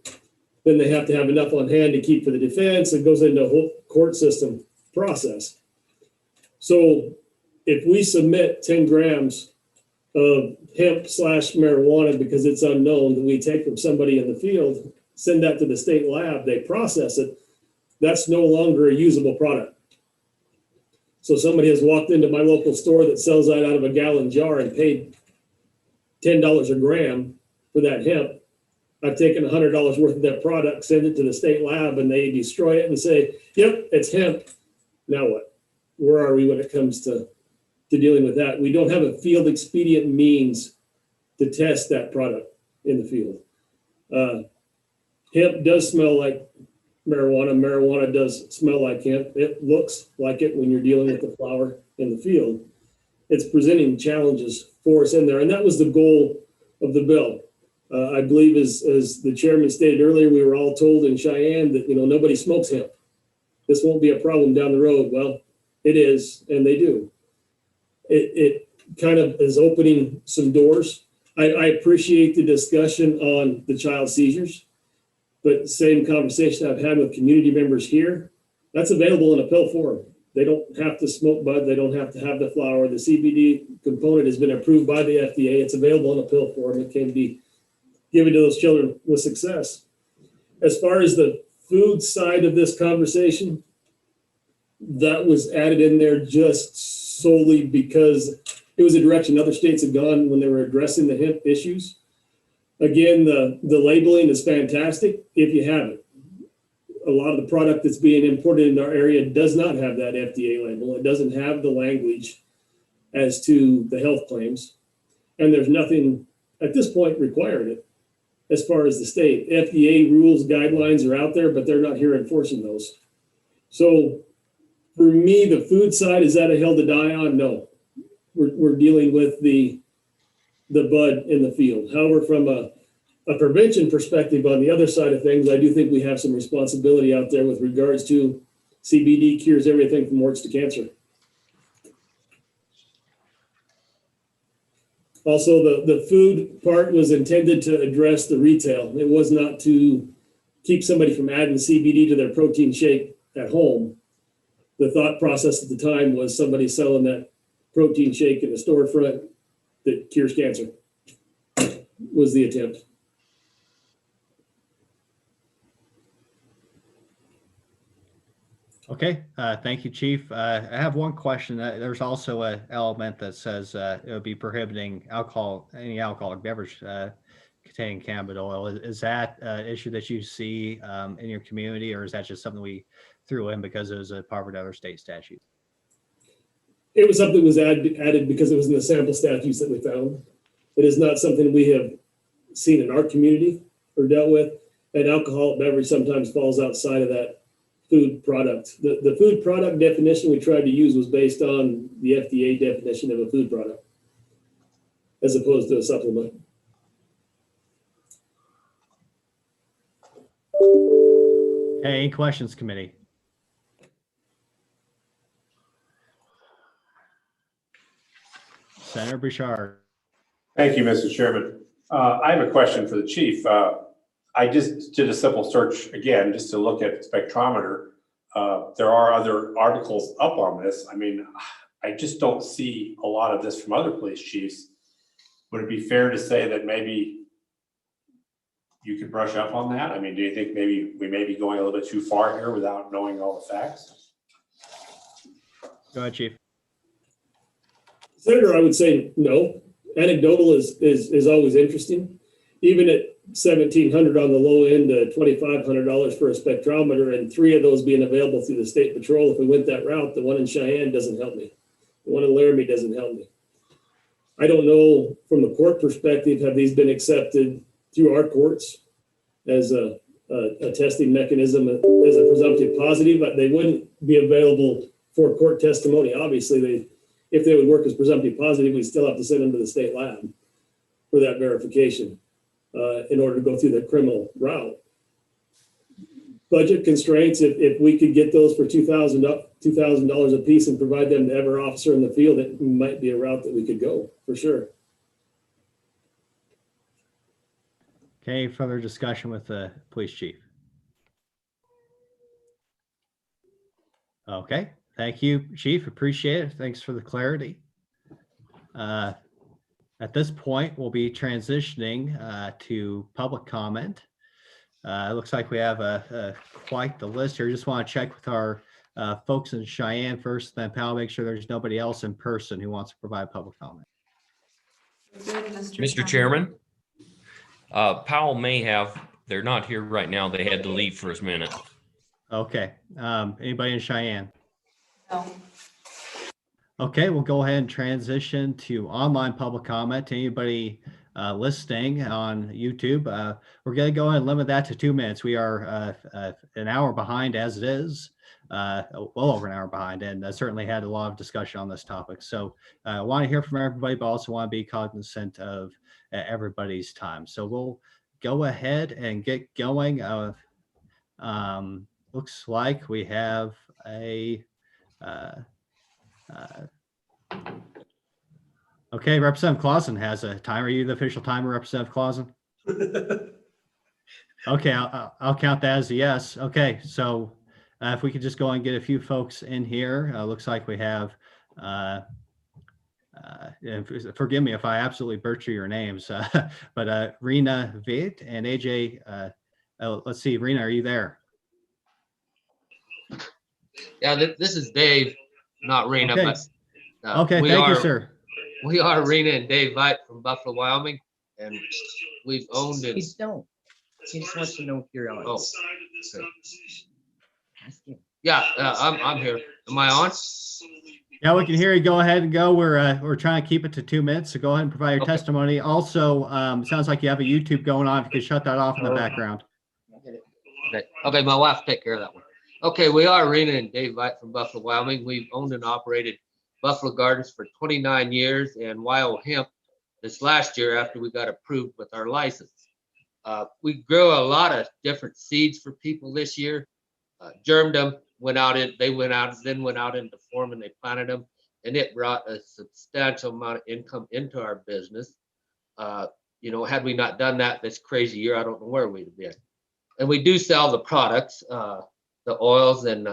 [SPEAKER 20] then they have to have enough on hand to keep for the defense. It goes into a whole court system process. So if we submit 10 grams of hemp / marijuana because it's unknown that we take from somebody in the field, send that to the state lab, they process it, that's no longer a usable product. So somebody has walked into my local store that sells that out of a gallon jar and paid $10 a gram for that hemp. I've taken $100 worth of that product, send it to the state lab, and they destroy it and say, yep, it's hemp. Now what? Where are we when it comes to dealing with that? We don't have a field expedient means to test that product in the field. Hemp does smell like marijuana. Marijuana does smell like hemp. It looks like it when you're dealing with the flower in the field. It's presenting challenges for us in there. And that was the goal of the bill. I believe as the chairman stated earlier, we were all told in Cheyenne that, nobody smokes hemp. This won't be a problem down the road. Well, it is, and they do. It kind of is opening some doors. I appreciate the discussion on the child seizures, but same conversation I've had with community members here, that's available in a pill form. They don't have to smoke bud. They don't have to have the flower. The CBD component has been approved by the FDA. It's available in a pill form. It can be given to those children with success. As far as the food side of this conversation, that was added in there just solely because it was a direction other states had gone when they were addressing the hemp issues. Again, the labeling is fantastic if you have it. a lot of the product that's being imported in our area does not have that FDA label. It doesn't have the language as to the health claims. And there's nothing at this point requiring it as far as the state. FDA rules, guidelines are out there, but they're not here enforcing those. So for me, the food side, is that a hill to die on? No. We're dealing with the bud in the field. However, from a prevention perspective on the other side of things, I do think we have some responsibility out there with regards to CBD cures everything from warts to cancer. Also, the food part was intended to address the retail. It was not to keep somebody from adding CBD to their protein shake at home. The thought process at the time was somebody selling that protein shake in the storefront that cures cancer was the attempt.
[SPEAKER 2] Okay, thank you, Chief. I have one question. There's also an element that says it would be prohibiting any alcoholic beverage containing cannabidal oil. Is that an issue that you see in your community, or is that just something we threw in because it was a part of another state statute?
[SPEAKER 20] It was something that was added because it was in the sample statutes that we found. It is not something we have seen in our community or dealt with. And alcoholic beverage sometimes falls outside of that food product. The food product definition we tried to use was based on the FDA definition of a food product, as opposed to a supplement.
[SPEAKER 2] Hey, any questions, committee? Senator Bouchard.
[SPEAKER 15] Thank you, Mr. Chairman. I have a question for the chief. I just did a simple search again, just to look at spectrometer. There are other articles up on this. I mean, I just don't see a lot of this from other police chiefs. Would it be fair to say that maybe you could brush up on that? I mean, do you think maybe we may be going a little bit too far here without knowing all the facts?
[SPEAKER 2] Go ahead, Chief.
[SPEAKER 20] Senator, I would say no. Anecdotal is always interesting. Even at $1,700 on the low end to $2,500 for a spectrometer, and 3 of those being available through the state patrol. If we went that route, the one in Cheyenne doesn't help me. The one in Laramie doesn't help me. I don't know from the court perspective, have these been accepted through our courts as a testing mechanism as a presumptive positive, but they wouldn't be available for court testimony. Obviously, if they would work as presumptive positive, we'd still have to send them to the state lab for that verification in order to go through the criminal route. Budget constraints, if we could get those for $2,000 a piece and provide them to every officer in the field, it might be a route that we could go for sure.
[SPEAKER 2] Okay, further discussion with the police chief. Okay, thank you, Chief. Appreciate it. Thanks for the clarity. At this point, we'll be transitioning to public comment. It looks like we have quite the list here. Just want to check with our folks in Cheyenne first, then Powell, make sure there's nobody else in person who wants to provide public comment.
[SPEAKER 3] Mr. Chairman, Powell may have, they're not here right now. They had to leave for a minute.
[SPEAKER 2] Okay. Anybody in Cheyenne?
[SPEAKER 5] No.
[SPEAKER 2] Okay, we'll go ahead and transition to online public comment. Anybody listening on YouTube, we're going to go ahead and limit that to 2 minutes. We are an hour behind as it is, well over an hour behind, and certainly had a lot of discussion on this topic. So I want to hear from everybody, but also want to be cognizant of everybody's time. So we'll go ahead and get going. Looks like we have a okay, Representative Clausen has a timer. Are you the official timer, Representative Clausen? Okay, I'll count that as a yes. Okay, so if we could just go and get a few folks in here. Looks like we have, forgive me if I absolutely butcher your names, but Rena Vitt and AJ, let's see, Rena, are you there?
[SPEAKER 21] Yeah, this is Dave, not Rena,
[SPEAKER 2] okay.
[SPEAKER 21] But
[SPEAKER 2] okay, thank you, sir.
[SPEAKER 21] We are Rena and Dave Vitt from Buffalo, Wyoming, and we've owned it.
[SPEAKER 22] He don't. He just wants to know if you're on.
[SPEAKER 21] Oh, Yeah, I'm here. Am I on?
[SPEAKER 2] Yeah, we can hear you. Go ahead and go. We're trying to keep it to 2 minutes, so go ahead and provide your
[SPEAKER 21] Okay.
[SPEAKER 2] testimony. Also, sounds like you have a YouTube going on. If you could shut that off in the background.
[SPEAKER 21] Okay, my wife take care of that one. Okay, we are Rena and Dave Veit from Buffalo, Wyoming. We've owned and operated Buffalo Gardens for 29 years and Hemp this last year after we got approved with our license. We grew a lot of different seeds for people this year. Germed them, then went out into form and they planted them, and it brought a substantial amount of income into our business. Had we not done that this crazy year, I don't know where we'd have been. And we do sell the products, the oils, and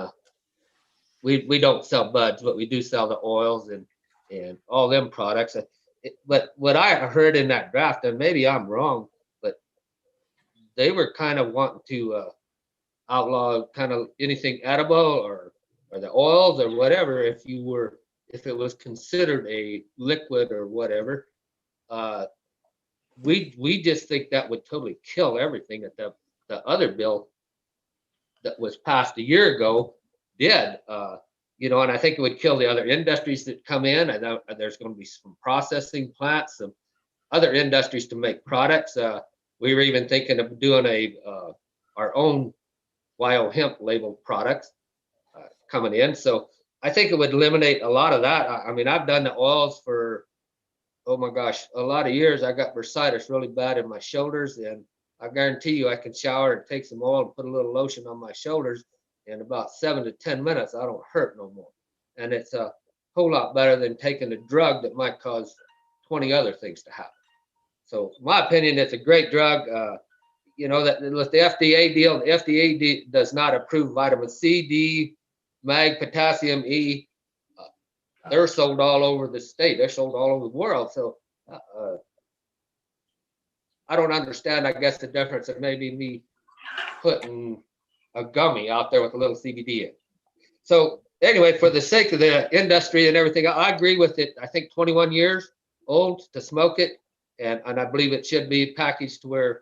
[SPEAKER 21] we don't sell buds, but we do sell the oils and all them products. But what I heard in that draft, and maybe I'm wrong, but they were kind of wanting to outlaw kind of anything edible or the oils or whatever if it was considered a liquid or whatever. We just think that would totally kill everything that the other bill that was passed a year ago did. And I think it would kill the other industries that come in. I know there's going to be some processing plants, some other industries to make products. We were even thinking of doing our own Hemp labeled products coming in. So I think it would eliminate a lot of that. I mean, I've done the oils for, oh my gosh, a lot of years. I got bursitis really bad in my shoulders, and I guarantee you I can shower and take some oil and put a little lotion on my shoulders. In about 7 to 10 minutes, I don't hurt no more. And it's a whole lot better than taking a drug that might cause 20 other things to happen. So in my opinion, it's a great drug. That with the FDA deal, the FDA does not approve vitamin C, D, mag, potassium, E. They're sold all over the state. They're sold all over the world. So I don't understand, I guess, the difference of maybe me putting a gummy out there with a little CBD in. So anyway, for the sake of the industry and everything, I agree with it. I think 21 years old to smoke it. And I believe it should be packaged to where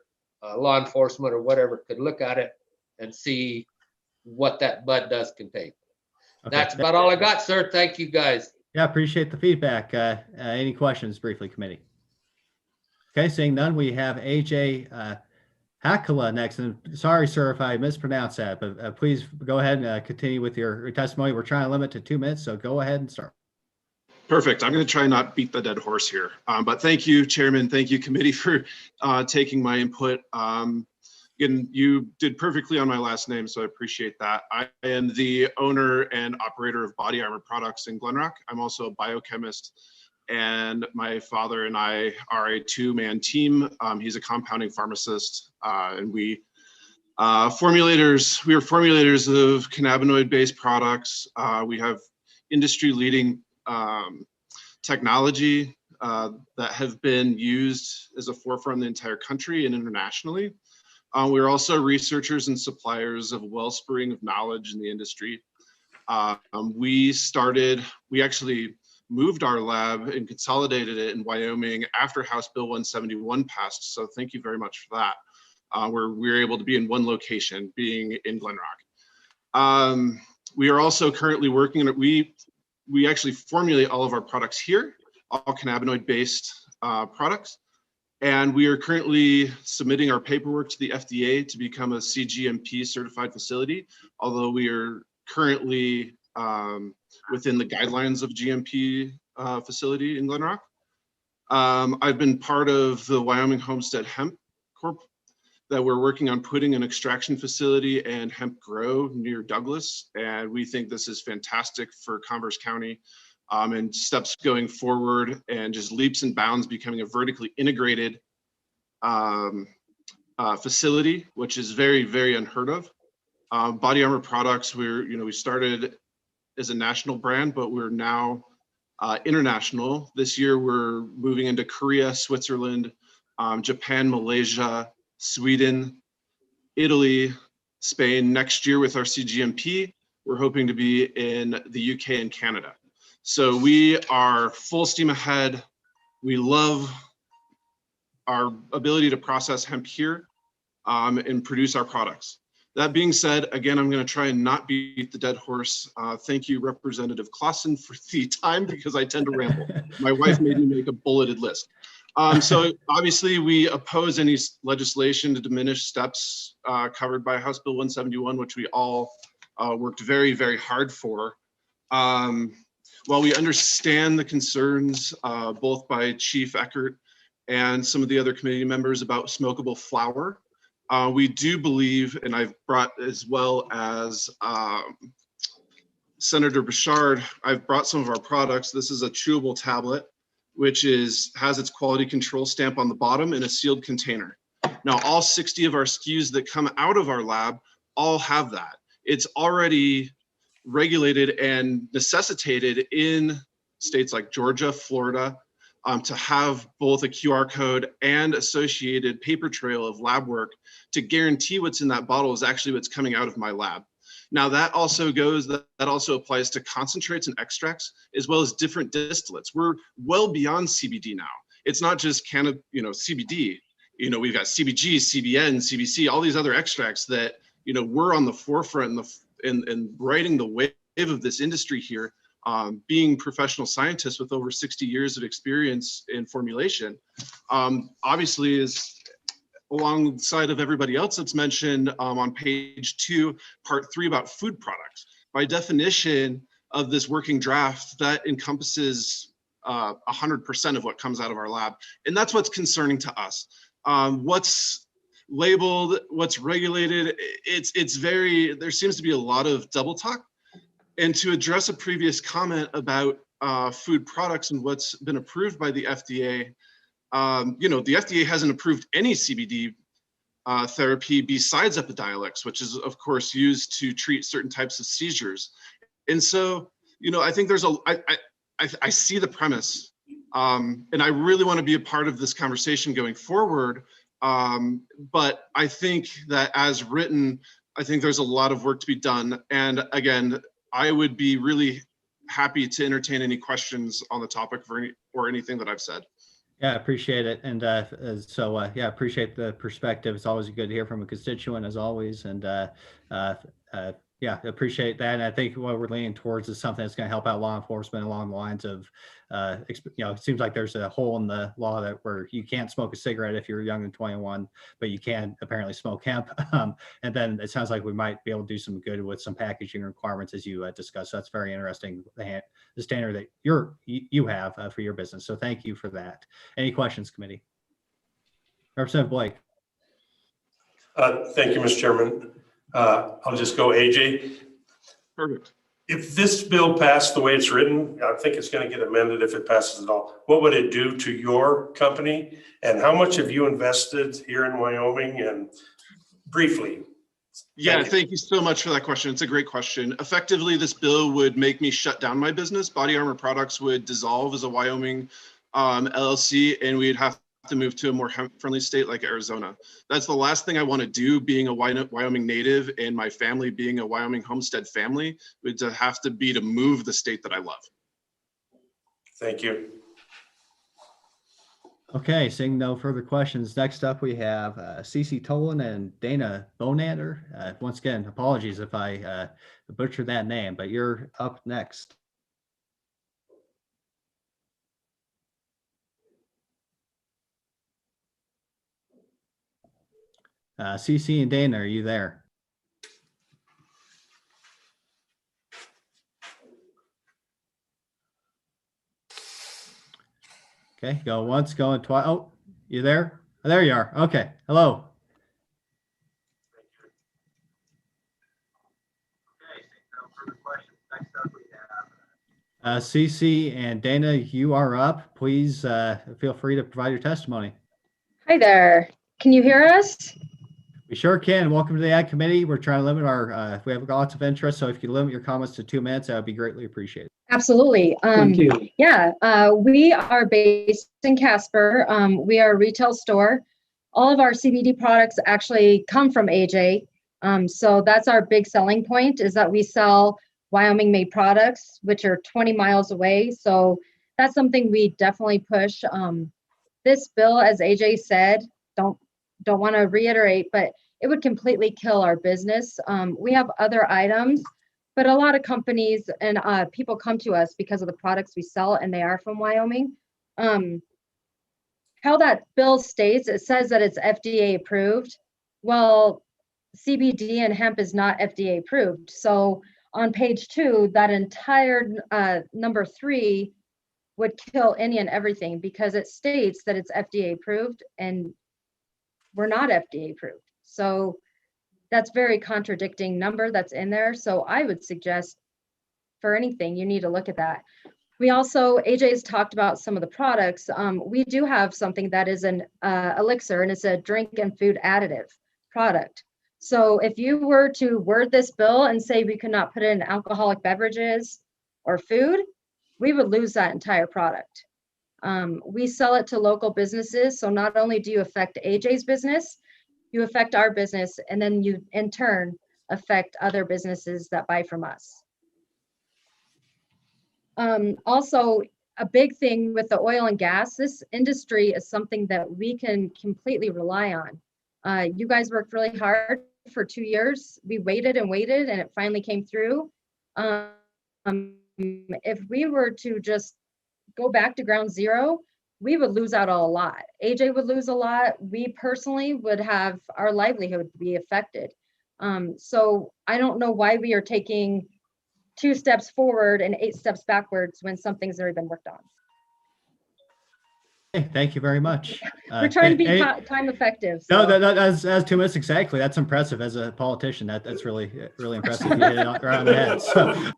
[SPEAKER 21] law enforcement or whatever could look at it and see what that bud does contain.
[SPEAKER 2] Okay.
[SPEAKER 21] That's about all I got, sir. Thank you, guys.
[SPEAKER 2] Yeah, appreciate the feedback. Any questions briefly, committee? Okay, seeing none, we have AJ Hakala next. And sorry, sir, if I mispronounced that, but please go ahead and continue with your testimony. We're trying to limit to 2 minutes, so go ahead and start.
[SPEAKER 10] Perfect. I'm going to try not beat the dead horse here, but thank you, Chairman. Thank you, committee, for taking my input. Again, you did perfectly on my last name, so I appreciate that. I am the owner and operator of Body Armor Products in Glen Rock. I'm also a biochemist, and my father and I are a two-man team. He's a compounding pharmacist, and we are formulators of cannabinoid-based products. We have industry-leading technology that have been used as a forefront in the entire country and internationally. We're also researchers and suppliers of a wellspring of knowledge in the industry. We actually moved our lab and consolidated it in Wyoming after House Bill 171 passed. So thank you very much for that. Where we were able to be in one location, being in Glen Rock. We are also currently working on it. We actually formulate all of our products here, all cannabinoid-based products. And we are currently submitting our paperwork to the FDA to become a CGMP certified facility, although we are currently within the guidelines of GMP facility in Glen Rock. I've been part of the Wyoming Homestead Hemp Corp that we're working on putting an extraction facility and hemp grow near Douglas. And we think this is fantastic for Converse County and steps going forward and just leaps and bounds becoming a vertically integrated facility, which is very, very unheard of. Body Armor Products, we started as a national brand, but we're now international. This year, we're moving into Korea, Switzerland, Japan, Malaysia, Sweden, Italy, Spain. Next year with our CGMP, we're hoping to be in the UK and Canada. So we are full steam ahead. We love our ability to process hemp here and produce our products. That being said, again, I'm going to try and not beat the dead horse. Thank you, Representative Clausen, for the time because I tend to ramble. My wife made me make a bulleted list. So obviously we oppose any legislation to diminish steps covered by House Bill 171, which we all worked very, very hard for. While we understand the concerns both by Chief Eckert and some of the other committee members about smokable flower, we do believe, and I've brought as well as Senator Bouchard, I've brought some of our products. This is a chewable tablet, which has its quality control stamp on the bottom in a sealed container. Now, all 60 of our SKUs that come out of our lab all have that. It's already regulated and necessitated in states like Georgia, Florida, to have both a QR code and associated paper trail of lab work to guarantee what's in that bottle is actually what's coming out of my lab. Now that also applies to concentrates and extracts, as well as different distillates. We're well beyond CBD now. It's not just CBD. We've got CBG, CBN, CBC, all these other extracts that we're on the forefront and riding the wave of this industry here. Being professional scientists with over 60 years of experience in formulation, obviously is alongside of everybody else that's mentioned on page 2, part 3 about food products. By definition of this working draft, that encompasses 100% of what comes out of our lab. And that's what's concerning to us. What's labeled, what's regulated, there seems to be a lot of double talk. And to address a previous comment about food products and what's been approved by the FDA, the FDA hasn't approved any CBD therapy besides Epidiolex, which is of course used to treat certain types of seizures. And so, I think I see the premise, and I really want to be a part of this conversation going forward. But I think that as written, I think there's a lot of work to be done. And again, I would be really happy to entertain any questions on the topic or anything that I've said.
[SPEAKER 2] Yeah, appreciate it. And yeah, appreciate the perspective. It's always good to hear from a constituent as always. And yeah, appreciate that. And I think what we're leaning towards is something that's going to help out law enforcement along the lines of, it seems like there's a hole in the law where you can't smoke a cigarette if you're younger than 21, but you can apparently smoke hemp. And then it sounds like we might be able to do some good with some packaging requirements as you discussed. So that's very interesting, the standard that you have for your business. So thank you for that. Any questions, committee? Representative Blake.
[SPEAKER 14] Thank you, Mr. Chairman. I'll just go AJ.
[SPEAKER 10] Perfect.
[SPEAKER 14] If this bill passed the way it's written, I think it's going to get amended if it passes at all. What would it do to your company? And how much have you invested here in Wyoming? And briefly.
[SPEAKER 10] Yeah, thank you so much for that question. It's a great question. Effectively, this bill would make me shut down my business. Body Armor Products would dissolve as a Wyoming LLC, and we'd have to move to a more hemp-friendly state like Arizona. That's the last thing I want to do, being a Wyoming native and my family being a Wyoming homestead family, would have to be to move the state that I love.
[SPEAKER 14] Thank you.
[SPEAKER 2] Okay, seeing no further questions. Next up, we have Cece Tolan and Dana Bonander. Once again, apologies if I butchered that name, but you're up next. Cece and Dana, are you there? Okay, go once, going twice. Oh, you there? Oh, there you are. Okay, hello. Cece and Dana, you are up. Please feel free to provide your testimony.
[SPEAKER 11] Hi there. Can you hear us?
[SPEAKER 2] We sure can. Welcome to the Ag Committee. We're trying to limit our, we have lots of interest, so if you limit your comments to 2 minutes, that would be greatly appreciated.
[SPEAKER 11] Absolutely.
[SPEAKER 2] Thank you.
[SPEAKER 11] Yeah, we are based in Casper. We are a retail store. All of our CBD products actually come from AJ. So that's our big selling point, is that we sell Wyoming made products, which are 20 miles away. So that's something we definitely push. This bill, as AJ said, don't want to reiterate, but it would completely kill our business. We have other items, but a lot of companies and people come to us because of the products we sell, and they are from Wyoming. How that bill states, it says that it's FDA approved. Well, CBD and hemp is not FDA approved. So on page 2, that entire number 3 would kill any and everything, because it states that it's FDA approved and we're not FDA approved. So that's very contradicting number that's in there. So I would suggest for anything, you need to look at that. We also, AJ's talked about some of the products. We do have something that is an elixir, and it's a drink and food additive product. So if you were to word this bill and say we could not put in alcoholic beverages or food, we would lose that entire product. We sell it to local businesses. So not only do you affect AJ's business, you affect our business, and then you in turn affect other businesses that buy from us. Also, a big thing with the oil and gas, this industry is something that we can completely rely on. You guys worked really hard for 2 years. We waited and waited, and it finally came through. If we were to just go back to ground zero, we would lose out a lot. AJ would lose a lot. We personally would have our livelihood be affected. So I don't know why we are taking 2 steps forward and 8 steps backwards when something's already been worked on.
[SPEAKER 2] Okay, thank you very much.
[SPEAKER 11] We're trying to be time effective.
[SPEAKER 2] No,
[SPEAKER 11] So.
[SPEAKER 2] that's 2 minutes exactly. That's impressive as a politician. That's really impressive. You hit it right on the head. So,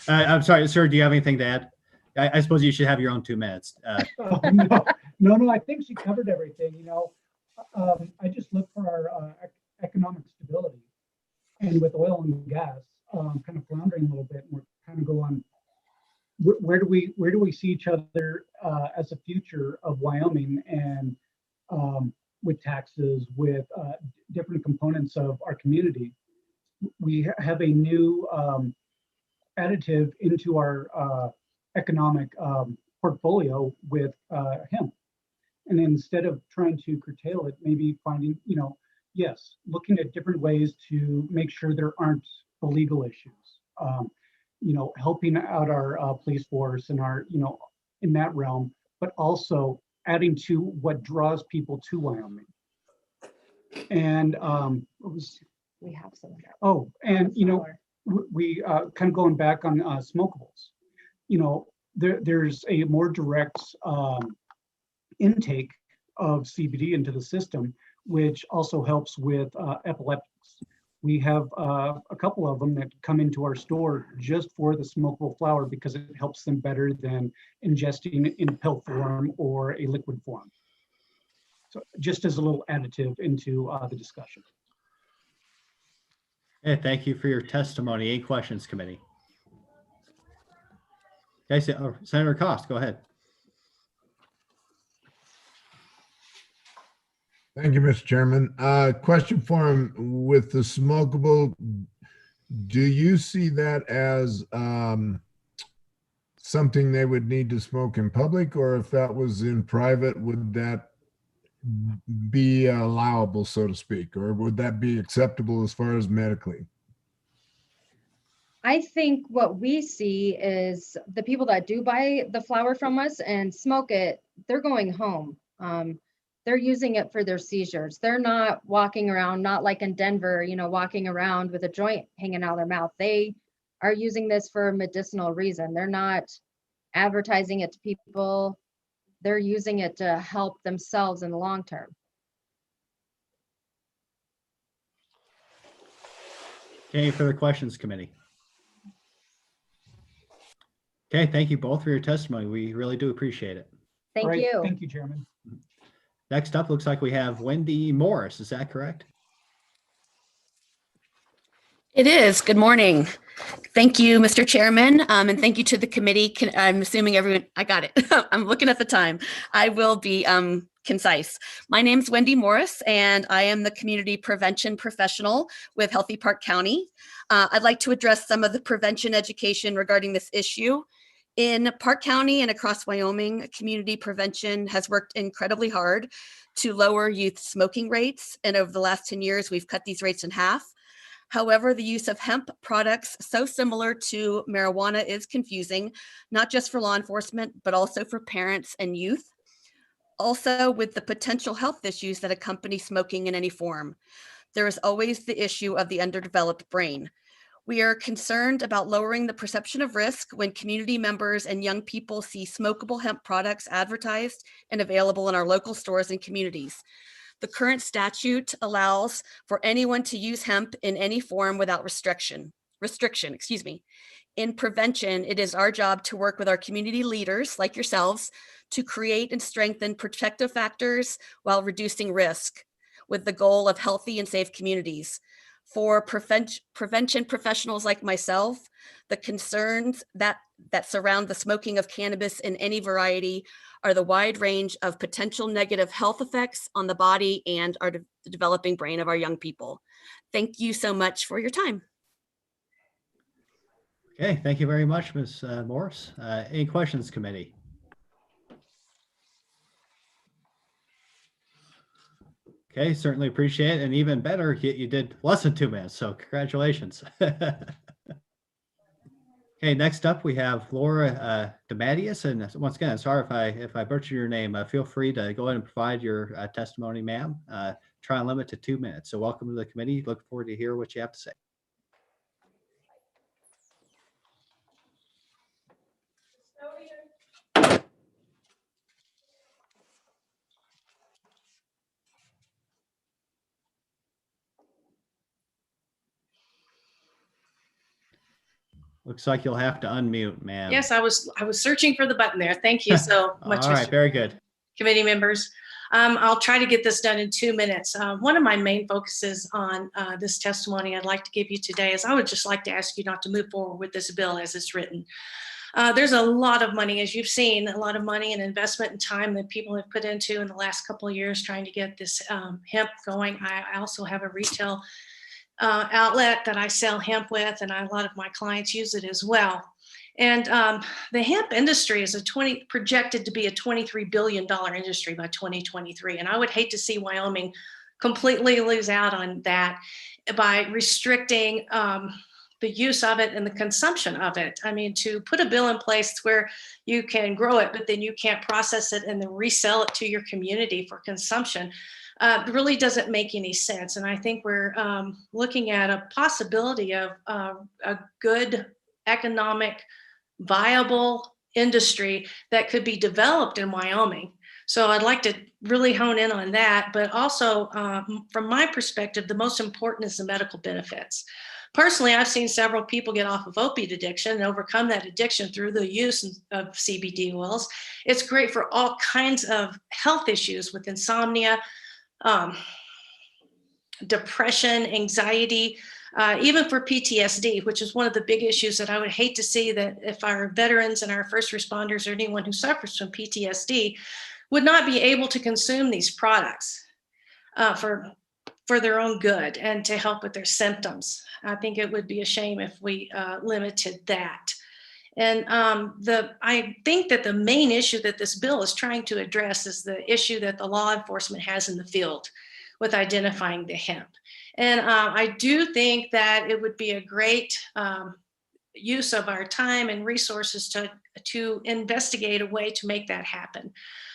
[SPEAKER 2] I'm sorry, sir. Do you have anything to add? I suppose you should have your own 2 minutes.
[SPEAKER 9] No. I think she covered everything. You know, I just look for our economic stability, and with oil and gas kind of floundering a little bit, and we're kind of going, where do we see each other as a future of Wyoming, and with taxes, with different components of our community. We have a new additive into our economic portfolio with hemp. And instead of trying to curtail it, maybe finding, yes, looking at different ways to make sure there aren't illegal issues. Helping out our police force and our, in that realm, but also adding to what draws people to Wyoming. And
[SPEAKER 11] we have some of that.
[SPEAKER 9] Oh, and we kind of going back on smokables. There's a more direct intake of CBD into the system, which also helps with epileptics. We have a couple of them that come into our store just for the smokable flower because it helps them better than ingesting in pill form or a liquid form. So just as a little additive into the discussion.
[SPEAKER 2] Hey, thank you for your testimony. Any questions, committee? Okay, Senator Cost, go ahead.
[SPEAKER 12] Thank you, Mr. Chairman. Question for him, with the smokable, do you see that as something they would need to smoke in public, or if that was in private, would that be allowable, so to speak, or would that be acceptable as far as medically?
[SPEAKER 11] I think what we see is the people that do buy the flower from us and smoke it, they're going home. They're using it for their seizures. They're not walking around, not like in Denver, walking around with a joint hanging out of their mouth. They are using this for a medicinal reason. They're not advertising it to people. They're using it to help themselves in the long term.
[SPEAKER 2] Any further questions, committee? Okay, thank you both for your testimony. We really do appreciate it.
[SPEAKER 11] Thank you.
[SPEAKER 9] Thank you, Chairman.
[SPEAKER 2] Next up, looks like we have Wendy Morris. Is that correct?
[SPEAKER 22] It is. Good morning. Thank you, Mr. Chairman, and thank you to the committee. I'm assuming everyone, I got it. I'm looking at the time. I will be concise. My name is Wendy Morris, and I am the community prevention professional with Healthy Park County. I'd like to address some of the prevention education regarding this issue. In Park County and across Wyoming, community prevention has worked incredibly hard to lower youth smoking rates. And over the last 10 years, we've cut these rates in half. However, the use of hemp products so similar to marijuana is confusing, not just for law enforcement, but also for parents and youth. Also, with the potential health issues that accompany smoking in any form, there is always the issue of the underdeveloped brain. We are concerned about lowering the perception of risk when community members and young people see smokable hemp products advertised and available in our local stores and communities. The current statute allows for anyone to use hemp in any form without restriction. In prevention, it is our job to work with our community leaders like yourselves to create and strengthen protective factors while reducing risk, with the goal of healthy and safe communities. For prevention professionals like myself, the concerns that surround the smoking of cannabis in any variety are the wide range of potential negative health effects on the body and the developing brain of our young people. Thank you so much for your time.
[SPEAKER 2] Okay, thank you very much, Ms. Morris. Any questions, committee? Okay, certainly appreciate it. And even better, you did less than 2 minutes, so congratulations. Okay, next up we have Laura DeMattias. And once again, sorry if I butcher your name. Feel free to go ahead and provide your testimony, ma'am. Try and limit to 2 minutes. So welcome to the committee. Look forward to hear what you have to say. Looks like you'll have to unmute, ma'am.
[SPEAKER 4] Yes, I was searching for the button there. Thank you so much.
[SPEAKER 2] All right, very good.
[SPEAKER 4] Committee members. I'll try to get this done in 2 minutes. One of my main focuses on this testimony I'd like to give you today is I would just like to ask you not to move forward with this bill as it's written. There's a lot of money, as you've seen, a lot of money and investment and time that people have put into in the last couple of years trying to get this hemp going. I also have a retail outlet that I sell hemp with, and a lot of my clients use it as well. And the hemp industry is projected to be a $23 billion industry by 2023. And I would hate to see Wyoming completely lose out on that by restricting the use of it and the consumption of it. I mean, to put a bill in place where you can grow it, but then you can't process it and then resell it to your community for consumption really doesn't make any sense. And I think we're looking at a possibility of a good economic viable industry that could be developed in Wyoming. So I'd like to really hone in on that, but also from my perspective, the most important is the medical benefits. Personally, I've seen several people get off of opiate addiction and overcome that addiction through the use of CBD oils. It's great for all kinds of health issues with insomnia, depression, anxiety, even for PTSD, which is one of the big issues that I would hate to see, that if our veterans and our first responders or anyone who suffers from PTSD would not be able to consume these products for their own good and to help with their symptoms. I think it would be a shame if we limited that. And I think that the main issue that this bill is trying to address is the issue that the law enforcement has in the field with identifying the hemp. And I do think that it would be a great use of our time and resources to investigate a way to make that happen.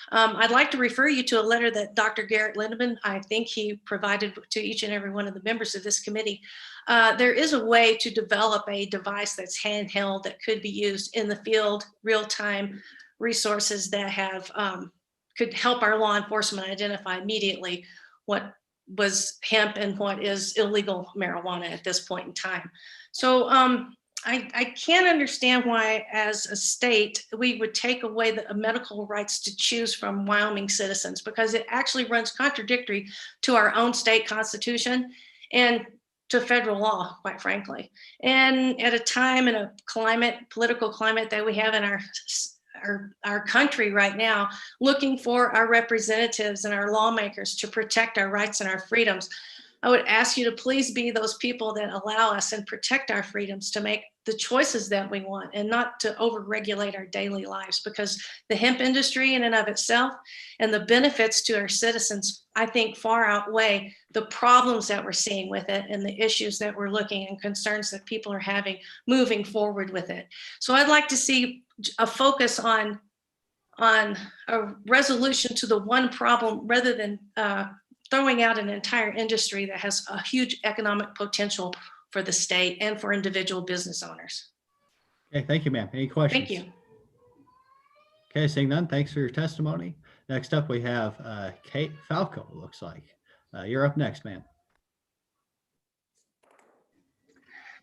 [SPEAKER 4] I'd like to refer you to a letter that Dr. Garrett Lindeman, I think he provided to each and every one of the members of this committee. There is a way to develop a device that's handheld that could be used in the field, real-time resources that have could help our law enforcement identify immediately what was hemp and what is illegal marijuana at this point in time. So I can't understand why, as a state, we would take away the medical rights to choose from Wyoming citizens, because it actually runs contradictory to our own state constitution and to federal law, quite frankly. And at a time and a political climate that we have in our country right now, looking for our representatives and our lawmakers to protect our rights and our freedoms, I would ask you to please be those people that allow us and protect our freedoms to make the choices that we want and not to overregulate our daily lives, because the hemp industry in and of itself and the benefits to our citizens, I think, far outweigh the problems that we're seeing with it and the issues that we're looking and concerns that people are having moving forward with it. So I'd like to see a focus on a resolution to the one problem rather than throwing out an entire industry that has a huge economic potential for the state and for individual business owners.
[SPEAKER 2] Okay, thank you, ma'am. Any questions?
[SPEAKER 4] Thank you.
[SPEAKER 2] Okay, seeing none, thanks for your testimony. Next up, we have Kate Falco, it looks like. You're up next, ma'am.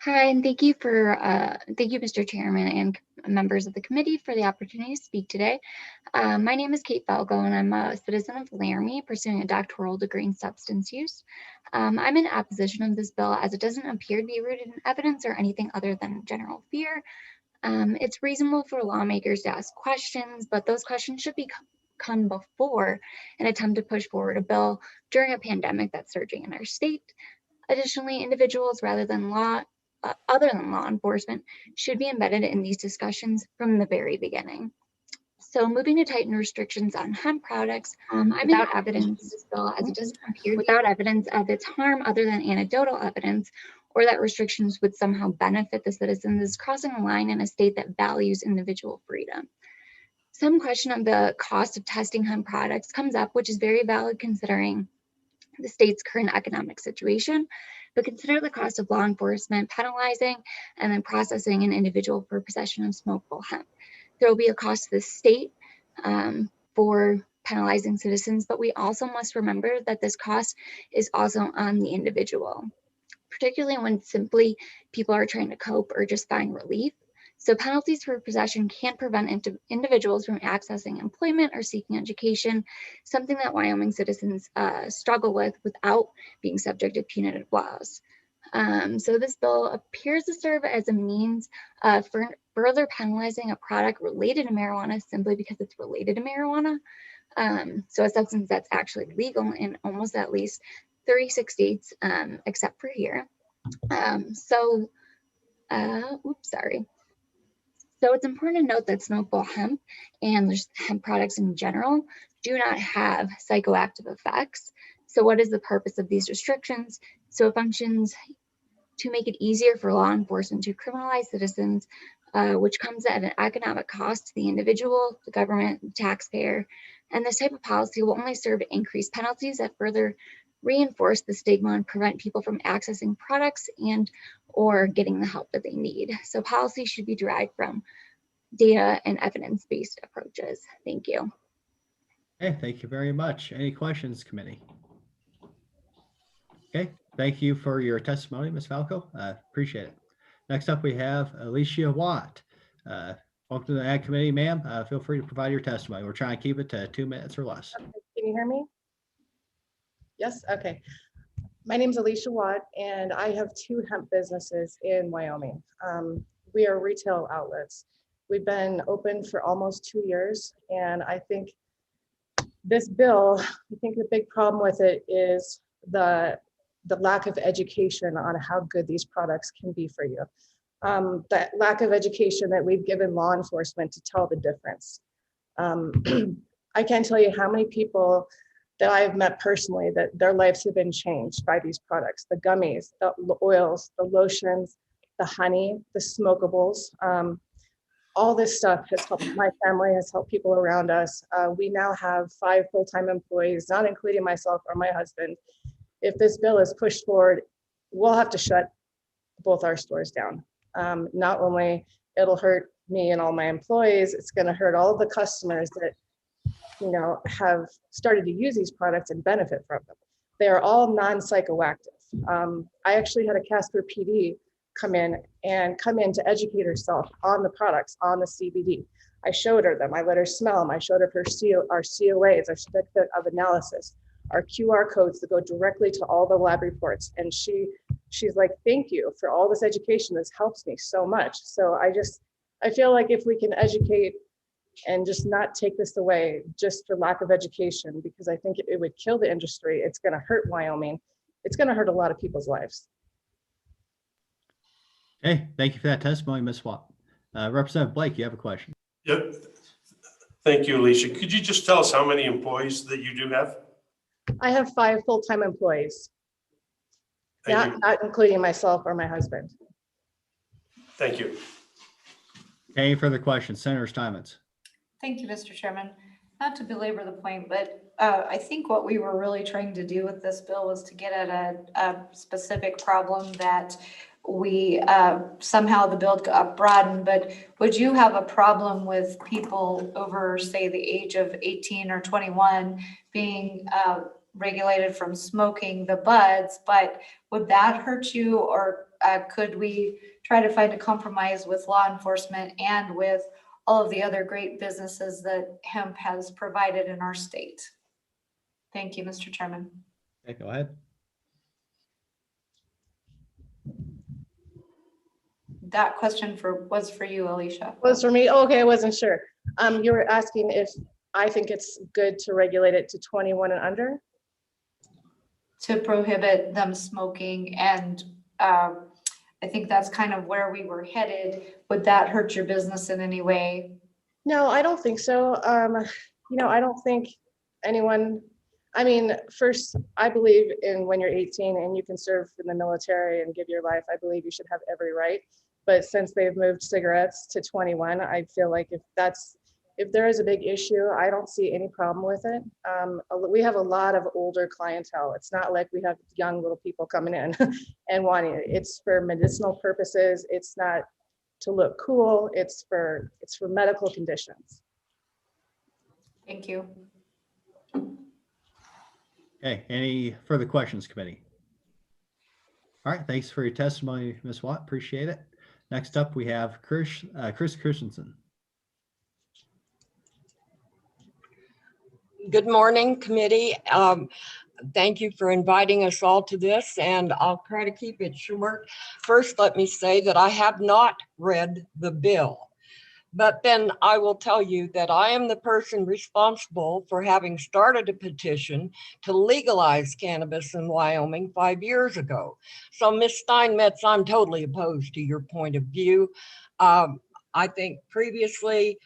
[SPEAKER 6] Hi, and thank you, Mr. Chairman and members of the committee, for the opportunity to speak today. My name is Kate Falco, and I'm a citizen of Laramie pursuing a doctoral degree in substance use. I'm in opposition of this bill as it doesn't appear to be rooted in evidence or anything other than general fear. It's reasonable for lawmakers to ask questions, but those questions should come before an attempt to push forward a bill during a pandemic that's surging in our state. Additionally, individuals other than law enforcement should be embedded in these discussions from the very beginning. So moving to tighten restrictions on hemp products, without evidence of its harm other than anecdotal evidence, or that restrictions would somehow benefit the citizens, is crossing a line in a state that values individual freedom. Some question of the cost of testing hemp products comes up, which is very valid considering the state's current economic situation, but consider the cost of law enforcement penalizing and then processing an individual for possession of smokable hemp. There will be a cost to the state for penalizing citizens, but we also must remember that this cost is also on the individual, particularly when simply people are trying to cope or just find relief. So penalties for possession can prevent individuals from accessing employment or seeking education, something that Wyoming citizens struggle with without being subject to punitive laws. So this bill appears to serve as a means for further penalizing a product related to marijuana simply because it's related to marijuana. So a substance that's actually legal in almost at least 36 states, except for here. So it's important to note that smokable hemp and just hemp products in general do not have psychoactive effects. So what is the purpose of these restrictions? So it functions to make it easier for law enforcement to criminalize citizens, which comes at an economic cost to the individual, the government, the taxpayer. And this type of policy will only serve to increase penalties that further reinforce the stigma and prevent people from accessing products and or getting the help that they need. So policy should be derived from data and evidence-based approaches. Thank you.
[SPEAKER 2] Okay, thank you very much. Any questions, committee? Okay, thank you for your testimony, Ms. Falco. Appreciate it. Next up, we have Alicia Watt. Welcome to the Ag Committee, ma'am. Feel free to provide your testimony. We're trying to keep it to 2 minutes or less.
[SPEAKER 7] Can you hear me? Yes, okay. My name is Alicia Watt, and I have 2 hemp businesses in Wyoming. We are retail outlets. We've been open for almost 2 years, and I think this bill, I think the big problem with it is the lack of education on how good these products can be for you. That lack of education that we've given law enforcement to tell the difference. I can't tell you how many people that I've met personally that their lives have been changed by these products, the gummies, the oils, the lotions, the honey, the smokables. All this stuff has helped my family, has helped people around us. We now have 5 full-time employees, not including myself or my husband. If this bill is pushed forward, we'll have to shut both our stores down. Not only it'll hurt me and all my employees, it's going to hurt all of the customers that, you know, have started to use these products and benefit from them. They are all non-psychoactive. I actually had a Casper PD come in to educate herself on the products, on the CBD. I showed her them. I let her smell them. I showed her our COAs, our certificate of analysis, our QR codes that go directly to all the lab reports. And she's like, thank you for all this education. This helps me so much. So I feel like if we can educate and just not take this away just for lack of education, because I think it would kill the industry. It's going to hurt Wyoming. it's going to hurt a lot of people's lives.
[SPEAKER 2] Okay, thank you for that testimony, Ms. Watt. Representative Blake, you have a question.
[SPEAKER 14] Yep. Thank you, Alicia. Could you just tell us how many employees that you do have?
[SPEAKER 7] I have 5 full-time employees,
[SPEAKER 14] Thank you.
[SPEAKER 7] not including myself or my husband.
[SPEAKER 14] Thank you.
[SPEAKER 2] Any further questions? Senator Steinmetz.
[SPEAKER 5] Thank you, Mr. Chairman. Not to belabor the point, but I think what we were really trying to do with this bill was to get at a specific problem that we somehow the bill got broadened. But would you have a problem with people over, say, the age of 18 or 21 being regulated from smoking the buds? But would that hurt you, or could we try to find a compromise with law enforcement and with all of the other great businesses that hemp has provided in our state? Thank you, Mr. Chairman.
[SPEAKER 2] Okay, go ahead.
[SPEAKER 5] That question was for you, Alicia.
[SPEAKER 7] Was for me? Oh, okay, I wasn't sure. You were asking if I think it's good to regulate it to 21 and under?
[SPEAKER 5] To prohibit them smoking, and I think that's kind of where we were headed. Would that hurt your business in any way?
[SPEAKER 7] No, I don't think so. You know, I don't think anyone, I mean, first, I believe in when you're 18 and you can serve in the military and give your life, I believe you should have every right. But since they've moved cigarettes to 21, I feel like if there is a big issue, I don't see any problem with it. We have a lot of older clientele. It's not like we have young little people coming in and wanting it. It's for medicinal purposes. It's not to look cool. It's for medical conditions.
[SPEAKER 5] Thank you.
[SPEAKER 2] Okay, any further questions, committee? All right, thanks for your testimony, Ms. Watt. Appreciate it. Next up, we have Chris Christensen.
[SPEAKER 8] Good morning, committee. Thank you for inviting us all to this, and I'll try to keep it short. First, let me say that I have not read the bill, but then I will tell you that I am the person responsible for having started a petition to legalize cannabis in Wyoming 5 years ago. So Ms. Steinmetz, I'm totally opposed to your point of view. I think previously,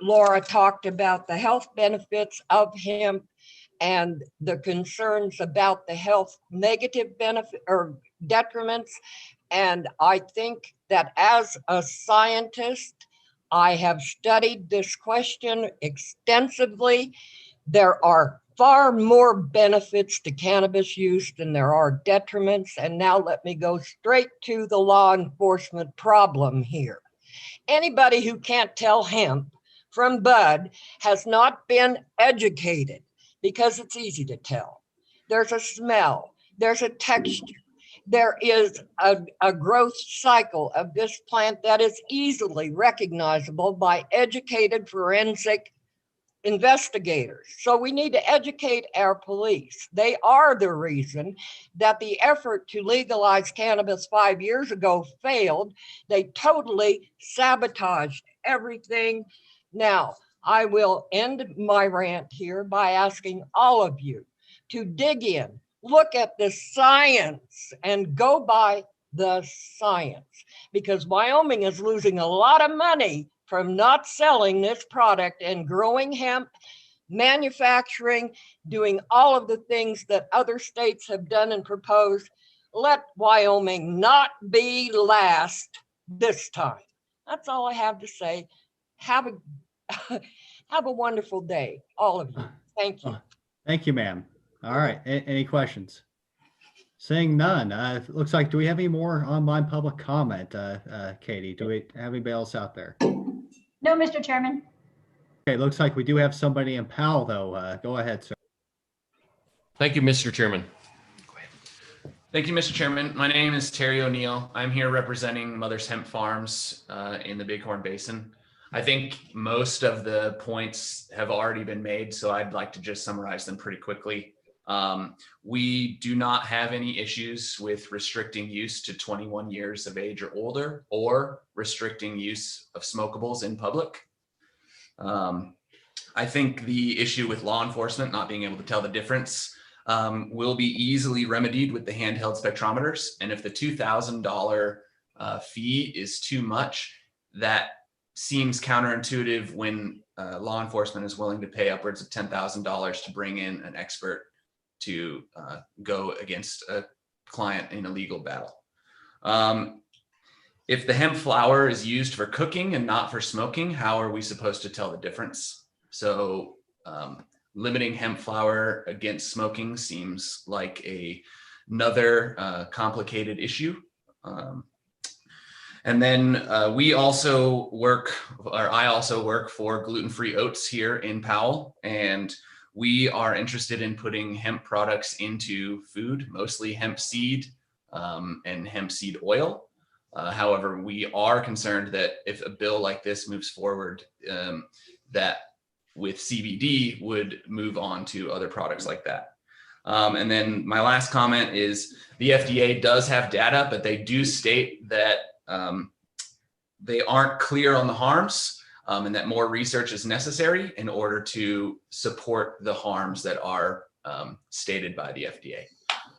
[SPEAKER 8] Laura talked about the health benefits of hemp and the concerns about the health negative benefit or detriments. And I think that as a scientist, I have studied this question extensively. There are far more benefits to cannabis use than there are detriments. And now let me go straight to the law enforcement problem here. Anybody who can't tell hemp from bud has not been educated, because it's easy to tell. There's a smell, there's a texture, there is a growth cycle of this plant that is easily recognizable by educated forensic investigators. So we need to educate our police. They are the reason that the effort to legalize cannabis 5 years ago failed. They totally sabotaged everything. Now, I will end my rant here by asking all of you to dig in, look at the science, and go by the science, because Wyoming is losing a lot of money from not selling this product and growing hemp, manufacturing, doing all of the things that other states have done and proposed. Let Wyoming not be last this time. That's all I have to say. Have a wonderful day, all of you. Thank you.
[SPEAKER 2] Thank you, ma'am. All right, any questions? Seeing none, looks like, do we have any more online public comment, Katie? Do we have anybody else out there?
[SPEAKER 16] No, Mr. Chairman.
[SPEAKER 2] Okay, looks like we do have somebody in Powell, though. Go ahead, sir.
[SPEAKER 3] Thank you, Mr. Chairman.
[SPEAKER 23] Thank you, Mr. Chairman. My name is Terry O'Neill. I'm here representing Mother's Hemp Farms in the Bighorn Basin. I think most of the points have already been made, so I'd like to just summarize them pretty quickly. We do not have any issues with restricting use to 21 years of age or older, or restricting use of smokables in public. I think the issue with law enforcement not being able to tell the difference, will be easily remedied with the handheld spectrometers. And if the $2,000 fee is too much, that seems counterintuitive when law enforcement is willing to pay upwards of $10,000 to bring in an expert to go against a client in a legal battle. If the hemp flower is used for cooking and not for smoking, how are we supposed to tell the difference? So limiting hemp flower against smoking seems like another complicated issue. And then we also work, or I also work for gluten-free oats here in Powell, and we are interested in putting hemp products into food, mostly hemp seed and hemp seed oil. However, we are concerned that if a bill like this moves forward, that with CBD would move on to other products like that. And then my last comment is the FDA does have data, but they do state that they aren't clear on the harms and that more research is necessary in order to support the harms that are stated by the FDA.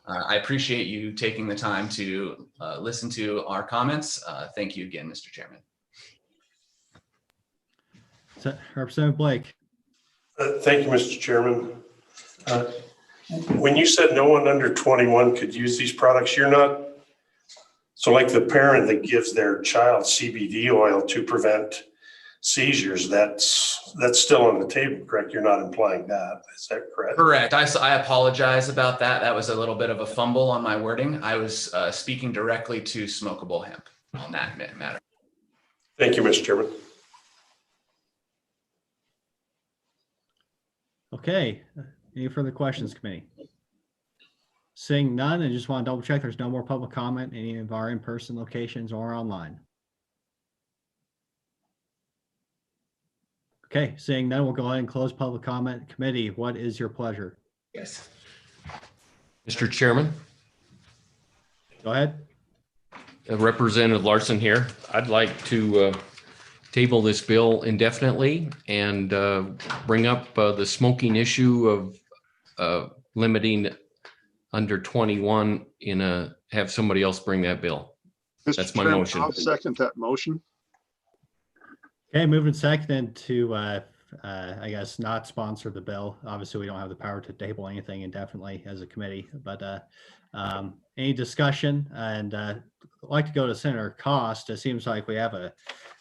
[SPEAKER 23] I appreciate you taking the time to listen to our comments. Thank you again, Mr. Chairman.
[SPEAKER 2] Representative Blake.
[SPEAKER 14] Thank you, Mr. Chairman. When you said no one under 21 could use these products, you're not, so like the parent that gives their child CBD oil to prevent seizures, that's still on the table, correct? You're not implying that, is that correct?
[SPEAKER 23] Correct. I apologize about that. That was a little bit of a fumble on my wording. I was speaking directly to smokable hemp on that matter.
[SPEAKER 14] Thank you, Mr. Chairman.
[SPEAKER 2] Okay, any further questions, committee? Seeing none, I just want to double check there's no more public comment, any of our in-person locations or online. Okay, seeing none, we'll go ahead and close public comment. Committee, what is your pleasure?
[SPEAKER 23] Yes.
[SPEAKER 3] Mr. Chairman.
[SPEAKER 2] Go ahead.
[SPEAKER 3] Representative Larson here. I'd like to table this bill indefinitely and bring up the smoking issue of limiting under 21 have somebody else bring that bill. That's my motion.
[SPEAKER 1] I'll second that motion.
[SPEAKER 2] Okay, moving second to, I guess, not sponsor the bill. Obviously, we don't have the power to table anything indefinitely as a committee, but any discussion? And I'd like to go to Senator Cost. It seems like we have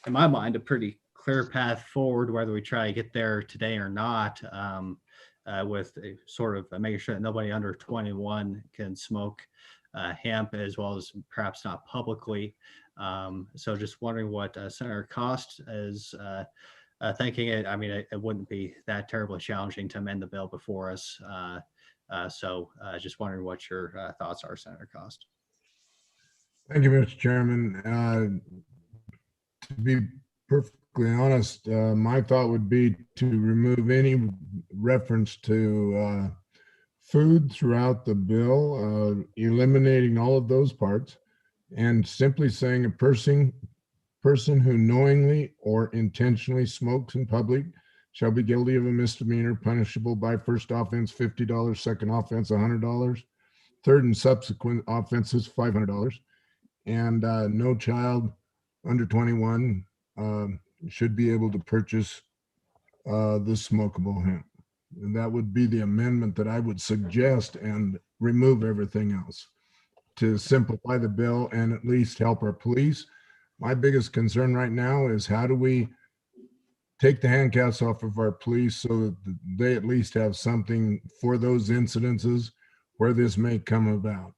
[SPEAKER 2] in my mind, a pretty clear path forward, whether we try to get there today or not, with a sort of making sure that nobody under 21 can smoke hemp, as well as perhaps not publicly. So just wondering what Senator Cost is thinking. I mean, it wouldn't be that terribly challenging to amend the bill before us. So just wondering what your thoughts are, Senator Cost.
[SPEAKER 12] Thank you, Mr. Chairman. To be perfectly honest, my thought would be to remove any reference to food throughout the bill, eliminating all of those parts, and simply saying a person who knowingly or intentionally smokes in public shall be guilty of a misdemeanor punishable by first offense $50, second offense $100, third and subsequent offenses $500, and no child under 21 should be able to purchase the smokable hemp. And that would be the amendment that I would suggest, and remove everything else to simplify the bill and at least help our police. My biggest concern right now is how do we take the handcuffs off of our police so that they at least have something for those incidences where this may come about.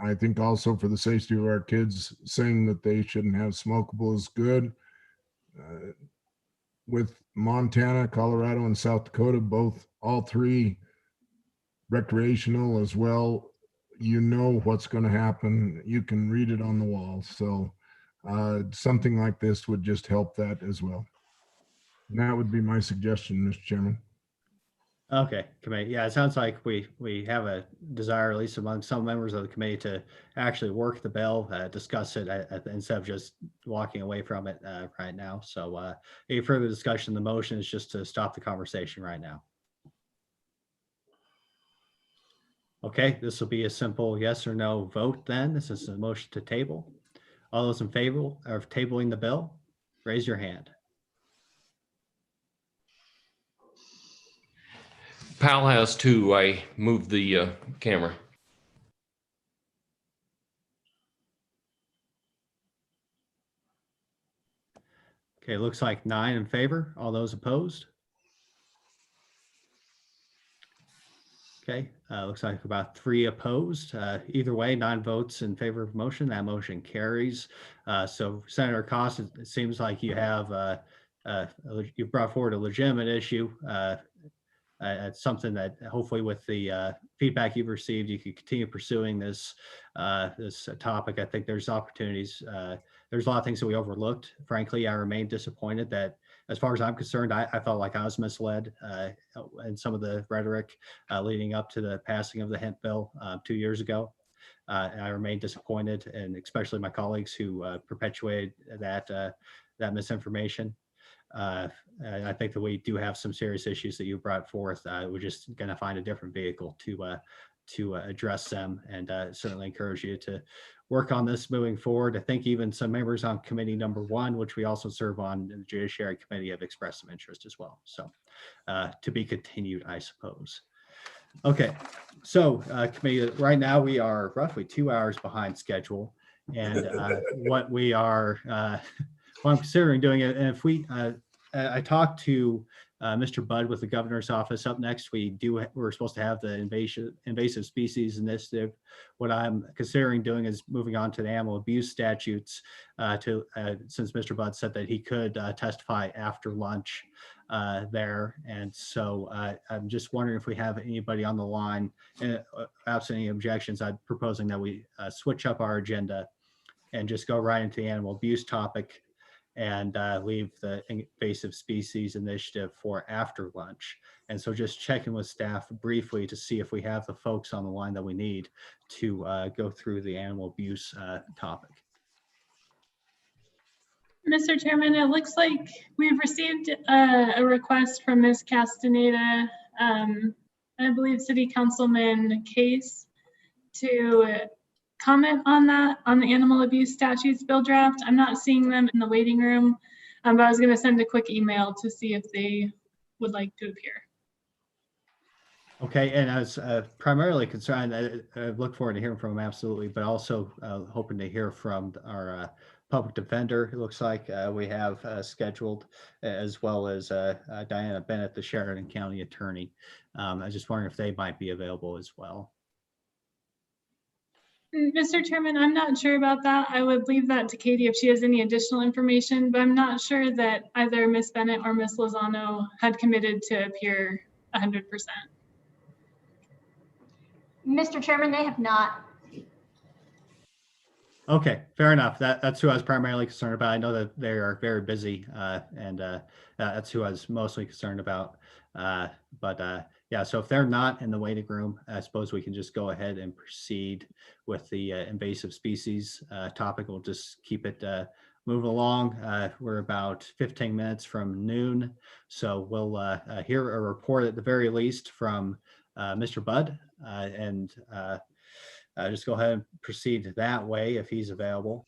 [SPEAKER 12] I think also for the safety of our kids, saying that they shouldn't have smokable is good. With Montana, Colorado, and South Dakota, all three recreational as well, you know what's going to happen. You can read it on the wall. So something like this would just help that as well. And that would be my suggestion, Mr. Chairman.
[SPEAKER 2] Okay, committee. Yeah, it sounds like we have a desire, at least among some members of the committee, to actually work the bill, discuss it instead of just walking away from it right now. So any further discussion, the motion is just to stop the conversation right now. Okay, this will be a simple yes or no vote then. This is a motion to table. All those in favor of tabling the bill, raise your hand.
[SPEAKER 3] Pal has two. I moved the camera.
[SPEAKER 2] Okay, looks like 9 in favor. All those opposed? Okay, looks like about 3 opposed. Either way, 9 votes in favor of motion. That motion carries. So Senator Cost, it seems like you have you've brought forward a legitimate issue. It's something that hopefully with the feedback you've received, you can continue pursuing this this topic. I think there's opportunities. There's a lot of things that we overlooked. Frankly, I remain disappointed that, as far as I'm concerned, I felt like I was misled in some of the rhetoric leading up to the passing of the hemp bill 2 years ago. I remain disappointed, and especially my colleagues who perpetuated that misinformation. And I think that we do have some serious issues that you brought forth. We're just going to find a different vehicle to address them, and certainly encourage you to work on this moving forward. I think even some members on committee number 1, which we also serve on in the Judiciary Committee, have expressed some interest as well. So to be continued, I suppose. Okay, so committee, right now we are roughly 2 hours behind schedule, and what we are what I'm considering doing it, and if we I talked to Mr. Budd with the governor's office. Up next, we're supposed to have the invasive species initiative. What I'm considering doing is moving on to the animal abuse statutes since Mr. Budd said that he could testify after lunch there. And so I'm just wondering if we have anybody on the line. Absent any objections, I'm proposing that we switch up our agenda and just go right into the animal abuse topic, and leave the invasive species initiative for after lunch. And so just checking with staff briefly to see if we have the folks on the line that we need to go through the animal abuse topic.
[SPEAKER 1] Mr. Chairman, it looks like we've received a request from Ms. Castaneda, I believe City Councilman Case, to comment on that, on the animal abuse statutes bill draft. I'm not seeing them in the waiting room, but I was going to send a quick email to see if they would like to appear.
[SPEAKER 2] Okay, and I was primarily concerned, I look forward to hearing from them, absolutely, but also hoping to hear from our public defender. It looks like we have scheduled, as well as Diana Bennett, the Sheridan County Attorney. I was just wondering if they might be available as well.
[SPEAKER 1] Mr. Chairman, I'm not sure about that. I would leave that to Katie if she has any additional information, but I'm not sure that either Ms. Bennett or Ms. Lozano had committed to appear 100%.
[SPEAKER 16] Mr. Chairman, they have not.
[SPEAKER 2] Okay, fair enough. That's who I was primarily concerned about. I know that they are very busy, and that's who I was mostly concerned about. Yeah, so if they're not in the waiting room, I suppose we can just go ahead and proceed with the invasive species topic. We'll just keep it moving along. We're about 15 minutes from noon, so we'll hear a report at the very least from Mr. Budd, and just go ahead and proceed that way if he's available.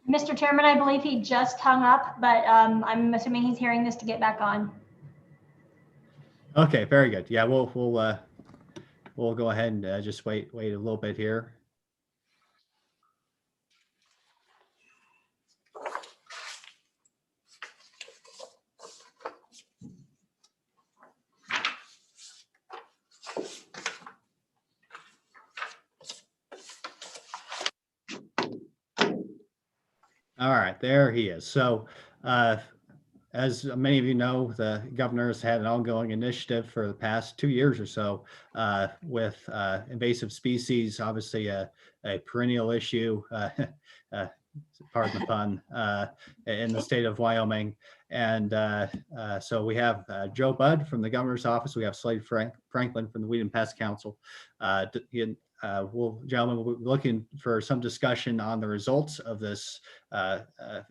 [SPEAKER 16] Mr. Chairman, I believe he just hung up, but I'm assuming he's hearing this to get back on.
[SPEAKER 2] Okay, very good. Yeah, we'll go ahead and just wait a little bit here. All right, there he is. So as many of you know, the governor has had an ongoing initiative for the past 2 years or so with invasive species, obviously a perennial issue, pardon the pun, in the state of Wyoming. And so we have Joe Budd from the governor's office. We have Slade Franklin from the Wheatland Pest Council. gentlemen, we'll be looking for some discussion on the results of this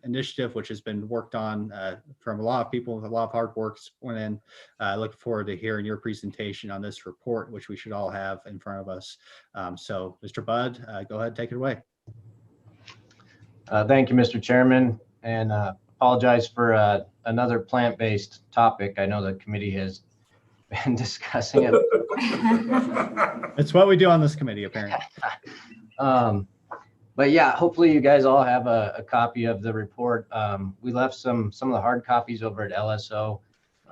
[SPEAKER 2] initiative, which has been worked on from a lot of people. A lot of hard work went in. I look forward to hearing your presentation on this report, which we should all have in front of us. So, Mr. Budd, go ahead, take it away.
[SPEAKER 13] Thank you, Mr. Chairman, and apologize for another plant-based topic. I know the committee has been discussing it.
[SPEAKER 2] It's what we do on this committee, apparently.
[SPEAKER 13] But yeah, hopefully you guys all have a copy of the report. We left some of the hard copies over at LSO,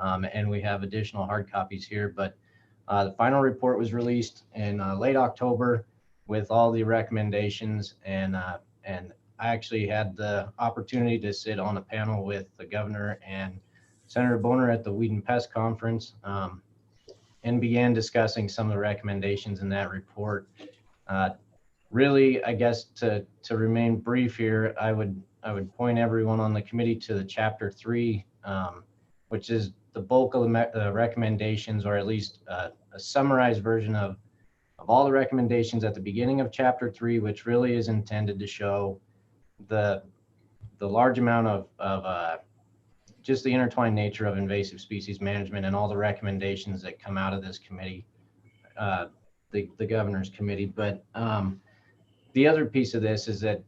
[SPEAKER 13] and we have additional hard copies here. But the final report was released in late October with all the recommendations, and I actually had the opportunity to sit on a panel with the governor and Senator Boner at the Wheatland Pest Conference, and began discussing some of the recommendations in that report. Really, I guess to remain brief here, I would point everyone on the committee to the Chapter 3, which is the bulk of the recommendations, or at least a summarized version of all the recommendations at the beginning of Chapter 3, which really is intended to show the large amount of just the intertwined nature of invasive species management and all the recommendations that come out of this committee, the governor's committee. But the other piece of this is that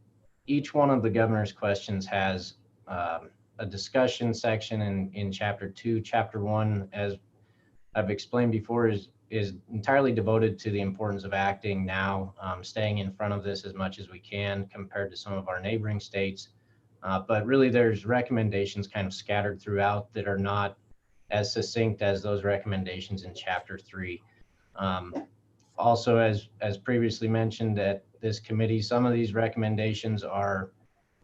[SPEAKER 13] each one of the governor's questions has a discussion section in Chapter 2. Chapter 1, as I've explained before, is entirely devoted to the importance of acting now, staying in front of this as much as we can compared to some of our neighboring states. But really, there's recommendations kind of scattered throughout that are not as succinct as those recommendations in Chapter 3. Also, as previously mentioned at this committee, some of these recommendations are,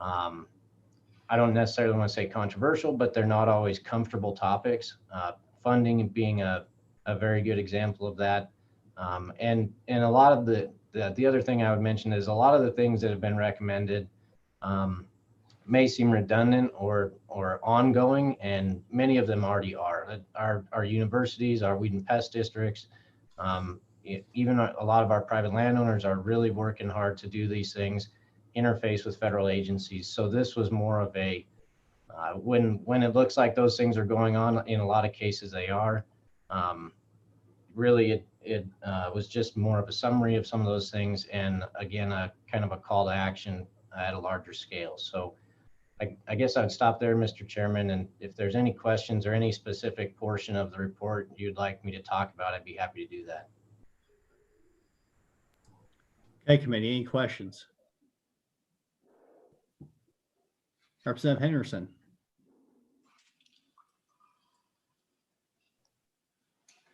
[SPEAKER 13] I don't necessarily want to say controversial, but they're not always comfortable topics. Funding being a very good example of that. And a lot of the other thing I would mention is a lot of the things that have been recommended may seem redundant or ongoing, and many of them already are. Our universities, our weed and pest districts, even a lot of our private landowners are really working hard to do these things, interface with federal agencies. So this was more of a, when it looks like those things are going on, in a lot of cases they are. Really, it was just more of a summary of some of those things, and again, a kind of a call to action at a larger scale. So I guess I'd stop there, Mr. Chairman, and if there's any questions or any specific portion of the report you'd like me to talk about, I'd be happy to do that.
[SPEAKER 2] Okay, committee, any questions? Representative Henderson.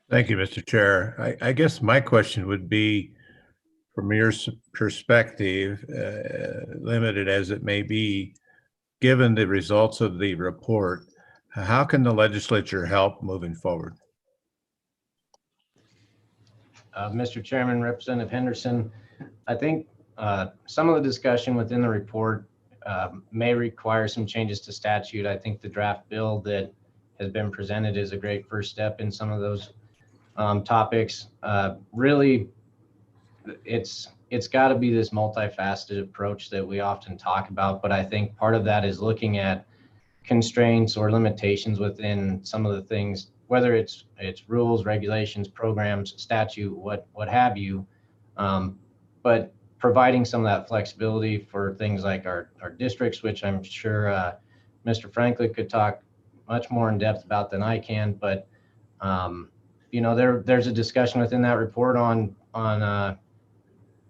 [SPEAKER 17] Thank you, Mr. Chair. I guess my question would be, from your perspective, limited as it may be, given the results of the report, how can the legislature help moving forward?
[SPEAKER 13] Mr. Chairman, Representative Henderson, I think some of the discussion within the report may require some changes to statute. I think the draft bill that has been presented is a great first step in some of those topics. Really, it's got to be this multifaceted approach that we often talk about, but I think part of that is looking at constraints or limitations within some of the things, whether it's rules, regulations, programs, statute, what have you, but providing some of that flexibility for things like our districts, which I'm sure Mr. Franklin could talk much more in depth about than I can. But you know, there's a discussion within that report on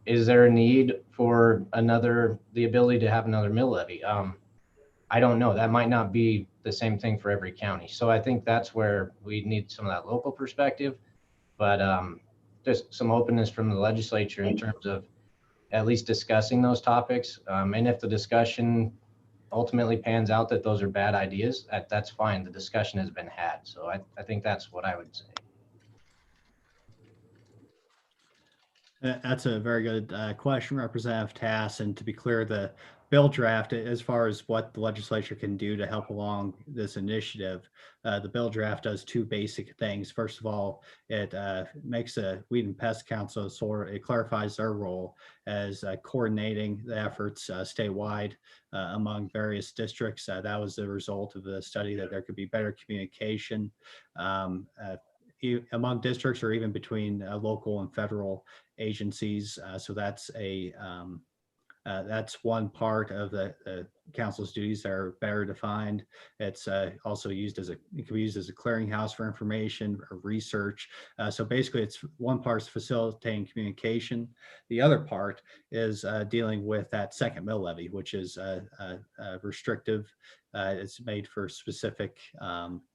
[SPEAKER 13] is there a need for the ability to have another mill levy? I don't know. That might not be the same thing for every county. So I think that's where we need some of that local perspective, but just some openness from the legislature in terms of at least discussing those topics. And if the discussion ultimately pans out that those are bad ideas, that's fine. The discussion has been had. So I think that's what I would say. That's
[SPEAKER 2] a very good question, Representative Tass. And to be clear, the bill draft, as far as what the legislature can do to help along this initiative, the bill draft does two basic things. First of all, it makes a Weed and Pest Council it clarifies their role as coordinating the efforts statewide among various districts. That was the result of the study that there could be better communication among districts or even between local and federal agencies. So that's that's one part of the council's duties that are better defined. It's also used as it can be used as a clearinghouse for information or research. So basically, it's one part is facilitating communication. The other part is dealing with that second mill levy, which is restrictive. It's made for specific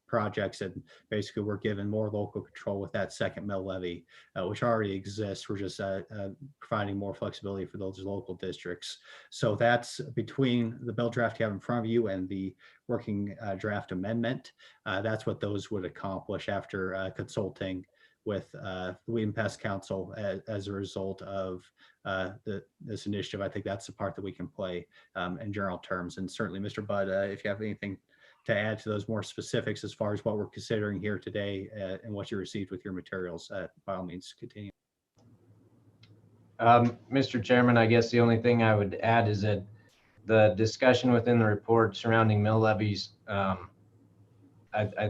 [SPEAKER 2] projects, and basically we're given more local control with that second mill levy, which already exists. We're just providing more flexibility for those local districts. So that's between the bill draft you have in front of you and the working draft amendment. That's what those would accomplish after consulting with the Weed and Pest Council as a result of this initiative. I think that's the part that we can play in general terms. And certainly, Mr. Budd, if you have anything to add to those more specifics as far as what we're considering here today and what you received with your materials, by all means, continue.
[SPEAKER 13] Mr. Chairman, I guess the only thing I would add is that the discussion within the report surrounding mill levies, I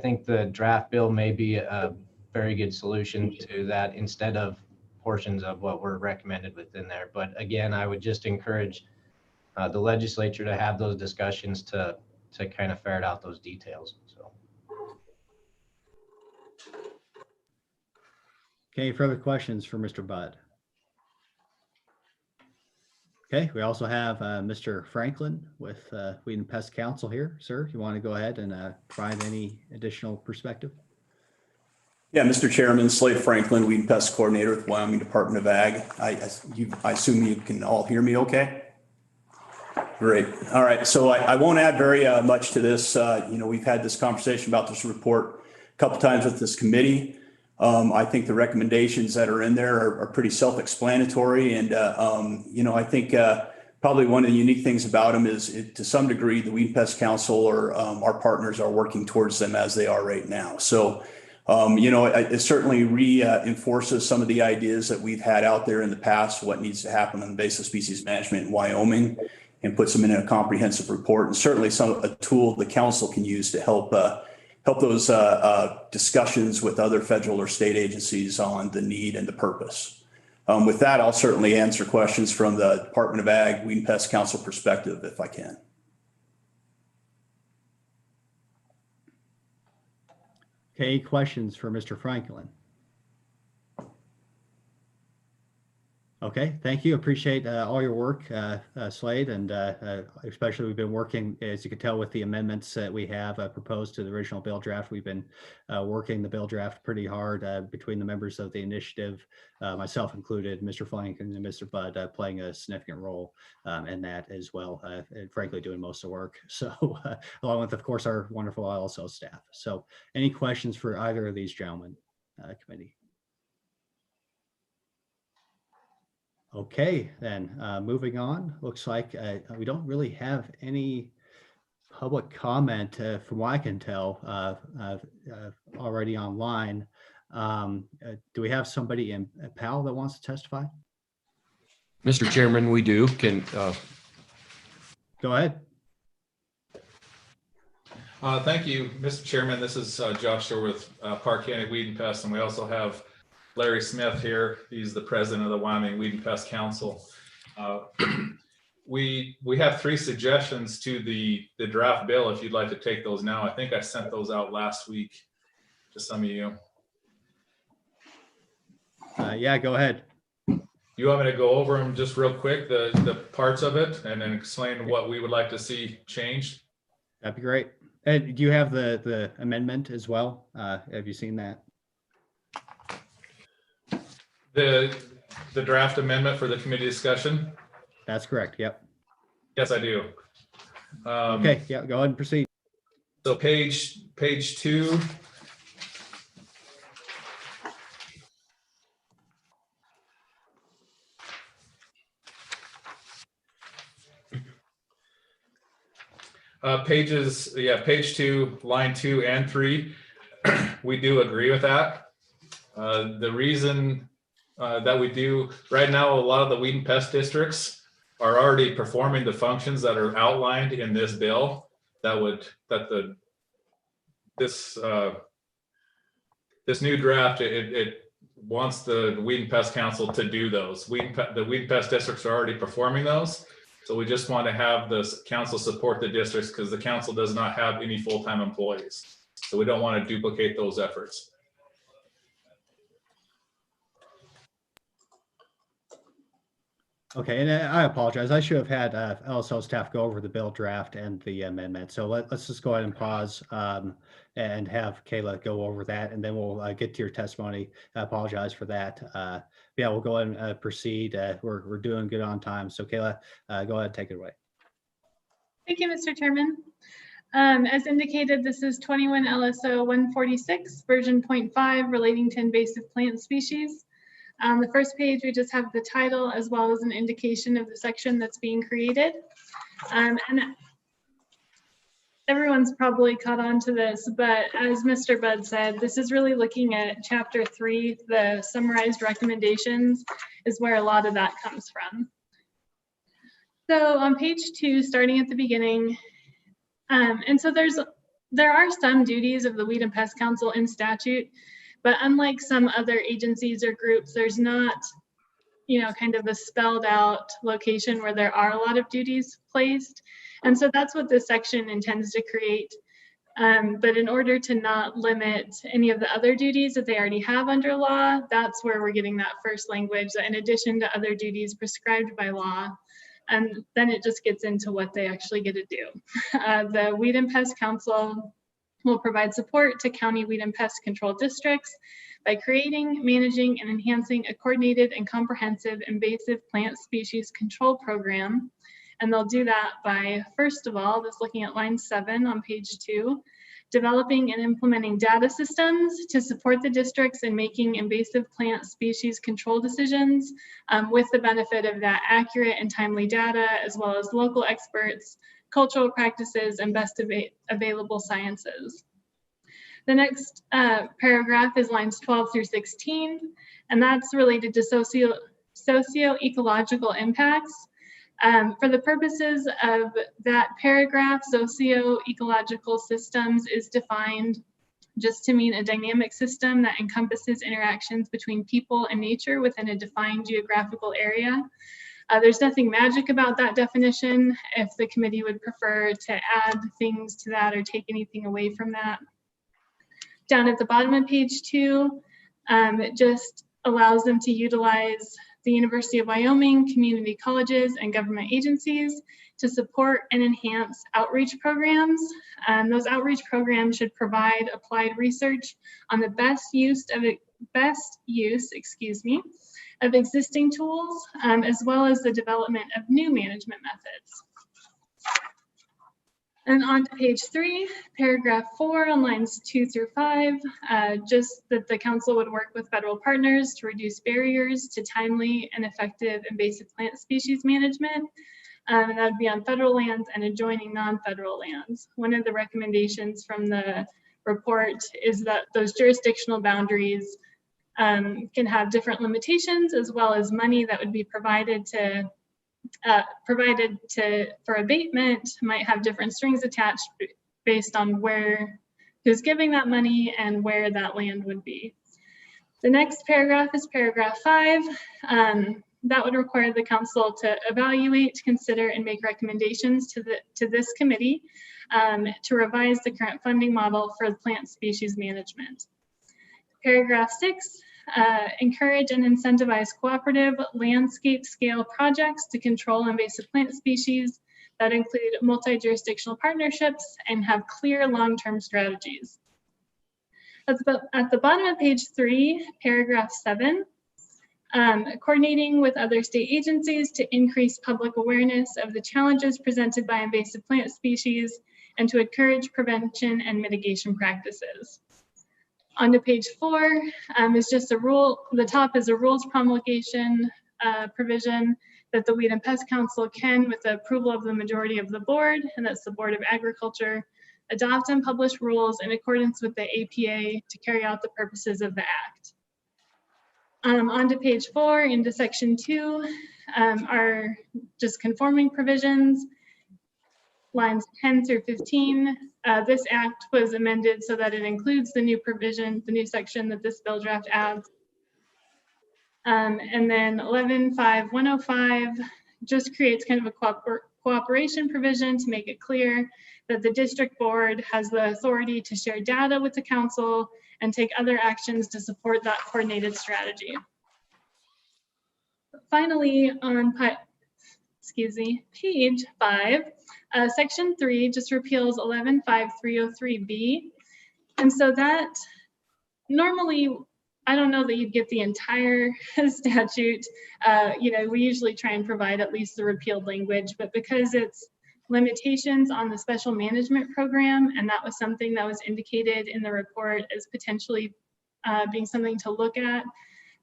[SPEAKER 13] think the draft bill may be a very good solution to that instead of portions of what were recommended within there. But again, I would just encourage the legislature to have those discussions to kind of ferret out those details. So.
[SPEAKER 2] Okay, further questions for Mr. Budd? Okay, we also have Mr. Franklin with Weed and Pest Council here. Sir, you want to go ahead and provide any additional perspective?
[SPEAKER 15] Yeah, Mr. Chairman, Slade Franklin, Weed and Pest Coordinator with Wyoming Department of Ag. I assume you can all hear me okay? Great. All right. So I won't add very much to this. We've had this conversation about this report a couple times with this committee. I think the recommendations that are in there are pretty self-explanatory. And, I think probably one of the unique things about them is to some degree, the Weed and Pest Council or our partners are working towards them as they are right now. So, it certainly reinforces some of the ideas that we've had out there in the past, what needs to happen on invasive species management in Wyoming, and puts them in a comprehensive report, and certainly a tool the council can use to help those discussions with other federal or state agencies on the need and the purpose. With that, I'll certainly answer questions from the Department of Ag, Weed and Pest Council perspective if I can.
[SPEAKER 2] Okay, questions for Mr. Franklin? Okay, thank you. Appreciate all your work, Slade, and especially we've been working, as you can tell, with the amendments that we have proposed to the original bill draft. We've been working the bill draft pretty hard between the members of the initiative, myself included, Mr. Franklin and Mr. Budd playing a significant role in that as well, and frankly doing most of the work. So along with, of course, our wonderful ILSO staff. So any questions for either of these gentlemen, committee? Okay, then moving on, looks like we don't really have any public comment from what I can tell already online. Do we have somebody in PAL that wants to testify?
[SPEAKER 3] Mr. Chairman, we do.
[SPEAKER 2] Go ahead.
[SPEAKER 18] Thank you, Mr. Chairman. This is Josh Shore with Park County Weed and Pest, and we also have Larry Smith here. He's the president of the Wyoming Weed and Pest Council. We have 3 suggestions to the draft bill if you'd like to take those now. I think I sent those out last week to some of you.
[SPEAKER 2] Yeah, go ahead.
[SPEAKER 18] You want me to go over them just real quick, the parts of it, and then explain what we would like to see changed?
[SPEAKER 2] That'd be great. And do you have the amendment as well? Have you seen that?
[SPEAKER 18] The draft amendment for the committee discussion?
[SPEAKER 2] That's correct. Yep.
[SPEAKER 18] Yes, I do.
[SPEAKER 2] Okay. Yeah. Go ahead and proceed.
[SPEAKER 18] So page 2. Page 2, line 2 and 3, we do agree with that. The reason that we do right now, a lot of the weed and pest districts are already performing the functions that are outlined in this bill. This new draft, it wants the Weed and Pest Council to do those. The weed and pest districts are already performing those. So we just want to have the council support the districts because the council does not have any full-time employees. So we don't want to duplicate those efforts.
[SPEAKER 2] Okay, and I apologize. I should have had LSO staff go over the bill draft and the amendment. So let's just go ahead and pause and have Kayla go over that, and then we'll get to your testimony. I apologize for that. Yeah, we'll go ahead and proceed. We're doing good on time. So Kayla, go ahead, take it away.
[SPEAKER 1] Thank you, Mr. Chairman. As indicated, this is 21 LSO 146 version 0.5 relating to invasive plant species. On the first page, we just have the title as well as an indication of the section that's being created. And everyone's probably caught on to this, but as Mr. Budd said, this is really looking at Chapter 3, the summarized recommendations is where a lot of that comes from. So on page 2, starting at the beginning, and so there are some duties of the Weed and Pest Council in statute, but unlike some other agencies or groups, there's not, kind of a spelled out location where there are a lot of duties placed. And so that's what this section intends to create. But in order to not limit any of the other duties that they already have under law, that's where we're getting that first language, that in addition to other duties prescribed by law, and then it just gets into what they actually get to do. The Weed and Pest Council will provide support to county weed and pest control districts by creating, managing, and enhancing a coordinated and comprehensive invasive plant species control program. And they'll do that by, first of all, just looking at line 7 on page 2, developing and implementing data systems to support the districts in making invasive plant species control decisions with the benefit of that accurate and timely data, as well as local experts, cultural practices, and best available sciences. The next paragraph is lines 12 through 16, and that's related to socio-ecological impacts. For the purposes of that paragraph, socio-ecological systems is defined just to mean a dynamic system that encompasses interactions between people and nature within a defined geographical area. There's nothing magic about that definition. If the committee would prefer to add things to that or take anything away from that. Down at the bottom of page 2, it just allows them to utilize the University of Wyoming, community colleges, and government agencies to support and enhance outreach programs. Those outreach programs should provide applied research on the best use of existing tools, as well as the development of new management methods. And on to page 3, paragraph 4 on lines 2 through 5, just that the council would work with federal partners to reduce barriers to timely and effective invasive plant species management. And that would be on federal lands and adjoining non-federal lands. One of the recommendations from the report is that those jurisdictional boundaries can have different limitations, as well as money that would be provided for abatement might have different strings attached based on who's giving that money and where that land would be. The next paragraph is paragraph 5. That would require the council to evaluate, consider, and make recommendations to this committee to revise the current funding model for plant species management. Paragraph 6, encourage and incentivize cooperative landscape scale projects to control invasive plant species that include multi-jurisdictional partnerships and have clear long-term strategies. At the bottom of page 3, paragraph 7, coordinating with other state agencies to increase public awareness of the challenges presented by invasive plant species and to encourage prevention and mitigation practices. On to page 4 is just a rule. The top is a rules promulgation provision that the Weed and Pest Council can, with the approval of the majority of the board, and that's the Board of Agriculture, adopt and publish rules in accordance with the APA to carry out the purposes of the Act. On to page 4, into section 2, are just conforming provisions, lines 10 through 15. This act was amended so that it includes the new provision, the new section that this bill draft adds. And then 11.5.105 just creates kind of a cooperation provision to make it clear that the district board has the authority to share data with the council and take other actions to support that coordinated strategy. Finally, on page 5, section 3 just repeals 11.5.303B. And so that normally, I don't know that you'd get the entire statute. We usually try and provide at least the repealed language, but because it's limitations on the special management program, and that was something that was indicated in the report as potentially being something to look at,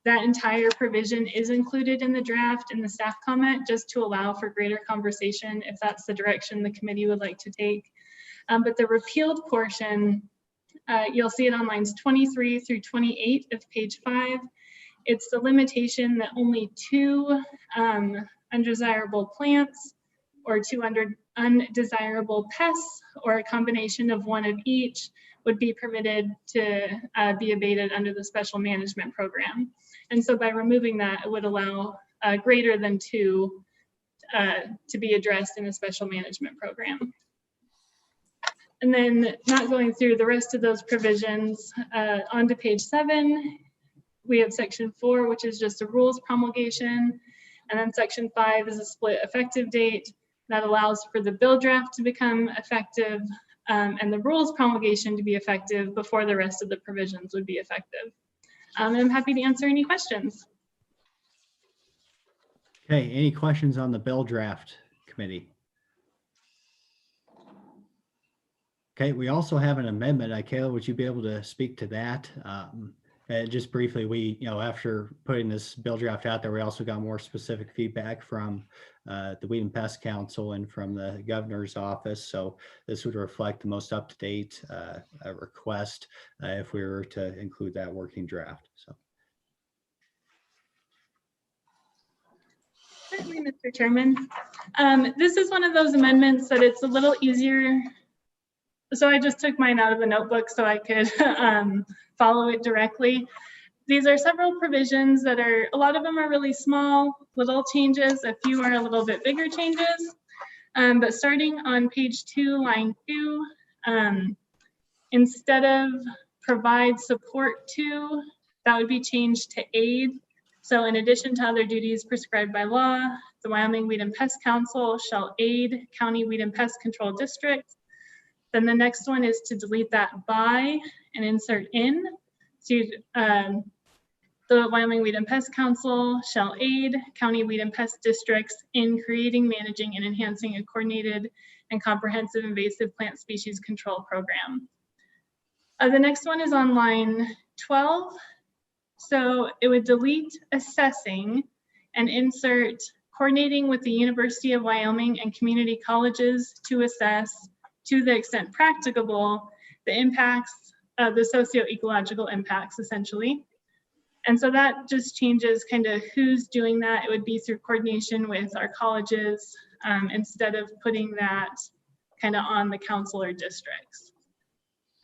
[SPEAKER 1] that entire provision is included in the draft in the staff comment, just to allow for greater conversation if that's the direction the committee would like to take. But the repealed portion, you'll see it on lines 23 through 28 of page 5. It's the limitation that only 2 undesirable plants or 2 undesirable pests or a combination of one of each would be permitted to be abated under the special management program. And so by removing that, it would allow greater than 2 to be addressed in the special management program. And then not going through the rest of those provisions, on to page 7, we have section 4, which is just a rules promulgation. And then section 5 is a split effective date that allows for the bill draft to become effective and the rules promulgation to be effective before the rest of the provisions would be effective. And I'm happy to answer any questions.
[SPEAKER 2] Okay, any questions on the bill draft committee? Okay, we also have an amendment. Kayla, would you be able to speak to that? Just briefly, we, after putting this bill draft out there, we also got more specific feedback from the Weed and Pest Council and from the governor's office. So this would reflect the most up-to-date request if we were to include that working draft. So.
[SPEAKER 1] Certainly, Mr. Chairman. This is one of those amendments that it's a little easier. So I just took mine out of the notebook so I could follow it directly. These are several provisions that are, a lot of them are really small, little changes. A few are a little bit bigger changes. But starting on page 2, line 2, instead of provide support to, that would be changed to aid. So in addition to other duties prescribed by law, the Wyoming Weed and Pest Council shall aid county weed and pest control districts. Then the next one is to delete that by and insert in. So the Wyoming Weed and Pest Council shall aid county weed and pest districts in creating, managing, and enhancing a coordinated and comprehensive invasive plant species control program. The next one is on line 12. So it would delete assessing and insert coordinating with the University of Wyoming and community colleges to assess, to the extent practicable, the impacts, the socio-ecological impacts, essentially. And so that just changes kind of who's doing that. It would be through coordination with our colleges instead of putting that kind of on the council or districts.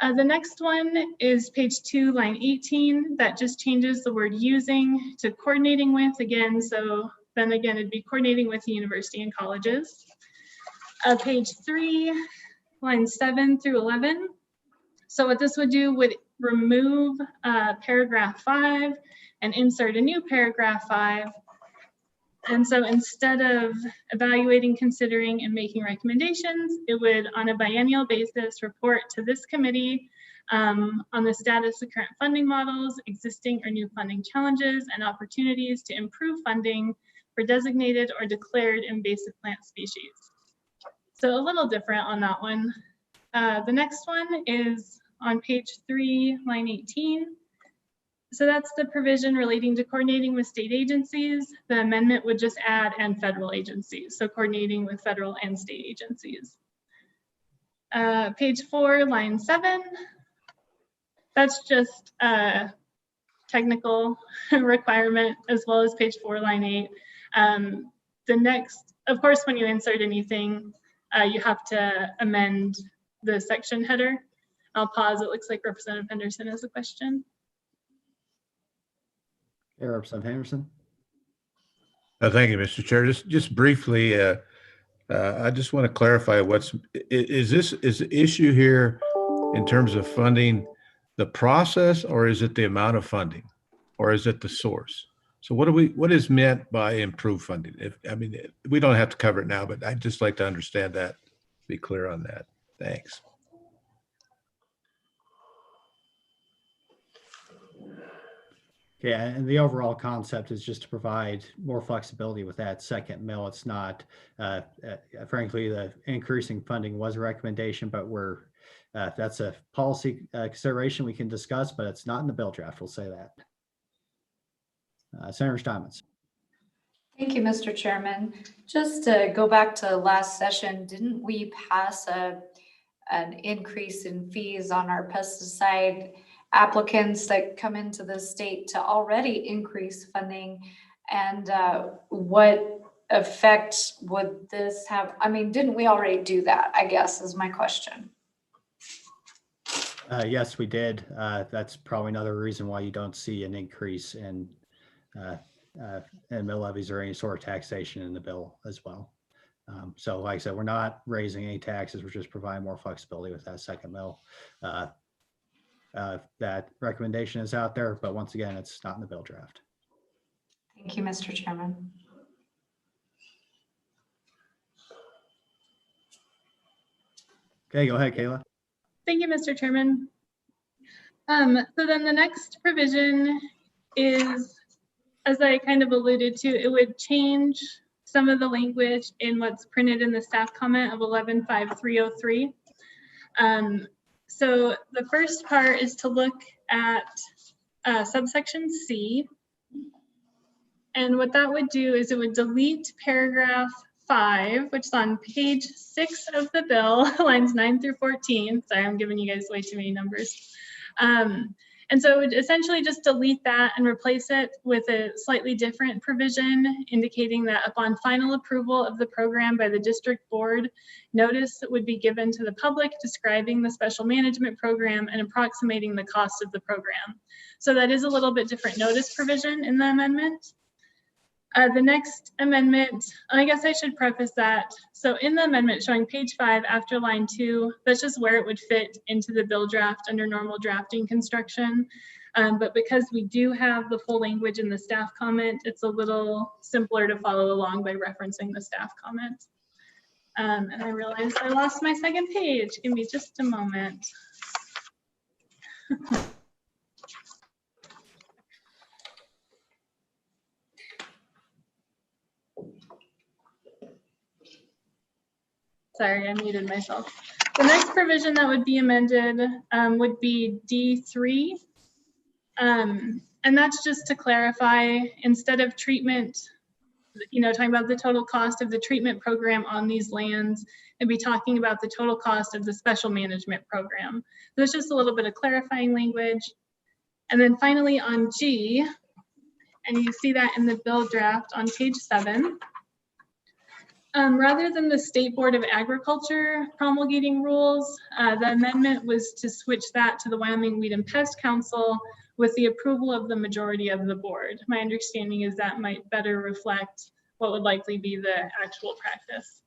[SPEAKER 1] The next one is page 2, line 18. That just changes the word using to coordinating with again. So then again, it'd be coordinating with the university and colleges. Page 3, lines 7 through 11. So what this would do would remove paragraph 5 and insert a new paragraph 5. And so instead of evaluating, considering, and making recommendations, it would, on a biennial basis, report to this committee on the status of current funding models, existing or new funding challenges, and opportunities to improve funding for designated or declared invasive plant species. So a little different on that one. The next one is on page 3, line 18. So that's the provision relating to coordinating with state agencies. The amendment would just add and federal agencies, so coordinating with federal and state agencies. Page 4, line 7. That's just a technical requirement, as well as page 4, line 8. The next, of course, when you insert anything, you have to amend the section header. I'll pause. It looks like Representative Henderson has a question.
[SPEAKER 2] Hey, Representative Henderson.
[SPEAKER 17] Thank you, Mr. Chair. Just briefly, I just want to clarify is the issue here in terms of funding the process, or is it the amount of funding, or is it the source? So what is meant by improved funding? We don't have to cover it now, but I'd just like to understand that, be clear on that. Thanks.
[SPEAKER 2] Yeah, and the overall concept is just to provide more flexibility with that second mill. It's not, frankly, the increasing funding was a recommendation, but that's a policy consideration we can discuss, but it's not in the bill draft. We'll say that. Senator Steinmetz.
[SPEAKER 5] Thank you, Mr. Chairman. Just to go back to last session, didn't we pass an increase in fees on our pesticide applicants that come into the state to already increase funding? And what effect would this have? I mean, didn't we already do that, I guess, is my question.
[SPEAKER 2] Yes, we did. That's probably another reason why you don't see an increase in mill levies or any sort of taxation in the bill as well. So like I said, we're not raising any taxes. We're just providing more flexibility with that second mill. That recommendation is out there, but once again, it's not in the bill draft.
[SPEAKER 5] Thank you, Mr. Chairman.
[SPEAKER 2] Okay, go ahead, Kayla.
[SPEAKER 1] Thank you, Mr. Chairman. So then the next provision is, as I kind of alluded to, it would change some of the language in what's printed in the staff comment of 115303. So the first part is to look at subsection C. And what that would do is it would delete paragraph 5, which is on page 6 of the bill, lines 9 through 14. Sorry, I'm giving you guys way too many numbers. And so it would essentially just delete that and replace it with a slightly different provision indicating that upon final approval of the program by the district board, notice would be given to the public describing the special management program and approximating the cost of the program. So that is a little bit different notice provision in the amendment. The next amendment, I guess I should preface that. So in the amendment showing page 5 after line 2, that's just where it would fit into the bill draft under normal drafting construction. But because we do have the full language in the staff comment, it's a little simpler to follow along by referencing the staff comment. And I realized I lost my second page. Give me just a moment. Sorry, I muted myself. The next provision that would be amended would be D3. And that's just to clarify, instead of treatment, talking about the total cost of the treatment program on these lands, and be talking about the total cost of the special management program. So it's just a little bit of clarifying language. And then finally on G, and you see that in the bill draft on page 7, rather than the State Board of Agriculture promulgating rules, the amendment was to switch that to the Wyoming Weed and Pest Council with the approval of the majority of the board. My understanding is that might better reflect what would likely be the actual practice.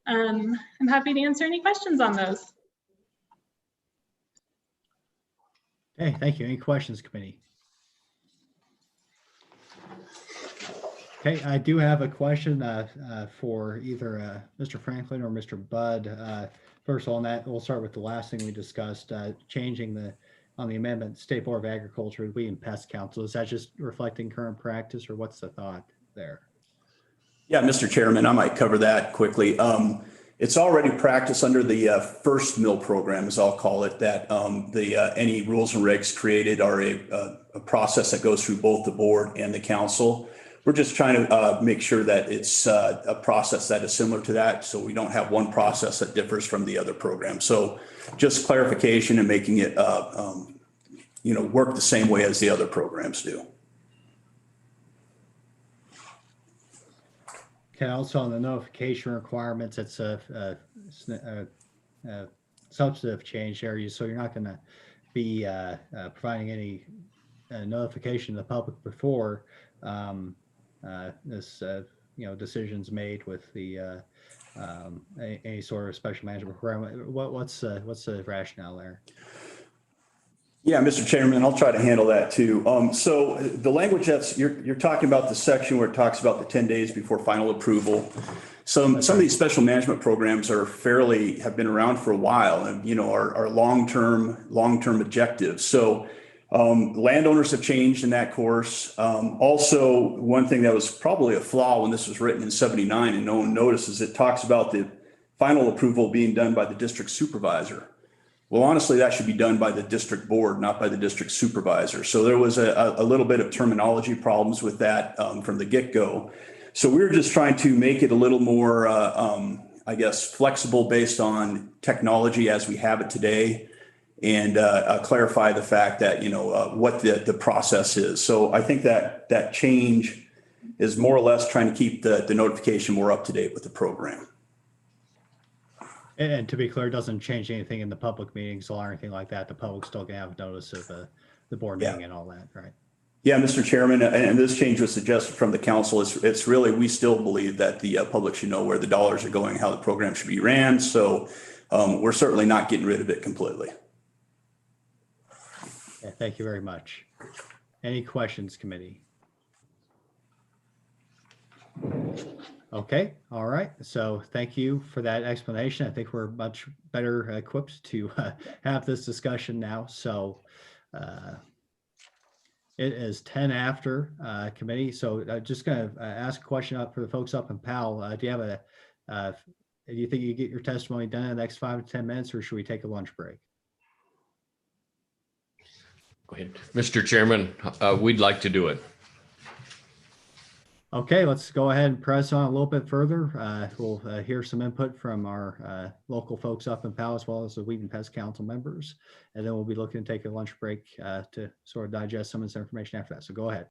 [SPEAKER 1] I'm happy to answer any questions on those.
[SPEAKER 2] Okay, thank you. Any questions, committee? Okay, I do have a question for either Mr. Franklin or Mr. Budd. First of all, on that, we'll start with the last thing we discussed, changing on the amendment, State Board of Agriculture, Weed and Pest Council. Is that just reflecting current practice, or what's the thought there?
[SPEAKER 15] Yeah, Mr. Chairman, I might cover that quickly. It's already practiced under the first mill program, as I'll call it, that any rules and regs created are a process that goes through both the board and the council. We're just trying to make sure that it's a process that is similar to that, so we don't have one process that differs from the other program. So just clarification and making it work the same way as the other programs do.
[SPEAKER 2] Okay, also on the notification requirements, it's a substantive change there, so you're not going to be providing any notification to the public before this decisions made with the any sort of special management program. What's the rationale there?
[SPEAKER 15] Yeah, Mr. Chairman, I'll try to handle that too. So the language that's you're talking about, the section where it talks about the 10 days before final approval. Some of these special management programs have been around for a while, and are long-term objectives. So landowners have changed in that course. Also, one thing that was probably a flaw when this was written in '79 and no one notices, it talks about the final approval being done by the district supervisor. Well, honestly, that should be done by the district board, not by the district supervisor. So there was a little bit of terminology problems with that from the get-go. So we were just trying to make it a little more, I guess, flexible based on technology as we have it today, and clarify the fact that, what the process is. So I think that change is more or less trying to keep the notification more up to date with the program.
[SPEAKER 2] And to be clear, it doesn't change anything in the public meetings or anything like that. The public's still gonna have notice of the board meeting and all that, right?
[SPEAKER 15] Yeah, Mr. Chairman, and this change was suggested from the council. It's really, we still believe that the public should know where the dollars are going, how the program should be ran. So we're certainly not getting rid of it completely.
[SPEAKER 2] Yeah, thank you very much. Any questions, committee? Okay, all right. So thank you for that explanation. I think we're much better equipped to have this discussion now. So it is 10 after committee. So just going to ask a question up for the folks up in Powell. Do you have do you think you get your testimony done in the next 5 to 10 minutes, or should we take a lunch break?
[SPEAKER 3] Go ahead. Mr. Chairman, we'd like to do it.
[SPEAKER 2] Okay, let's go ahead and press on a little bit further. We'll hear some input from our local folks up in Powell, as well as the Wheatland Pest Council members. And then we'll be looking to take a lunch break to sort of digest some of this information after that. So go ahead.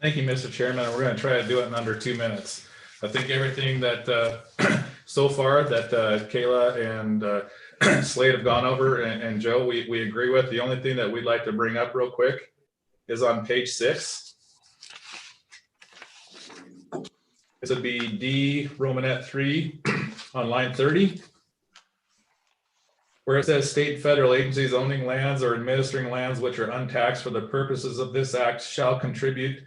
[SPEAKER 18] Thank you, Mr. Chairman. We're going to try to do it in under 2 minutes. I think everything that so far that Kayla and Slade have gone over, and Joe, we agree with. The only thing that we'd like to bring up real quick is on page 6. This would be D Romanet 3 on line 30, where it says state federal agencies owning lands or administering lands which are untaxed for the purposes of this act shall contribute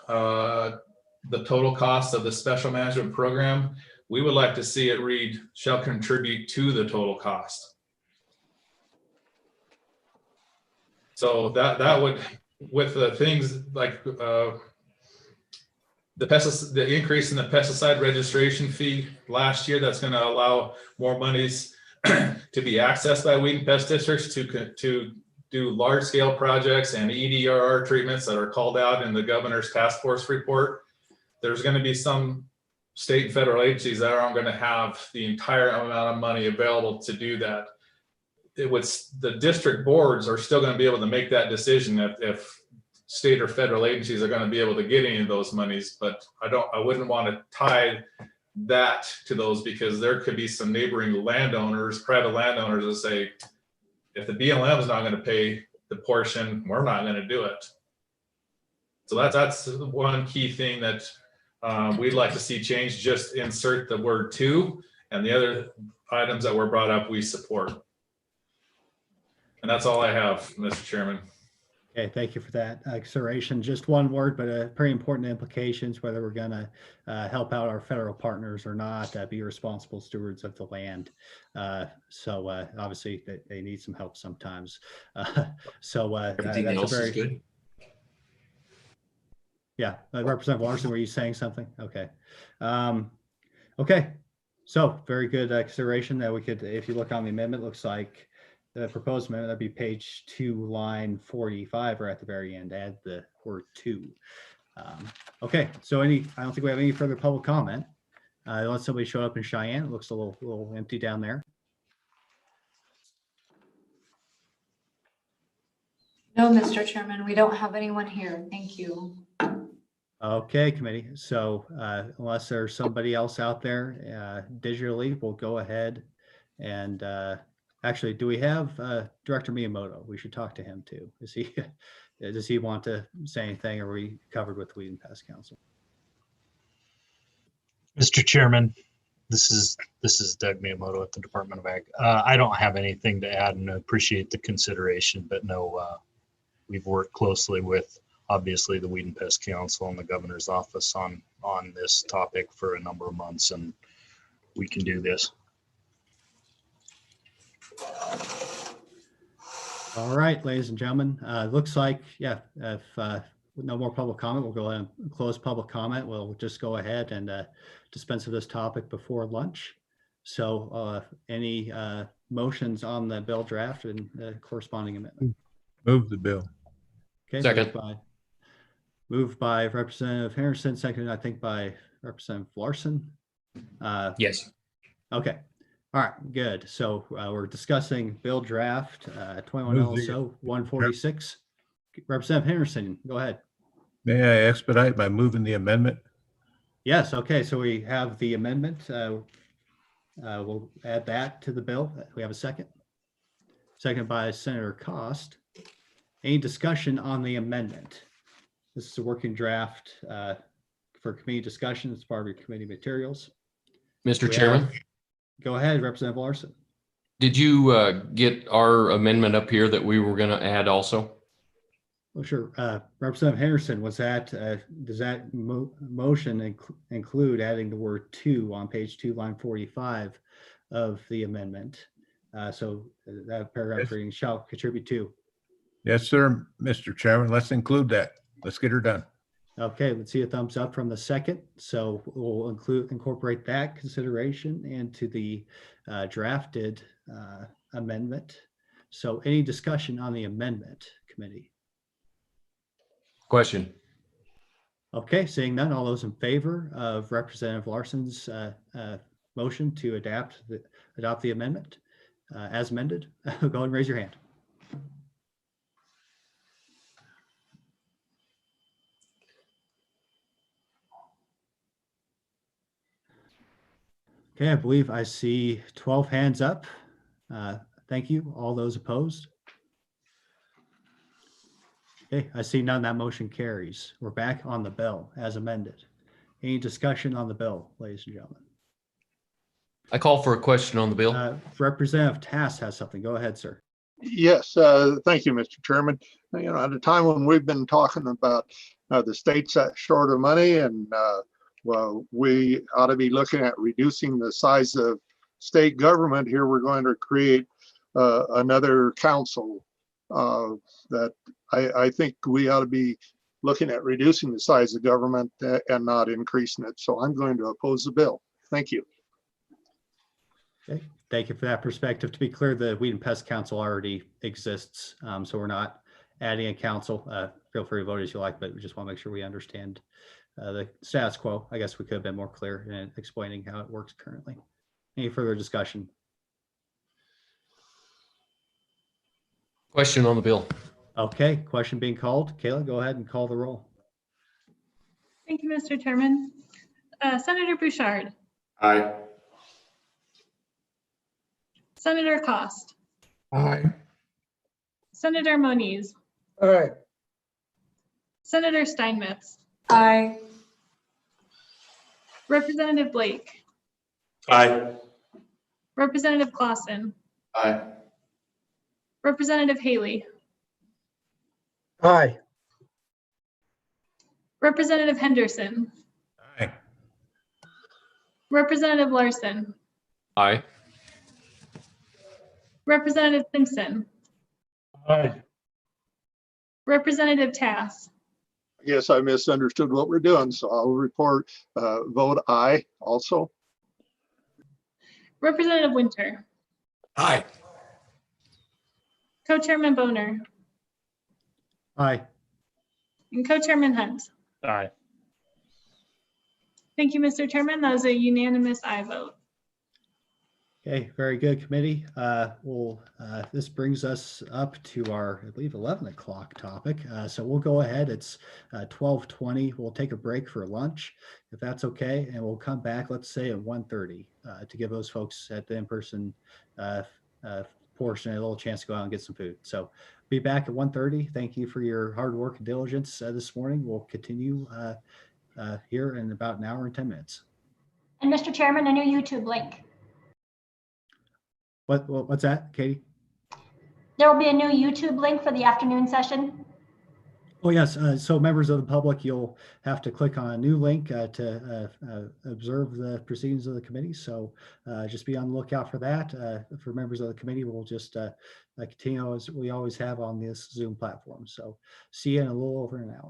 [SPEAKER 18] the total cost of the special management program. We would like to see it read shall contribute to the total cost. So that would, with the things like the increase in the pesticide registration fee last year, that's going to allow more monies to be accessed by weed and pest districts to do large scale projects and EDR treatments that are called out in the governor's task force report. There's going to be some state and federal agencies that aren't going to have the entire amount of money available to do that. The district boards are still going to be able to make that decision if state or federal agencies are going to be able to get any of those monies, but I wouldn't want to tie that to those, because there could be some neighboring landowners, private landowners, that say, if the BLM is not going to pay the portion, we're not going to do it. So that's one key thing that we'd like to see change. Just insert the word to, and the other items that were brought up, we support. And that's all I have, Mr. Chairman.
[SPEAKER 2] Okay, thank you for that consideration. Just one word, but pretty important implications, whether we're going to help out our federal partners or not, be responsible stewards of the land. So obviously they need some help sometimes.
[SPEAKER 3] Everything else is good.
[SPEAKER 2] Yeah, Representative Larson, were you saying something? Okay. Okay, so very good consideration that we could, if you look on the amendment, looks like the proposed amendment, that'd be page 2, line 45, or at the very end, add the word to. Okay, so I don't think we have any further public comment. Unless somebody showed up in Cheyenne, it looks a little empty down there.
[SPEAKER 5] No, Mr. Chairman, we don't have anyone here. Thank you.
[SPEAKER 2] Okay, committee. So unless there's somebody else out there digitally, we'll go ahead and actually, do we have Director Miyamoto? We should talk to him too. Does he want to say anything, or are we covered with Wheatland Pest Council?
[SPEAKER 19] Mr. Chairman, this is Doug Miyamoto at the Department of Ag. I don't have anything to add, and I appreciate the consideration, but no, we've worked closely with obviously the Wheatland Pest Council and the governor's office on this topic for a number of months, and we can do this.
[SPEAKER 2] All right, ladies and gentlemen, looks like, yeah, if no more public comment, we'll go ahead and close public comment. We'll just go ahead and dispense with this topic before lunch. So any motions on the bill draft and the corresponding amendment?
[SPEAKER 17] Move the bill.
[SPEAKER 2] Okay,
[SPEAKER 3] second.
[SPEAKER 2] Moved by Representative Henderson, seconded, I think, by Representative Larson.
[SPEAKER 3] Yes.
[SPEAKER 2] Okay. All right, good. So we're discussing bill draft 21 LSO 146. Representative Henderson, go ahead.
[SPEAKER 17] May I expedite by moving the amendment?
[SPEAKER 2] Yes, okay, so we have the amendment. We'll add that to the bill. We have a second. Second by Senator Cost. Any discussion on the amendment? This is a working draft for committee discussion. It's part of your committee materials.
[SPEAKER 3] Mr. Chairman?
[SPEAKER 2] Go ahead, Representative Larson.
[SPEAKER 3] Did you get our amendment up here that we were going to add also?
[SPEAKER 2] Well, sure. Representative Henderson, was that, does that motion include adding the word to on page 2, line 45 of the amendment? So that paragraph reading shall contribute to.
[SPEAKER 17] Yes, sir, Mr. Chairman. Let's include that. Let's get her done.
[SPEAKER 2] Okay, let's see a thumbs up from the second. So we'll incorporate that consideration into the drafted amendment. So any discussion on the amendment, committee?
[SPEAKER 3] Question.
[SPEAKER 2] Okay, seeing none, all those in favor of Representative Larson's motion to adopt the amendment as amended, go ahead and raise your hand. Okay, I believe I see 12 hands up. Thank you. All those opposed? Okay, I see none. That motion carries. We're back on the bill as amended. Any discussion on the bill, ladies and gentlemen?
[SPEAKER 3] I call for a question on the bill.
[SPEAKER 2] Representative Tass has something. Go ahead, sir.
[SPEAKER 20] Yes, thank you, Mr. Chairman. You know, at a time when we've been talking about the state's short of money, and well, we ought to be looking at reducing the size of state government. Here we're going to create another council that I think we ought to be looking at reducing the size of government and not increasing it. So I'm going to oppose the bill. Thank you.
[SPEAKER 2] Okay, thank you for that perspective. To be clear, the Wheatland Pest Council already exists, so we're not adding a council. Feel free to vote as you like, but we just want to make sure we understand the status quo. I guess we could have been more clear in explaining how it works currently. Any further discussion?
[SPEAKER 3] Question on the bill.
[SPEAKER 2] Okay, question being called. Kayla, go ahead and call the roll.
[SPEAKER 1] Thank you, Mr. Chairman. Senator Bouchard.
[SPEAKER 14] Aye.
[SPEAKER 1] Senator Cost.
[SPEAKER 12] Aye.
[SPEAKER 1] Senator Moniz.
[SPEAKER 12] Aye.
[SPEAKER 1] Senator Steinmetz.
[SPEAKER 5] Aye.
[SPEAKER 1] Representative Blake.
[SPEAKER 14] Aye.
[SPEAKER 1] Representative Clausen.
[SPEAKER 14] Aye.
[SPEAKER 1] Representative Haley.
[SPEAKER 12] Aye.
[SPEAKER 1] Representative Henderson.
[SPEAKER 17] Aye.
[SPEAKER 1] Representative Larson.
[SPEAKER 3] Aye.
[SPEAKER 1] Representative Simpson.
[SPEAKER 12] Aye.
[SPEAKER 1] Representative Tass.
[SPEAKER 20] Yes, I misunderstood what we're doing, so I'll report vote aye also.
[SPEAKER 1] Representative Winter,
[SPEAKER 3] Aye.
[SPEAKER 1] Co-Chairman Boner,
[SPEAKER 2] Aye.
[SPEAKER 1] and Co-Chairman Hunt.
[SPEAKER 10] Aye.
[SPEAKER 1] Thank you, Mr. Chairman. That was a unanimous aye vote.
[SPEAKER 2] Okay, very good, committee. This brings us up to our, I believe, 11 o'clock topic. So we'll go ahead. It's 12:20. We'll take a break for lunch, if that's okay, and we'll come back, let's say, at 1:30 to give those folks at the in-person portion a little chance to go out and get some food. So be back at 1:30. Thank you for your hard work and diligence this morning. We'll continue here in about an hour and 10 minutes.
[SPEAKER 16] And Mr. Chairman, a new YouTube link.
[SPEAKER 2] What's that, Katie?
[SPEAKER 16] There will be a new YouTube link for the afternoon session.
[SPEAKER 2] Oh, yes. So members of the public, you'll have to click on a new link to observe the proceedings of the committee. So just be on the lookout for that. For members of the committee, we'll just continue as we always have on this Zoom platform. So see you in a little over an hour.